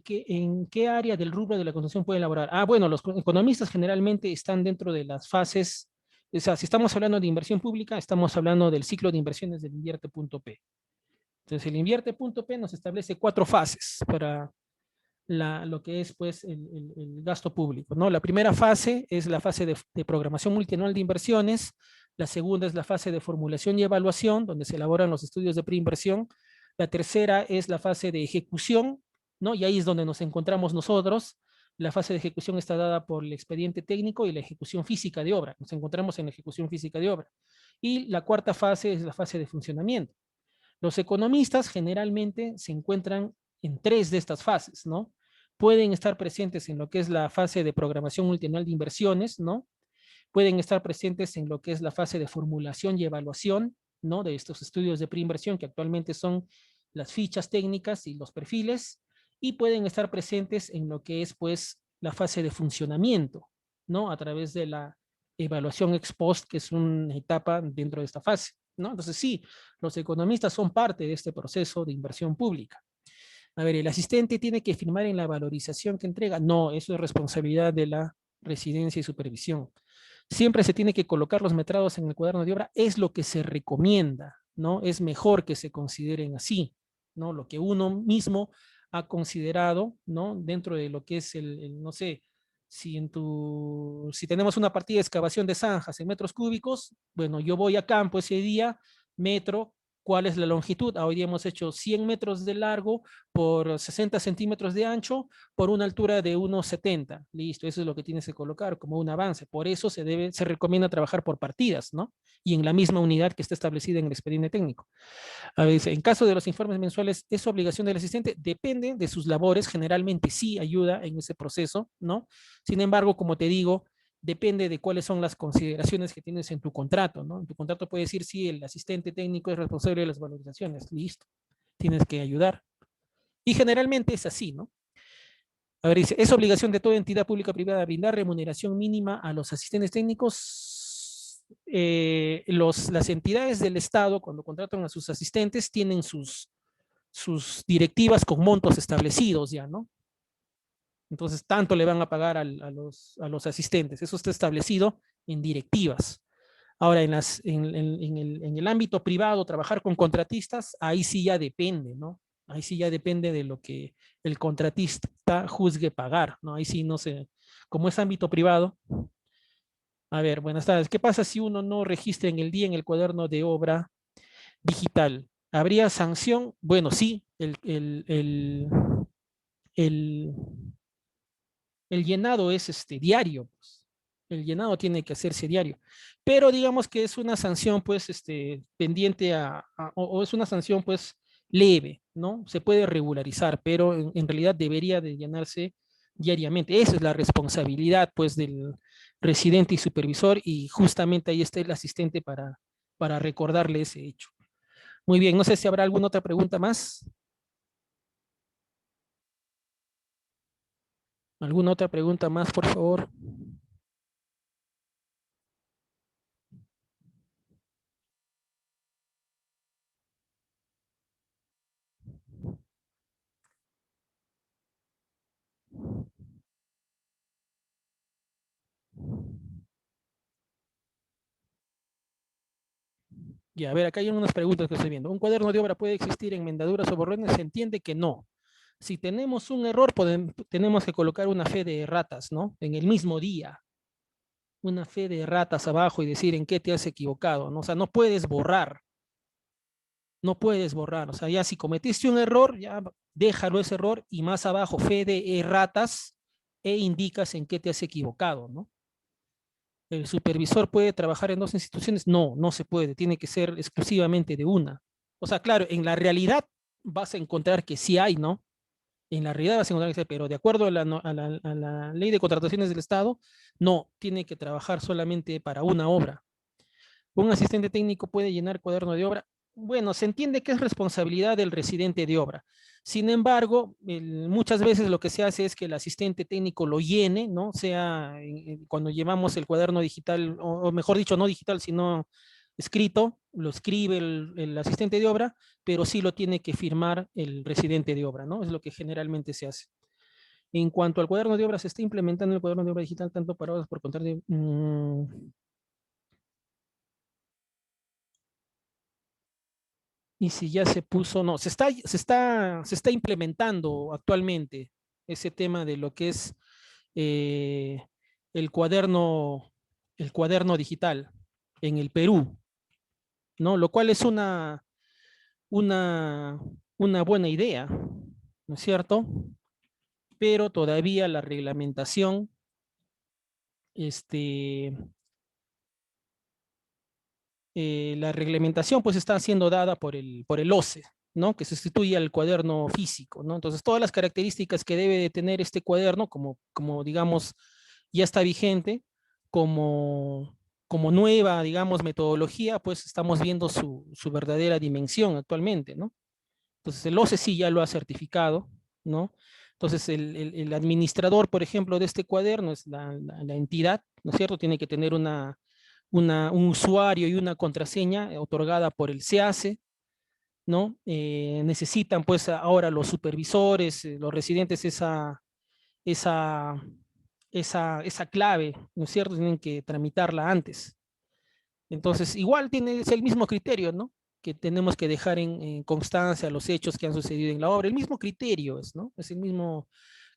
Speaker 1: qué área del rubro de la construcción puede elaborar? Ah, bueno, los economistas generalmente están dentro de las fases, o sea, si estamos hablando de inversión pública, estamos hablando del ciclo de inversiones del invierte.p. Entonces, el invierte.p nos establece 4 fases para lo que es, pues, el gasto público, ¿no? La primera fase es la fase de programación multianual de inversiones. La segunda es la fase de formulación y evaluación, donde se elaboran los estudios de preinversión. La tercera es la fase de ejecución, ¿no? Y ahí es donde nos encontramos nosotros. La fase de ejecución está dada por el expediente técnico y la ejecución física de obra. Nos encontramos en la ejecución física de obra. Y la cuarta fase es la fase de funcionamiento. Los economistas generalmente se encuentran en 3 de estas fases, ¿no? Pueden estar presentes en lo que es la fase de programación multianual de inversiones, ¿no? Pueden estar presentes en lo que es la fase de formulación y evaluación, ¿no? De estos estudios de preinversión que actualmente son las fichas técnicas y los perfiles, y pueden estar presentes en lo que es, pues, la fase de funcionamiento, ¿no? A través de la evaluación ex post, que es una etapa dentro de esta fase, ¿no? Entonces, sí, los economistas son parte de este proceso de inversión pública. A ver, ¿el asistente tiene que firmar en la valorización que entrega? No, eso es responsabilidad de la residencia y supervisión. Siempre se tiene que colocar los metrados en el cuaderno de obra, es lo que se recomienda, ¿no? Es mejor que se consideren así, ¿no? Lo que uno mismo ha considerado, ¿no? Dentro de lo que es no sé, si tenemos una partida de excavación de zanjas en metros cúbicos, bueno, yo voy a campo ese día, metro, ¿cuál es la longitud? Hoy día hemos hecho 100 metros de largo por 60 centímetros de ancho por una altura de 1,70. Listo, eso es lo que tienes que colocar como un avance. Por eso se recomienda trabajar por partidas, ¿no? Y en la misma unidad que está establecida en el expediente técnico. A ver, en caso de los informes mensuales, ¿es obligación del asistente? Depende de sus labores, generalmente sí ayuda en ese proceso, ¿no? Sin embargo, como te digo, depende de cuáles son las consideraciones que tienes en tu contrato, ¿no? En tu contrato puede decir si el asistente técnico es responsable de las valorizaciones, listo, tienes que ayudar. Y generalmente es así, ¿no? A ver, dice, ¿es obligación de toda entidad pública o privada brindar remuneración mínima a los asistentes técnicos? Las entidades del Estado, cuando contratan a sus asistentes, tienen sus directivas con montos establecidos ya, ¿no? Entonces, tanto le van a pagar a los asistentes. Eso está establecido en directivas. Ahora, en el ámbito privado, trabajar con contratistas, ahí sí ya depende, ¿no? Ahí sí ya depende de lo que el contratista juzgue pagar, ¿no? Ahí sí no sé, como es ámbito privado. A ver, buenas tardes. ¿Qué pasa si uno no registra en el día en el cuaderno de obra digital? ¿Habría sanción? Bueno, sí, el, el llenado es diario, pues. El llenado tiene que hacerse diario. Pero digamos que es una sanción, pues, pendiente o es una sanción, pues, leve, ¿no? Se puede regularizar, pero en realidad debería de llenarse diariamente. Esa es la responsabilidad, pues, del residente y supervisor, y justamente ahí está el asistente para recordarle ese hecho. Muy bien, no sé si habrá alguna otra pregunta más. ¿Alguna otra pregunta más, por favor? Ya, a ver, acá hay unas preguntas que estoy viendo. ¿Un cuaderno de obra puede existir en mendaduras o borrones? Se entiende que no. Si tenemos un error, tenemos que colocar una fe de erratas, ¿no? En el mismo día, una fe de erratas abajo y decir en qué te has equivocado, ¿no? O sea, no puedes borrar, no puedes borrar. O sea, ya si cometiste un error, ya déjalo ese error y más abajo, fe de erratas e indicas en qué te has equivocado, ¿no? ¿El supervisor puede trabajar en dos instituciones? No, no se puede, tiene que ser exclusivamente de una. O sea, claro, en la realidad vas a encontrar que sí hay, ¿no? En la realidad vas a encontrar que sí hay, pero de acuerdo a la ley de contrataciones del Estado, no, tiene que trabajar solamente para una obra. Un asistente técnico puede llenar cuaderno de obra. Bueno, se entiende que es responsabilidad del residente de obra. Sin embargo, muchas veces lo que se hace es que el asistente técnico lo llene, ¿no? Sea cuando llevamos el cuaderno digital, o mejor dicho, no digital, sino escrito, lo escribe el asistente de obra, pero sí lo tiene que firmar el residente de obra, ¿no? Es lo que generalmente se hace. En cuanto al cuaderno de obra, se está implementando el cuaderno de obra digital tanto para obras por contar de... y si ya se puso, no, se está implementando actualmente ese tema de lo que es eh, el cuaderno, el cuaderno digital en el Perú, ¿no? Lo cual es una, una buena idea, ¿no es cierto? Pero todavía la reglamentación, este, la reglamentación pues está siendo dada por el OCE, ¿no? Que sustituye al cuaderno físico, ¿no? Entonces, todas las características que debe de tener este cuaderno, como digamos, ya está vigente, como, como nueva, digamos, metodología, pues estamos viendo su verdadera dimensión actualmente, ¿no? Entonces, el OCE sí ya lo ha certificado, ¿no? Entonces, el administrador, por ejemplo, de este cuaderno es la entidad, ¿no es cierto? Tiene que tener un usuario y una contraseña otorgada por el SEACE, ¿no? Necesitan pues ahora los supervisores, los residentes esa, esa clave, ¿no es cierto? Tienen que tramitarla antes. Entonces, igual es el mismo criterio, ¿no? Que tenemos que dejar en constancia los hechos que han sucedido en la obra. El mismo criterio es, ¿no? Es el mismo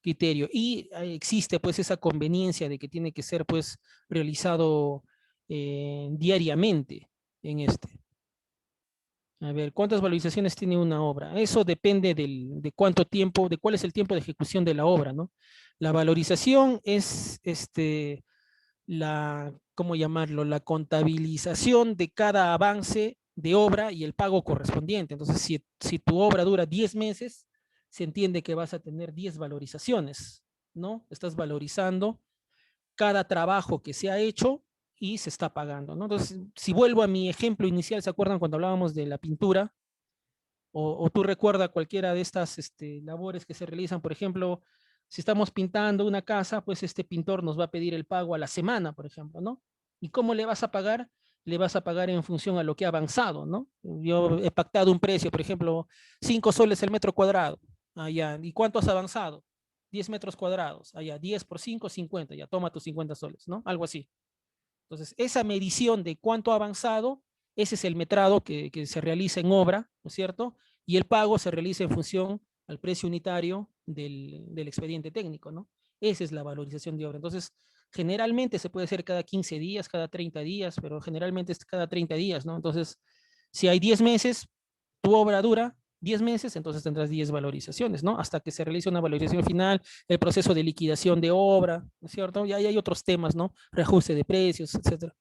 Speaker 1: criterio. Y existe pues esa conveniencia de que tiene que ser pues realizado diariamente en este. A ver, ¿cuántas valorizaciones tiene una obra? Eso depende de cuánto tiempo, de cuál es el tiempo de ejecución de la obra, ¿no? La valorización es ¿cómo llamarlo? La contabilización de cada avance de obra y el pago correspondiente. Entonces, si tu obra dura 10 meses, se entiende que vas a tener 10 valorizaciones, ¿no? Estás valorizando cada trabajo que se ha hecho y se está pagando, ¿no? Entonces, si vuelvo a mi ejemplo inicial, ¿se acuerdan cuando hablábamos de la pintura? O tú recuerdas cualquiera de estas labores que se realizan, por ejemplo, si estamos pintando una casa, pues este pintor nos va a pedir el pago a la semana, por ejemplo, ¿no? ¿Y cómo le vas a pagar? Le vas a pagar en función a lo que ha avanzado, ¿no? Yo he pactado un precio, por ejemplo, 5 soles el metro cuadrado. Allá. ¿Y cuánto has avanzado? 10 metros cuadrados. Allá, 10 por 5, 50. Ya toma tus 50 soles, ¿no? Algo así. Entonces, esa medición de cuánto ha avanzado, ese es el metrado que se realiza en obra, ¿no es cierto? Y el pago se realiza en función al precio unitario del expediente técnico, ¿no? Esa es la valorización de obra. Entonces, generalmente se puede hacer cada 15 días, cada 30 días, pero generalmente es cada 30 días, ¿no? Entonces, si hay 10 meses, tu obra dura 10 meses, entonces tendrás 10 valorizaciones, ¿no? Hasta que se realice una valorización final, el proceso de liquidación de obra, ¿no es cierto? Y ahí hay otros temas, ¿no? Reajuste de precios, etcétera.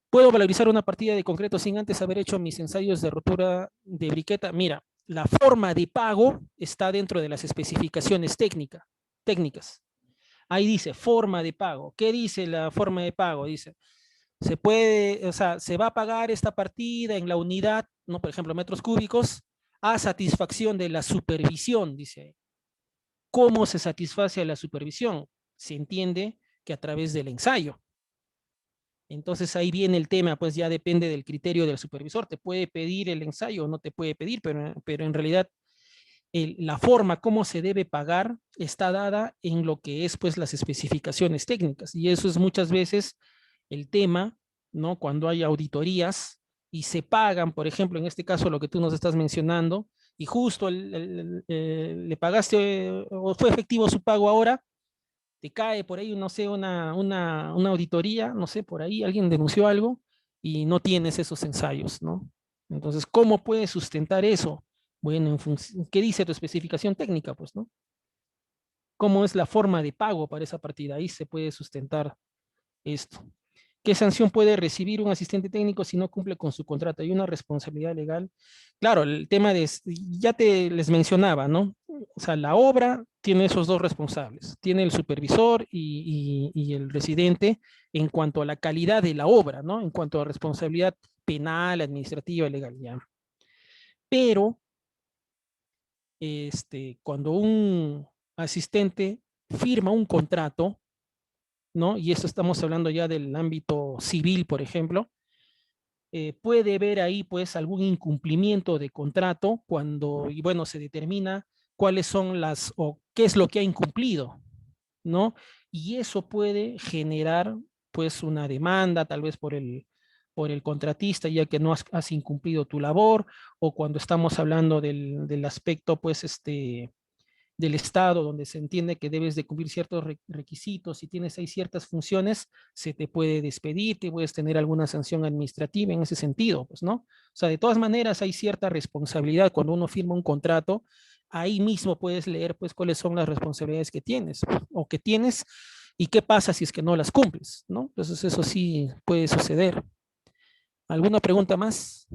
Speaker 1: ¿Puedo valorizar una partida de concreto sin antes haber hecho mis ensayos de rotura de briqueta? Mira, la forma de pago está dentro de las especificaciones técnicas. Ahí dice forma de pago. ¿Qué dice la forma de pago? Dice, se puede, o sea, se va a pagar esta partida en la unidad, ¿no? Por ejemplo, metros cúbicos, a satisfacción de la supervisión, dice. ¿Cómo se satisface la supervisión? Se entiende que a través del ensayo. Entonces ahí viene el tema, pues ya depende del criterio del supervisor. Te puede pedir el ensayo o no te puede pedir, pero en realidad la forma como se debe pagar está dada en lo que es pues las especificaciones técnicas. Y eso es muchas veces el tema, ¿no? Cuando hay auditorías, y se pagan, por ejemplo, en este caso lo que tú nos estás mencionando, y justo le pagaste o fue efectivo su pago ahora, te cae por ahí, no sé, una auditoría, no sé, por ahí alguien denunció algo y no tienes esos ensayos, ¿no? Entonces, ¿cómo puedes sustentar eso? Bueno, ¿qué dice tu especificación técnica? Pues, ¿no? ¿Cómo es la forma de pago para esa partida? Ahí se puede sustentar esto. ¿Qué sanción puede recibir un asistente técnico si no cumple con su contrato? Hay una responsabilidad legal. Claro, el tema de, ya te les mencionaba, ¿no? O sea, la obra tiene esos dos responsables. Tiene el supervisor y el residente en cuanto a la calidad de la obra, ¿no? En cuanto a responsabilidad penal, administrativa, legal, ya. Pero, cuando un asistente firma un contrato, ¿no? Y eso estamos hablando ya del ámbito civil, por ejemplo, puede haber ahí pues algún incumplimiento de contrato cuando, y bueno, se determina cuáles son las, o qué es lo que ha incumplido, ¿no? Y eso puede generar pues una demanda, tal vez por el contratista, ya que no has incumplido tu labor, o cuando estamos hablando del aspecto pues del Estado, donde se entiende que debes de cumplir ciertos requisitos, si tienes ahí ciertas funciones, se te puede despedir, te puedes tener alguna sanción administrativa en ese sentido, pues, ¿no? O sea, de todas maneras hay cierta responsabilidad cuando uno firma un contrato, ahí mismo puedes leer, pues, cuáles son las responsabilidades que tienes, o que tienes, y qué pasa si es que no las cumples, ¿no? Entonces eso sí puede suceder. ¿Alguna pregunta más?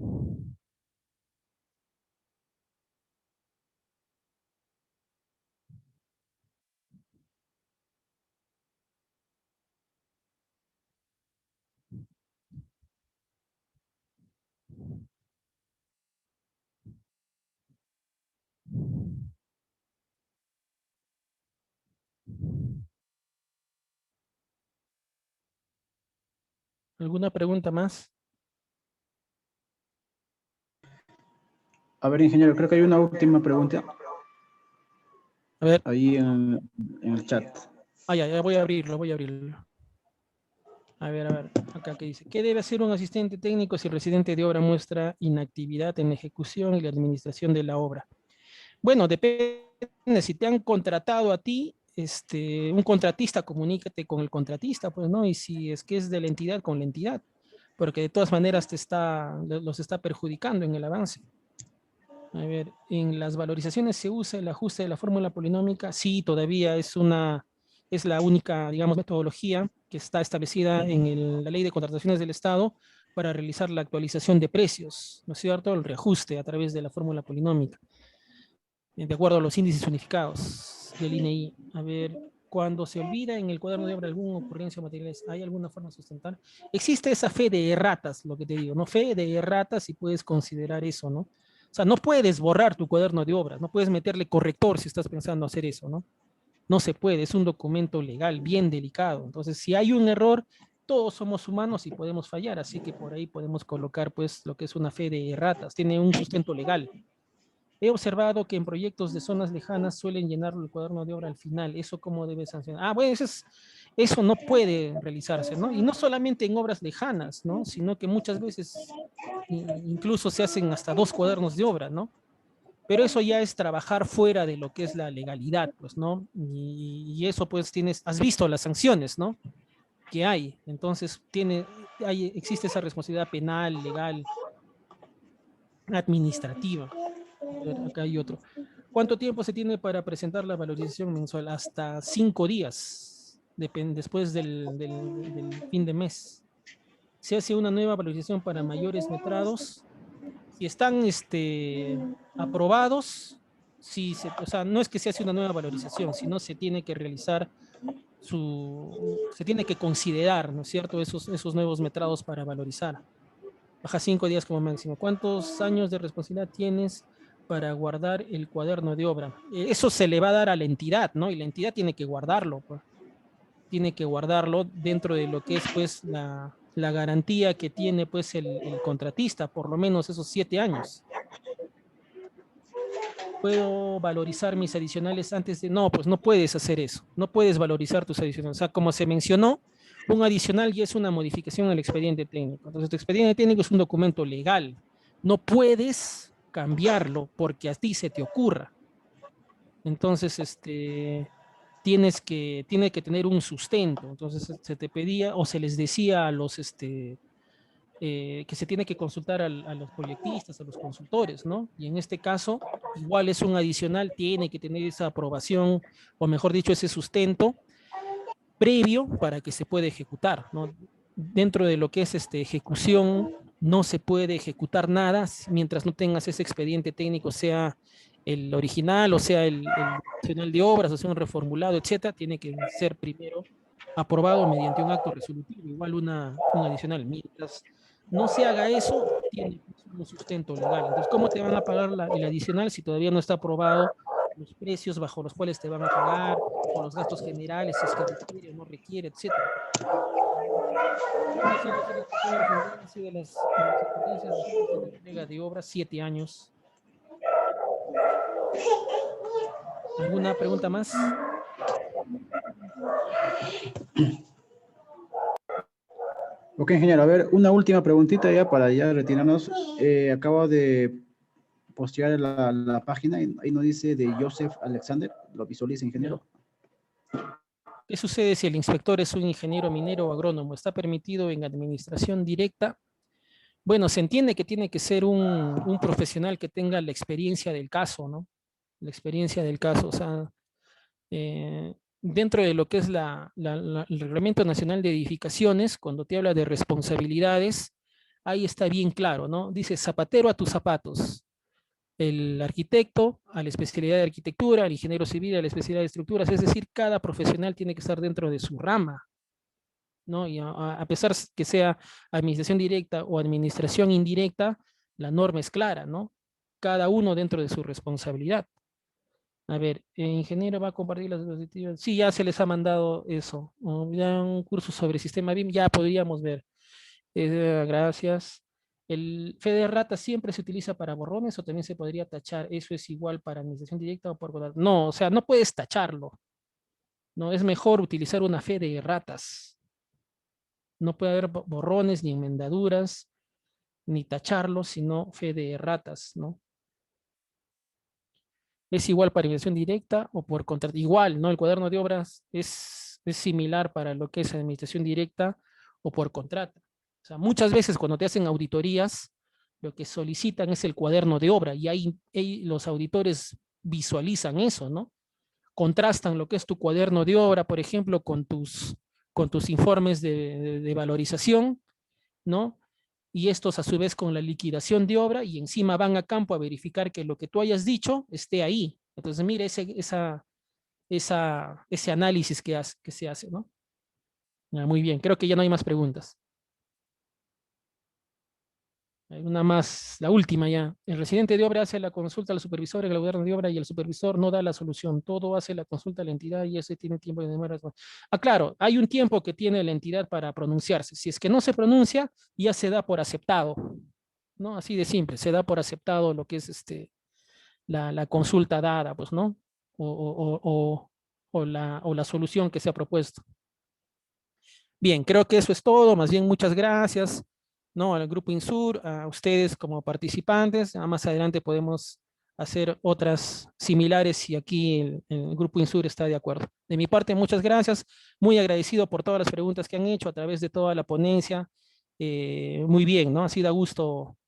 Speaker 1: ¿Alguna pregunta más?
Speaker 2: A ver, ingeniero, creo que hay una última pregunta
Speaker 1: A ver,
Speaker 2: ahí en el chat.
Speaker 1: ya voy a abrirlo, voy a abrirlo. A ver, acá que dice, ¿qué debe hacer un asistente técnico si el residente de obra muestra inactividad en la ejecución y la administración de la obra? Bueno, depende, si te han contratado a ti, un contratista, comunícate con el contratista, pues, ¿no? Y si es que es de la entidad, con la entidad, porque de todas maneras los está perjudicando en el avance. A ver, en las valorizaciones se usa el ajuste de la fórmula polinómica. Sí, todavía es la única, digamos, metodología que está establecida en la Ley de Contrataciones del Estado para realizar la actualización de precios, ¿no es cierto? El reajuste a través de la fórmula polinómica, de acuerdo a los índices unificados del INEI. A ver, cuando se olvida en el cuaderno de obra alguna ocurrencia o materiales, ¿hay alguna forma de sustentar? Existe esa fe de erratas, lo que te digo, ¿no? Fe de erratas, si puedes considerar eso, ¿no? O sea, no puedes borrar tu cuaderno de obras, no puedes meterle corrector si estás pensando hacer eso, ¿no? No se puede, es un documento legal bien delicado. Entonces, si hay un error, todos somos humanos y podemos fallar, así que por ahí podemos colocar, pues, lo que es una fe de erratas, tiene un sustento legal. He observado que en proyectos de zonas lejanas suelen llenar el cuaderno de obra al final. ¿Eso cómo debe sancionar? Ah, bueno, eso no puede realizarse, ¿no? Y no solamente en obras lejanas, ¿no? Sino que muchas veces incluso se hacen hasta 2 cuadernos de obra, ¿no? Pero eso ya es trabajar fuera de lo que es la legalidad, pues, ¿no? Y eso, pues, has visto las sanciones, ¿no? Que hay. Entonces, existe esa responsabilidad penal, legal, administrativa. A ver, acá hay otro. ¿Cuánto tiempo se tiene para presentar la valorización mensual? Hasta 5 días, después del fin de mes. Se hace una nueva valorización para mayores metrados. Si están aprobados, o sea, no es que se hace una nueva valorización, sino se tiene que realizar se tiene que considerar, ¿no es cierto?, esos nuevos metrados para valorizar. Baja 5 días como máximo. ¿Cuántos años de responsabilidad tienes para guardar el cuaderno de obra? Eso se le va a dar a la entidad, ¿no? Y la entidad tiene que guardarlo, pues. Tiene que guardarlo dentro de lo que es, pues, la garantía que tiene, pues, el contratista, por lo menos esos 7 años. ¿Puedo valorizar mis adicionales antes de...? No, pues no puedes hacer eso. No puedes valorizar tus adicionales. O sea, como se mencionó, Un adicional ya es una modificación al expediente técnico. Entonces, tu expediente técnico es un documento legal. No puedes cambiarlo porque a ti se te ocurra. Entonces, tiene que tener un sustento. Entonces, se te pedía o se les decía a los, que se tiene que consultar a los proyectistas, a los consultores, ¿no? Y en este caso, igual es un adicional, tiene que tener esa aprobación, o mejor dicho, ese sustento previo para que se pueda ejecutar, ¿no? Dentro de lo que es ejecución, no se puede ejecutar nada mientras no tengas ese expediente técnico, sea el original, o sea el nacional de obras, o sea un reformulado, etcétera, tiene que ser primero aprobado mediante un acto resolutivo, igual un adicional. Mientras no se haga eso, tiene un sustento legal. Entonces, ¿cómo te van a pagar el adicional si todavía no está aprobado los precios bajo los cuales te van a pagar, o los gastos generales, si es que requiere o no requiere, etcétera? Esa ha sido de las sentencias de la entrega de obras, 7 años. ¿Alguna pregunta más?
Speaker 2: Ok, ingeniero, a ver, una última preguntita ya para ya retirarnos. Acabo de postear la página y ahí nos dice de Joseph Alexander. ¿Lo visualiza, ingeniero?
Speaker 1: ¿Qué sucede si el inspector es un ingeniero minero o agrónomo? ¿Está permitido en administración directa? Bueno, se entiende que tiene que ser un profesional que tenga la experiencia del caso, ¿no? La experiencia del caso, o sea, dentro de lo que es el Reglamento Nacional de Edificaciones, cuando te habla de responsabilidades, ahí está bien claro, ¿no? Dice zapatero a tus zapatos. El arquitecto a la especialidad de arquitectura, el ingeniero civil a la especialidad de estructuras, es decir, cada profesional tiene que estar dentro de su rama, ¿no? Y a pesar que sea administración directa o administración indirecta, la norma es clara, ¿no? Cada uno dentro de su responsabilidad. A ver, el ingeniero va a compartir las diapositivas. Sí, ya se les ha mandado eso. Ya un curso sobre sistema BIM, ya podríamos ver. Gracias. ¿El fe de rata siempre se utiliza para borrones o también se podría tachar? ¿Eso es igual para administración directa o por... No, o sea, no puedes tacharlo. No, es mejor utilizar una fe de ratas. No puede haber borrones ni enmendaduras, ni tacharlos, sino fe de ratas, ¿no? Es igual para inversión directa o por contrato. Igual, ¿no? El cuaderno de obras es similar para lo que es administración directa o por contrato. O sea, muchas veces cuando te hacen auditorías, lo que solicitan es el cuaderno de obra y ahí los auditores visualizan eso, ¿no? Contrastan lo que es tu cuaderno de obra, por ejemplo, con tus informes de valorización, ¿no? Y estos a su vez con la liquidación de obra y encima van a campo a verificar que lo que tú hayas dicho esté ahí. Entonces, mire ese análisis que se hace, ¿no? Muy bien, creo que ya no hay más preguntas. Hay una más, la última ya. El residente de obra hace la consulta al supervisor, el gobierno de obra y el supervisor no da la solución. Todo hace la consulta a la entidad y ese tiene tiempo de demora. Claro, hay un tiempo que tiene la entidad para pronunciarse. Si es que no se pronuncia, ya se da por aceptado, ¿no? Así de simple, se da por aceptado lo que es la consulta dada, pues, ¿no? O la solución que se ha propuesto. Bien, creo que eso es todo. Más bien, muchas gracias, ¿no? Al Grupo Insur, a ustedes como participantes. Más adelante podemos hacer otras similares si aquí el Grupo Insur está de acuerdo. De mi parte, muchas gracias. Muy agradecido por todas las preguntas que han hecho a través de toda la ponencia. Muy bien, ¿no? Ha sido a gusto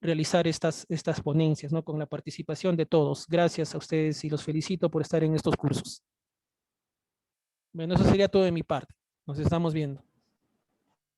Speaker 1: realizar estas ponencias, ¿no? Con la participación de todos. Gracias a ustedes y los felicito por estar en estos cursos. Bueno, eso sería todo de mi parte. Nos estamos viendo.